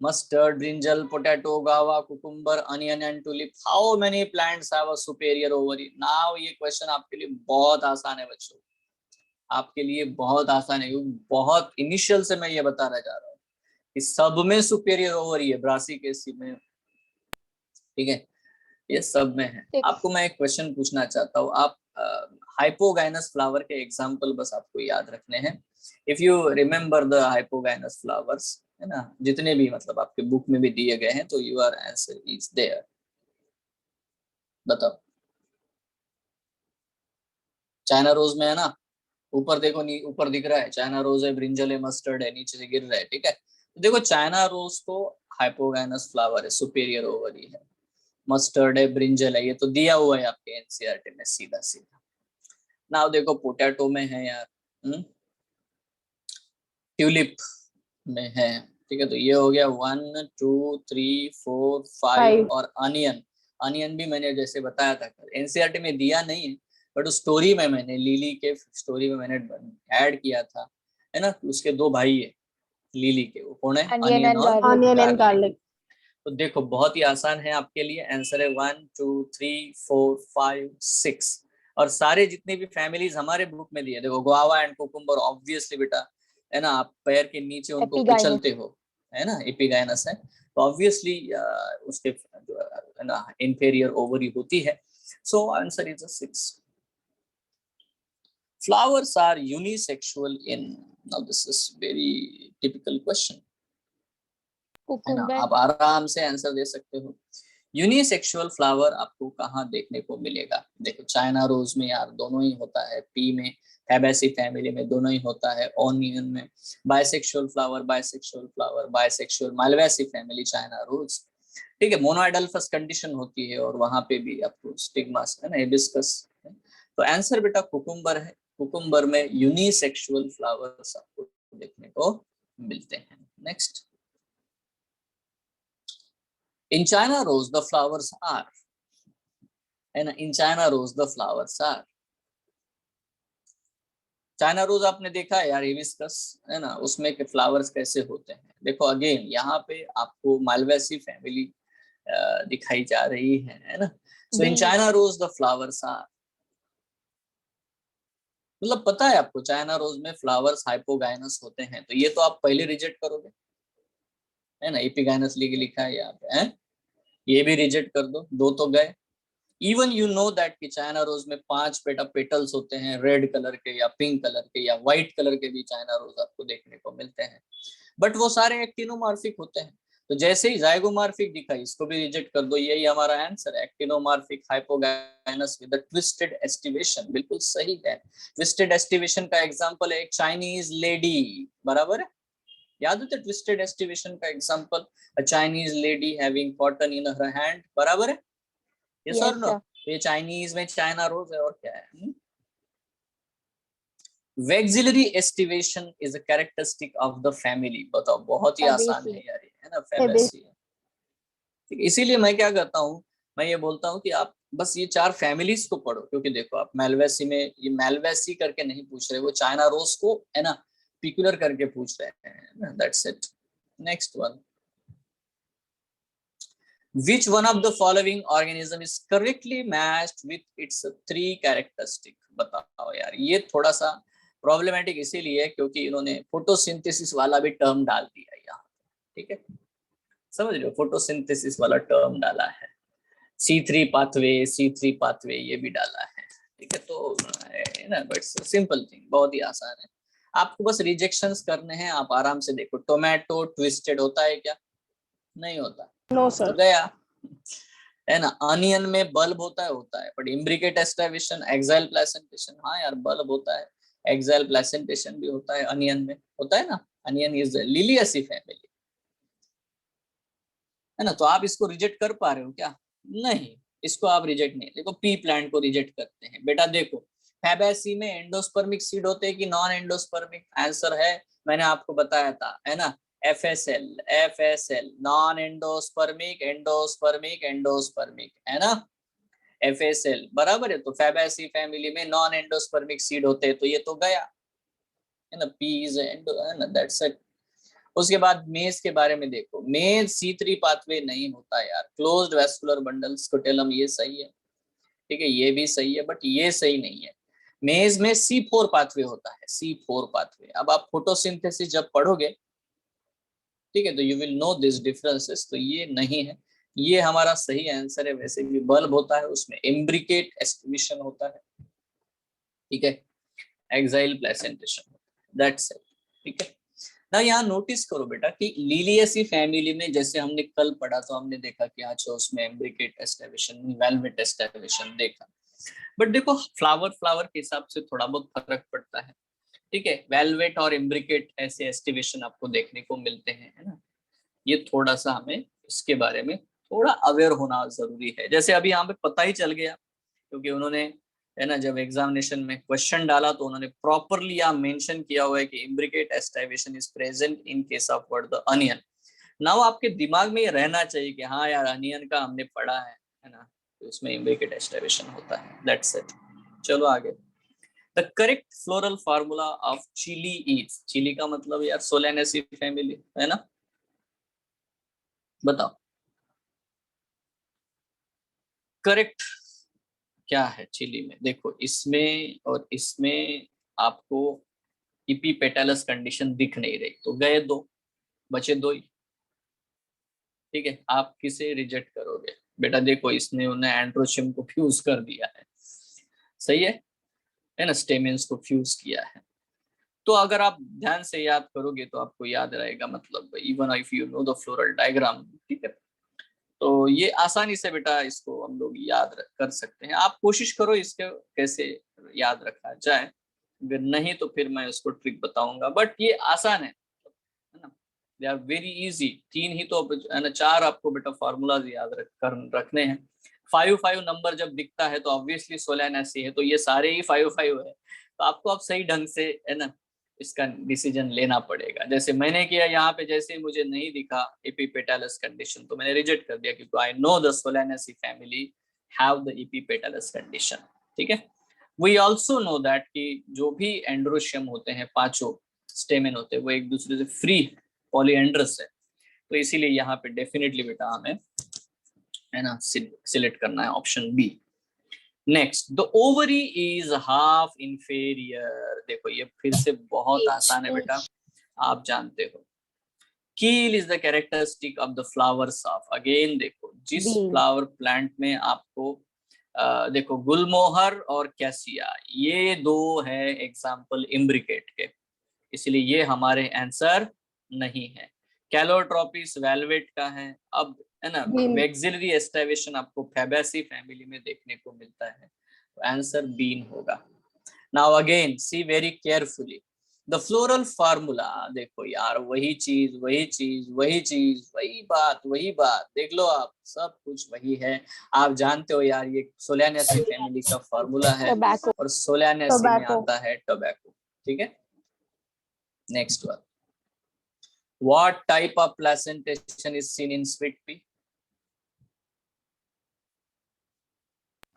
[SPEAKER 1] mustard, brinjal, potato, guava, cucumber, onion and tulip, how many plants have a superior ovary? Now ये क्वेश्चन आपके लिए बहुत आसान है बच्चों, आपके लिए बहुत आसान है, बहुत इनिशियल से मैं ये बताना चाह रहा हूँ कि सब में सुपेरियर ओवरी है, ब्रासिकेसी में, ठीक है, ये सब में है।
[SPEAKER 3] 6।
[SPEAKER 1] आपको मैं एक क्वेश्चन पूछना चाहता हूँ, आप हाइपोगाइनस फ्लावर के एग्जाम्पल बस आपको याद रखने हैं। If you remember the hypogynous flowers, है ना, जितने भी मतलब आपके बुक में भी दिए गए हैं, तो योर आंसर इज देयर। बताओ, चाइना रोज में है ना, ऊपर देखो, ऊपर दिख रहा है चाइना रोज है, ब्रिंजल है, मस्टर्ड है, नीचे से गिर रहा है, ठीक है। तो देखो चाइना रोज तो हाइपोगाइनस फ्लावर है, सुपेरियर ओवरी है, मस्टर्ड है, ब्रिंजल है, ये तो दिया हुआ है आपके एनसीईआरटी में सीधा सीधा। नाउ देखो पोटैटो में है यार, ट्यूलिप में है, ठीक है। तो ये हो गया 1 2 3 4 5,
[SPEAKER 2] 5।
[SPEAKER 1] और अनियन, अनियन भी मैंने जैसे बताया था एनसीईआरटी में दिया नहीं है, बट उस स्टोरी में मैंने, लिली के स्टोरी में मैंने ऐड किया था, है ना। उसके दो भाई है लिली के, वो कौन है?
[SPEAKER 3] अनियन
[SPEAKER 1] अनियन
[SPEAKER 3] एंड
[SPEAKER 1] और
[SPEAKER 3] garlic.
[SPEAKER 2] Onion and
[SPEAKER 1] garlic.
[SPEAKER 2] Garlic.
[SPEAKER 1] तो देखो बहुत ही आसान है आपके लिए, आंसर है 1 2 3 4 5 6, और सारे जितने भी फैमिलीज हमारे बुक में दिए, देखो गुआवा एंड कोकुम्बर, ऑब्वियसली बेटा, है ना, आप पैर के नीचे उनको
[SPEAKER 3] एपिगाइनस।
[SPEAKER 1] कुचलते हो, है ना, एपिगाइनस है, तो ऑब्वियसली उसके है ना इंफेरियर ओवरी होती है, सो answer is 6। Flowers are unisexual in, now this is very typical question, है ना,
[SPEAKER 3] cucumber,
[SPEAKER 1] आप आराम से आंसर दे सकते हो। यूनिसेक्सुअल फ्लावर आपको कहाँ देखने को मिलेगा? देखो चाइना रोज में यार दोनों ही होता है, पी में फैबेसी फैमिली में दोनों ही होता है, ओनियन में bisexual flower, bisexual Malvaceae family, China rose, ठीक है। मोनोएडल्फस कंडीशन होती है और वहां पे भी आपको स्टिग्मास है ना, हिबिस्कस। तो आंसर बेटा कुकुम्बर है। कुकुम्बर में यूनिसेक्सुअल फ्लावर्स आपको देखने को मिलते हैं। Next, in China rose the flowers are, है ना, in China rose the flowers are. China rose आपने देखा है यार, हिबिस्कस है ना, उसमें के फ्लावर्स कैसे होते हैं। देखो अगेन यहाँ पे आपको मालवेसी फैमिली दिखाई जा रही है ना। So in
[SPEAKER 3] bee,
[SPEAKER 1] China rose the flowers are, मतलब पता है आपको चाइना रोज में फ्लावर्स हाइपोगाइनस होते हैं, तो ये तो आप पहले रिजेक्ट करोगे, है ना, एपिगाइनस लिखा है यहाँ पे, है ये भी रिजेक्ट कर दो, दो तो गए। इवन यू नो दैट कि चाइना रोज में 5 पेटल्स होते हैं, रेड कलर के या पिंक कलर के या व्हाइट कलर के भी चाइना रोज आपको देखने को मिलते हैं, बट वो सारे एक्टिनोमॉर्फिक होते हैं। तो जैसे ही जाइगोमॉर्फिक दिखा, इसको भी रिजेक्ट कर दो, यही हमारा आंसर है, actinomorphic hypogynous with twisted aestivation. बिल्कुल सही है। ट्विस्टेड एस्टिवेशन का एग्जांपल है एक चाइनीज लेडी, बराबर है, याद है ट्विस्टेड एस्टिवेशन का example, a Chinese lady having cotton in her hand, बराबर है, यस और
[SPEAKER 3] yes
[SPEAKER 1] नो?
[SPEAKER 3] sir,
[SPEAKER 1] ये चाइनीज में चाइना रोज है, और क्या है? Vexillary aestivation is a characteristic of the family. बताओ, बहुत ही आसान है
[SPEAKER 3] fabaceae,
[SPEAKER 1] यार ये, है ना,
[SPEAKER 3] fabaceae,
[SPEAKER 1] फैबेसी। इसीलिए मैं क्या करता हूँ, मैं ये बोलता हूँ कि आप बस ये 4 फैमिलीज को पढ़ो, क्योंकि देखो आप मेलवेसी में ये मेलवेसी करके नहीं पूछ रहे, वो चाइना रोज को है ना पिकुलर करके पूछ रहे हैं, that's it. Next one, which one of the following organism is correctly matched with its 3 characteristic? बताओ यार, ये थोड़ा सा प्रॉब्लमेटिक इसीलिए क्योंकि इन्होंने फोटोसिंथेसिस वाला भी टर्म डाल दिया यहाँ, ठीक है, समझ लो, फोटोसिंथेसिस वाला टर्म डाला है, C3 पाथवे ये भी डाला है, ठीक है। तो ना बट्स सिंपल थिंग, बहुत ही आसान है, आपको बस रिजेक्शंस करने हैं, आप आराम से देखो। टोमेटो ट्विस्टेड होता है क्या? नहीं होता,
[SPEAKER 2] नो
[SPEAKER 1] तो
[SPEAKER 2] सर।
[SPEAKER 1] गया, है ना। अनियन में बल्ब होता है, बट इम्ब्रिकेट एस्टाविशन, एक्साइल प्लेसेंटेशन, हाँ यार बल्ब होता है, एक्साइल प्लेसेंटेशन भी होता है, अनियन में होता है ना। अनियन इज लिलियसी फैमिली, है ना। तो आप इसको रिजेक्ट कर पा रहे हो क्या? नहीं, इसको आप रिजेक्ट नहीं, देखो पी प्लांट को रिजेक्ट करते हैं बेटा। देखो फैबेसी में एंडोस्पर्मिक सीड होते हैं कि नॉन एंडोस्पर्मिक? आंसर है, मैंने आपको बताया था, है ना, एफएसएल नॉन एंडोस्पर्मिक, एंडोस्पर्मिक है ना, एफएसएल बराबर है। तो फैबेसी फैमिली में नॉन एंडोस्पर्मिक सीड होते हैं, तो ये तो गया, है ना, पी इज एंडो, है ना, दैट्स इट। उसके बाद मेज के बारे में देखो, मेज C3 पाथवे नहीं होता यार, क्लोज्ड वेस्कुलर बंडल स्कोटेलम, ये सही है, ठीक है, ये भी सही है, बट ये सही नहीं है। मेज में C4 पाथवे होता है, C4 पाथवे। अब आप फोटोसिंथेसिस जब पढ़ोगे, ठीक है, तो you will know this differences, तो ये नहीं है, ये हमारा सही आंसर है। वैसे भी बल्ब होता है, उसमें एम्ब्रिकेट एस्टिवेशन होता है, ठीक है, एक्साइल प्लेसेंटेशन, दैट्स इट, ठीक है ना। यहाँ नोटिस करो बेटा कि लिलियसी फैमिली में जैसे हमने कल पढ़ा, तो हमने देखा कि अच्छा उसमें एम्ब्रिकेट एस्टिवेशन, वेलवेट एस्टिवेशन देखा, बट देखो फ्लावर के हिसाब से थोड़ा बहुत फर्क पड़ता है, ठीक है। वेलवेट और इम्ब्रिकेट ऐसे एस्टिवेशन आपको देखने को मिलते हैं, है ना। ये थोड़ा सा हमें इसके बारे में थोड़ा अवेयर होना जरूरी है। जैसे अभी यहाँ पे पता ही चल गया, क्योंकि उन्होंने, है ना, जब एग्जामिनेशन में क्वेश्चन डाला तो उन्होंने प्रॉपरली यहाँ मेंशन किया हुआ है कि imbricate aestivation is present in case of word the onion. Now आपके दिमाग में ये रहना चाहिए कि हाँ यार अनियन का हमने पढ़ा है ना, तो उसमें इम्ब्रिकेट एस्टिवेशन होता है, दैट्स इट। चलो आगे, the correct floral formula of chilli is, chilli का मतलब यार सोलेनेसी फैमिली, है ना, बताओ करेक्ट क्या है चिली में। देखो इसमें और इसमें आपको इपीपेटालस कंडीशन दिख नहीं रही, तो गए दो, बचे दो ही, ठीक है। आप किसे रिजेक्ट करोगे बेटा? देखो इसने उन्हें एंड्रोचियम को फ्यूज कर दिया है, सही है ना, स्टेमेंस को फ्यूज किया है, तो अगर आप ध्यान से याद करोगे तो आपको याद रहेगा, मतलब even if you know the floral diagram, ठीक है। तो ये आसानी से बेटा इसको हम लोग याद कर सकते हैं। आप कोशिश करो इसके कैसे याद रखा जाए, अगर नहीं तो फिर मैं उसको ट्रिक बताऊंगा, बट ये आसान है ना, दे आर वेरी इजी। तीन ही तो है ना, चार आपको बेटा फॉर्मूलाज याद रखने हैं। 5 नंबर जब दिखता है तो ऑब्वियसली सोलैनेसी है, तो ये सारे ही 5 है, तो आपको अब सही ढंग से है ना इसका डिसीजन लेना पड़ेगा। जैसे मैंने किया यहाँ पे, जैसे ही मुझे नहीं दिखा एपिपेटालस कंडीशन तो मैंने रिजेक्ट कर दिया, क्योंकि I know the Solanaceae family have the epipetalous condition, ठीक है। वी ऑल्सो नो दैट कि जो भी एंड्रोशियम होते हैं, पांचों स्टेमेन होते हैं, वो एक दूसरे से फ्री पॉलीएंड्रस है, तो इसीलिए यहाँ पे डेफिनेटली बेटा हमें है ना सिलेक्ट करना है option B. Next, the ovary is half inferior. देखो ये फिर से बहुत आसान है बेटा, आप जानते हो। कील is the characteristic of the flowers of, again देखो जिस फ्लावर प्लांट में आपको देखो गुलमोहर और कैसिया, ये दो है एग्जाम्पल इम्ब्रिकेट के, इसलिए ये हमारे आंसर नहीं है। कैलोट्रोपिस वेलवेट का है। अब है ना मैक्सिलरी एस्टाइवेशन आपको फैबेसी फैमिली में देखने को मिलता है, तो आंसर बीन होगा। Now again see very carefully the floral formula. देखो यार वही चीज वही चीज वही चीज, वही बात देख लो आप, सब कुछ वही है। आप जानते हो यार ये सोलैनेसी फैमिली का फार्मूला है, और सोलैनेसी में आता है टोबैको, ठीक है। Next one, what type of placentation is seen in sweet pea?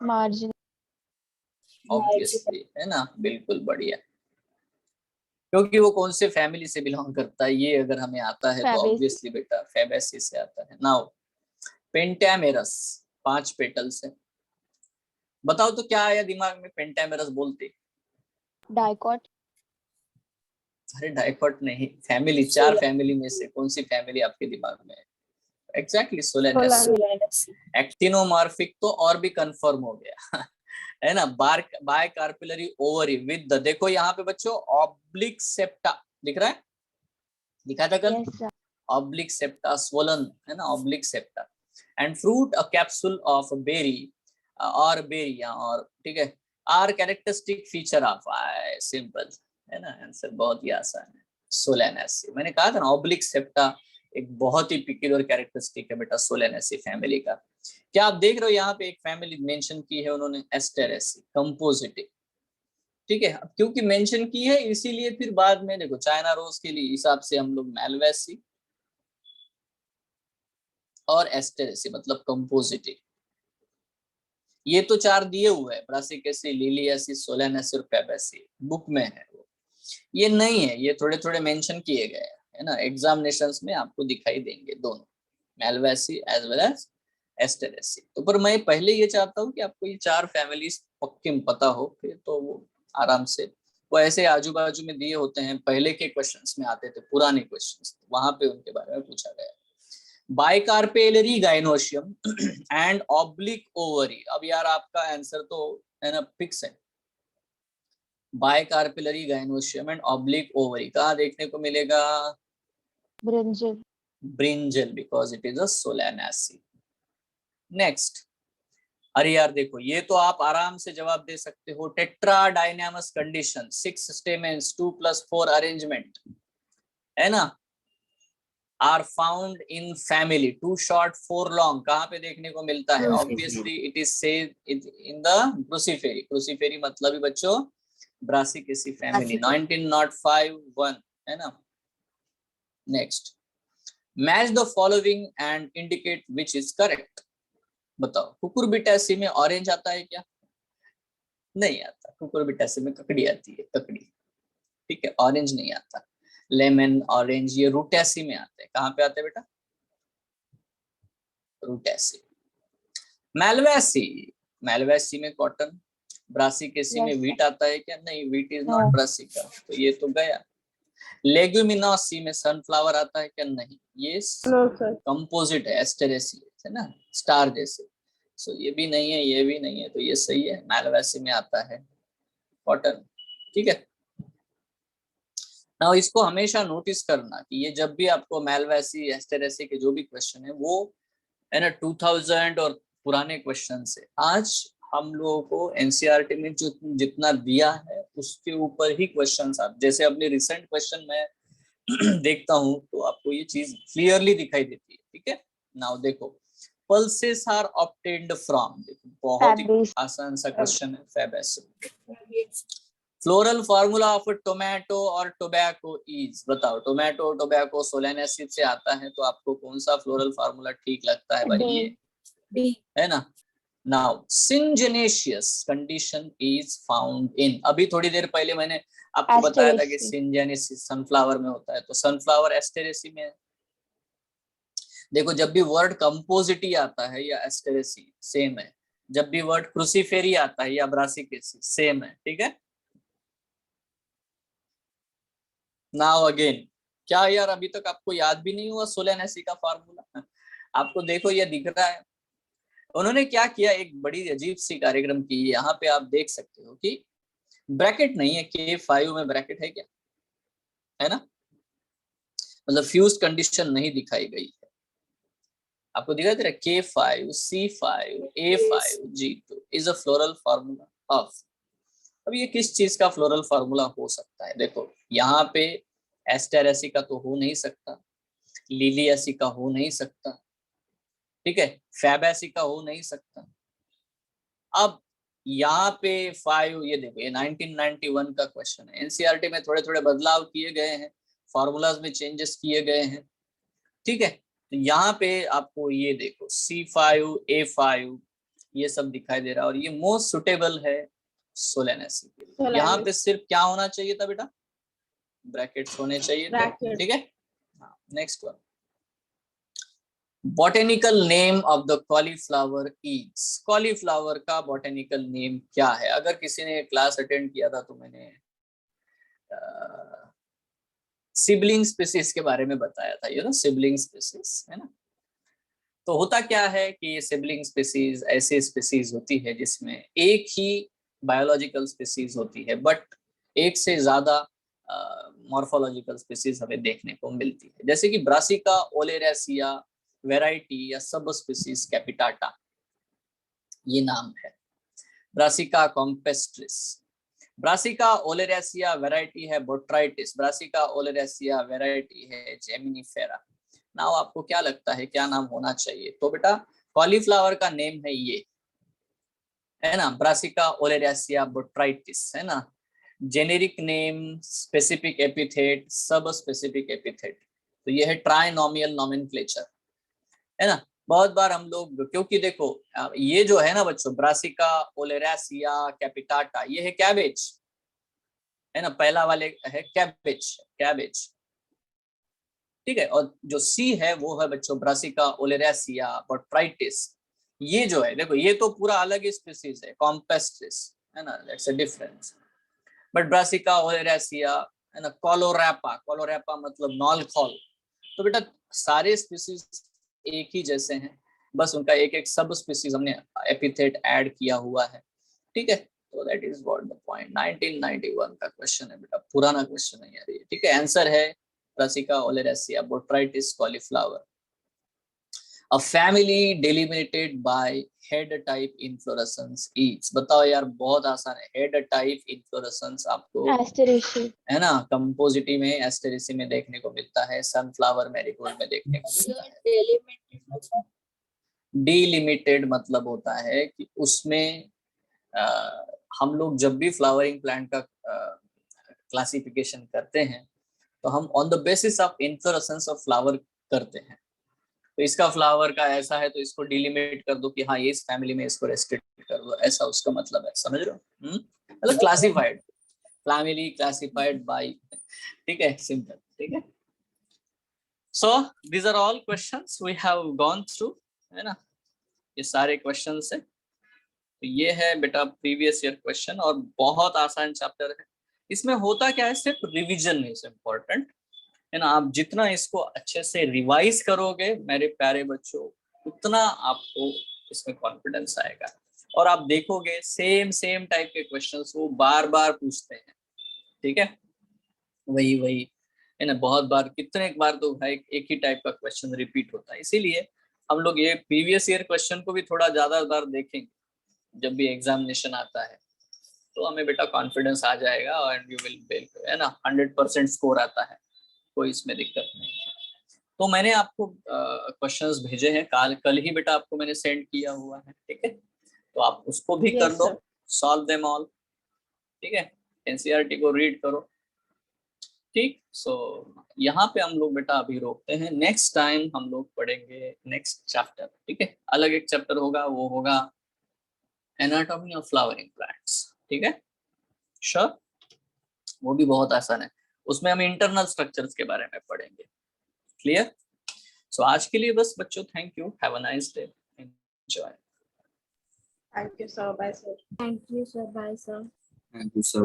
[SPEAKER 3] Margin.
[SPEAKER 1] Obviously, है ना, बिल्कुल बढ़िया, क्योंकि वो कौन से फैमिली से बिलोंग करता है, ये अगर हमें आता है तो ऑब्वियसली बेटा फैबेसी से आता है। नाउ पेंटामेरस 5 पेटल्स है, बताओ तो क्या आया दिमाग में पेंटामेरस बोलते?
[SPEAKER 3] डाइकॉट।
[SPEAKER 1] अरे डाइकॉट नहीं, फैमिली, 4 फैमिली में से कौन सी फैमिली आपके दिमाग में है? एग्जैक्टली सोलैनेसी। एक्टिनोमॉर्फिक तो और भी कंफर्म हो गया है ना। बायकार्पिलरी ओवरी विद द, देखो यहाँ पे बच्चों ऑब्लिक सेप्टा दिख रहा है, दिखा था कल? ऑब्लिक सेप्टा स्वोलन है ना, oblique septa. And fruit a capsule of berry और बेरिया, और ठीक है, are characteristic feature of, simple है ना, आंसर बहुत ही आसान है, सोलैनेसी। मैंने कहा था ना ऑब्लिक सेप्टा एक बहुत ही पिक्यूलियर कैरेक्टरिस्टिक है बेटा सोलैनेसी फैमिली का। क्या आप देख रहे हो यहाँ पे एक फैमिली मेंशन की है उन्होंने, एस्टेरेसी कंपोजिटिव, ठीक है। क्योंकि मेंशन की है इसीलिए फिर बाद में देखो चाइना रोज के लिए हिसाब से हम लोग मैलवेसी और एस्टेरेसी मतलब कंपोजिटिव, ये तो 4 दिए हुए हैं, ब्रासिकेसी, लिलियासी, सोलैनेसी और फैबेसी बुक में है वो, ये नहीं है, ये थोड़े थोड़े मेंशन किए गए है ना, एग्जामिनेशंस में आपको दिखाई देंगे दोनों, मैलवेसी एज वेल एज एस्टेरेसी। तो पर मैं पहले ये चाहता हूँ कि आपको ये 4 फैमिलीज पक्के में पता हो, फिर तो वो आराम से, वो ऐसे आजू बाजू में दिए होते हैं, पहले के क्वेश्चंस में आते थे, पुराने क्वेश्चंस वहां पे उनके बारे में पूछा गया। बाइकार्पेलरी गाइनोशियम एंड ऑब्लिक ओवरी, अब यार आपका आंसर तो है ना फिक्स है, बाइकार्पेलरी गाइनोशियम एंड ऑब्लिक ओवरी कहाँ देखने को मिलेगा?
[SPEAKER 3] Brinjal.
[SPEAKER 1] Brinjal, because it is a सोलैनेसी। Next, अरे यार देखो ये तो आप आराम से जवाब दे सकते हो, tetradynamous condition, 6 stamens 2+4 arrangement है ना, are found in family 2 short 4 long, कहाँ पे देखने को मिलता है? Obviously it is said in the Cruciferae, Cruciferae मतलब ही बच्चों ब्रासिकेसी फैमिली, 1905 है ना। Next, match the following and indicate which is correct. बताओ कुकुरबिटेसी में ऑरेंज आता है क्या? नहीं आता, कुकुरबिटेसी में ककड़ी आती है, ककड़ी, ठीक है, ऑरेंज नहीं आता। लेमन, ऑरेंज ये रूटेसी में आते हैं, कहाँ पे आते हैं बेटा? रूटेसी। मैलवेसी, मैलवेसी में कॉटन, ब्रासिकेसी में व्हीट आता है क्या? नहीं, व्हीट इज नॉट ब्रासिका, तो ये तो गया। लेग्यूमिनोसी में सनफ्लावर आता है क्या? नहीं, ये कंपोजिट है, एस्टेरेसी है ना, स्टार जैसे, सो ये भी नहीं है, ये भी नहीं है, तो ये सही है, मैलवेसी में आता है कॉटन, ठीक है। ना इसको हमेशा नोटिस करना कि ये जब भी आपको मैलवेसी एस्टेरेसी के जो भी क्वेश्चन है वो है ना 2000 और पुराने क्वेश्चन से, आज हम लोगों को एनसीईआरटी में जो जितना दिया है उसके ऊपर ही क्वेश्चंस आप जैसे अपने रिसेंट क्वेश्चन में देखता हूं तो आपको ये चीज क्लियरली दिखाई देती है। ठीक है, नाउ देखो पल्सेस आर ऑब्टेन्ड फ्रॉम, देखो बहुत ही
[SPEAKER 3] Fabric.
[SPEAKER 1] आसान सा क्वेश्चन है, फैबेस। फ्लोरल फार्मूला ऑफ टोमेटो और टोबैको इज, बताओ टोमेटो टोबैको सोलेनेसिस से आता है तो आपको कौन सा फ्लोरल फार्मूला ठीक लगता है भाई? ये
[SPEAKER 3] D.
[SPEAKER 1] है ना। Now syngenesious condition is found in, अभी थोड़ी देर पहले मैंने आपको बताया था कि
[SPEAKER 3] Asteraceae.
[SPEAKER 1] सिंजेनेसिस सनफ्लावर में होता है, तो सनफ्लावर एस्टेरेसी में है। देखो जब भी वर्ड कंपोजिटी आता है या एस्टेरेसी सेम है, जब भी वर्ड क्रूसीफेरी आता है या ब्रासिकेसी सेम है। ठीक है, नाउ अगेन, क्या यार अभी तक आपको याद भी नहीं हुआ सोलेनेसी का फार्मूला? आपको देखो ये दिख रहा है। उन्होंने क्या किया, एक बड़ी अजीब सी कार्यक्रम की, यहाँ पे आप देख सकते हो कि ब्रैकेट नहीं है, K5 में ब्रैकेट है क्या? है ना, मतलब फ्यूज कंडीशन नहीं दिखाई गई है। आपको दिखाई दे रहा है K5 C5 A5 G2 is a floral formula of. अब ये किस चीज का फ्लोरल फार्मूला हो सकता है? देखो यहाँ पे एस्टेरेसी का तो हो नहीं सकता, लिलियसी का हो नहीं सकता, ठीक है, फैबेसी का हो नहीं सकता। अब यहाँ पे 5, ये देखो ये 1991 का क्वेश्चन है, एनसीईआरटी में थोड़े थोड़े बदलाव किए गए हैं, फॉर्मूलाज में चेंजेस किए गए हैं। ठीक है, तो यहाँ पे आपको ये देखो C5 A5 ये सब दिखाई दे रहा है और ये मोस्ट सुटेबल है सोलेनेसी के लिए। यहाँ पे सिर्फ क्या होना चाहिए था बेटा? ब्रैकेट्स होने चाहिए थे।
[SPEAKER 2] ब्रैकेट।
[SPEAKER 1] ठीक है, next one, botanical name of the cauliflower is, cauliflower का बॉटेनिकल नेम क्या है? अगर किसी ने क्लास अटेंड किया था तो मैंने सिबलिंग स्पीसीज के बारे में बताया था, ये ना सिबलिंग स्पीसीज है ना। तो होता क्या है कि ये सिबलिंग स्पीसीज ऐसी स्पीसीज होती है जिसमें एक ही बायोलॉजिकल स्पीसीज होती है बट एक से ज्यादा मॉर्फोलॉजिकल स्पीसीज हमें देखने को मिलती है, जैसे कि ब्रासिका ओलेरेसिया वैरायटी या सब स्पीसीज कैपिटाटा, ये नाम है ब्रासिका कॉम्पेस्ट्रिस। ब्रासिका ओलेरेसिया वैरायटी है बोट्राइटिस, ब्रासिका ओलेरेसिया वैरायटी है जेमिनीफेरा। नाउ आपको क्या लगता है क्या नाम होना चाहिए? तो बेटा कॉलीफ्लावर का नेम है ये, है ना, ब्रासिका ओलेरेसिया बोट्राइटिस, है ना। जेनेरिक नेम, स्पेसिफिक एपिथेट, सब स्पेसिफिक एपिथेट, तो ये है ट्राइनोमियल नोमेनक्लेचर, है ना। बहुत बार हम लोग, क्योंकि देखो ये जो है ना बच्चों ब्रासिका ओलेरेसिया कैपिटाटा, ये है कैबेज, है ना, पहला वाले है कैबेज, कैबेज, ठीक है। और जो सी है वो है बच्चों ब्रासिका ओलेरेसिया बोट्राइटिस। ये जो है देखो ये तो पूरा अलग ही स्पीसीज है कॉम्पेस्ट्रिस, है ना, that's a difference. But brassica oleracea, है ना, कोलोरैपा, कोलोरैपा मतलब नॉलखॉल, तो बेटा सारे स्पीसीज एक ही जैसे हैं, बस उनका एक एक सब स्पीसीज हमने एपिथेट ऐड किया हुआ है। ठीक है, तो that is what the point. 1991 का क्वेश्चन है बेटा, पुराना क्वेश्चन है यार ये। ठीक है, आंसर है brassica oleracea botrytis cauliflower, a family delimited by head type inflorescence is। बताओ यार बहुत आसान है, हेड टाइप इन्फ्लोरेसेंस आपको
[SPEAKER 3] Asteraceae.
[SPEAKER 1] है ना कंपोजिटी में एस्टेरेसी में देखने को मिलता है, सनफ्लावर मैरीगोल्ड में देखने को मिलता है। डिलिमिटेड मतलब होता है कि उसमें हम लोग जब भी फ्लावरिंग प्लांट का क्लासिफिकेशन करते हैं तो हम on the basis of inflorescence of flower करते हैं। तो इसका फ्लावर का ऐसा है तो इसको डिलिमिट कर दो कि हाँ ये इस फैमिली में इसको रेस्ट्रिक्ट कर दो, ऐसा उसका मतलब है, समझ रहे हो? मतलब क्लासिफाइड, फैमिली क्लासिफाइड बाय, ठीक है, सिंपल। ठीक है, so these are all questions we have gone through, है ना, ये सारे क्वेश्चंस है। तो ये है बेटा प्रीवियस ईयर क्वेश्चन और बहुत आसान चैप्टर है। इसमें होता क्या है, सिर्फ रिवीजन इज इम्पोर्टेंट, है ना। आप जितना इसको अच्छे से रिवाइज करोगे मेरे प्यारे बच्चों, उतना आपको इसमें कॉन्फिडेंस आएगा और आप देखोगे सेम सेम टाइप के क्वेश्चंस वो बार बार पूछते हैं। ठीक है, वही वही है ना, बहुत बार, कितने एक बार तो भाई एक ही टाइप का क्वेश्चन रिपीट होता है, इसीलिए हम लोग ये प्रीवियस ईयर क्वेश्चन को भी थोड़ा ज्यादा बार देखेंगे जब भी एग्जामिनेशन आता है, तो हमें बेटा कॉन्फिडेंस आ जाएगा एंड यू विल, है ना, 100% स्कोर आता है, कोई इसमें दिक्कत नहीं है। तो मैंने आपको क्वेश्चंस भेजे हैं, कल ही बेटा आपको मैंने सेंड किया हुआ है, ठीक है, तो आप उसको भी कर
[SPEAKER 2] Yes,
[SPEAKER 1] दो,
[SPEAKER 2] sir.
[SPEAKER 1] सॉल्व देम ऑल, ठीक है, एनसीईआरटी को रीड करो, ठीक। सो यहाँ पे हम लोग बेटा अभी रोकते हैं, नेक्स्ट टाइम हम लोग पढ़ेंगे नेक्स्ट चैप्टर, ठीक है, अलग एक चैप्टर होगा, वो होगा एनाटॉमी ऑफ फ्लावरिंग प्लांट्स, ठीक है, श्योर, वो भी बहुत आसान है, उसमें हम इंटरनल स्ट्रक्चर्स के बारे में पढ़ेंगे, क्लियर। सो आज के लिए बस बच्चों, thank you, have a nice day, enjoy.
[SPEAKER 2] Thank you, sir. Bye, sir.
[SPEAKER 3] Thank you, sir. Bye, sir.
[SPEAKER 4] Thank you, sir.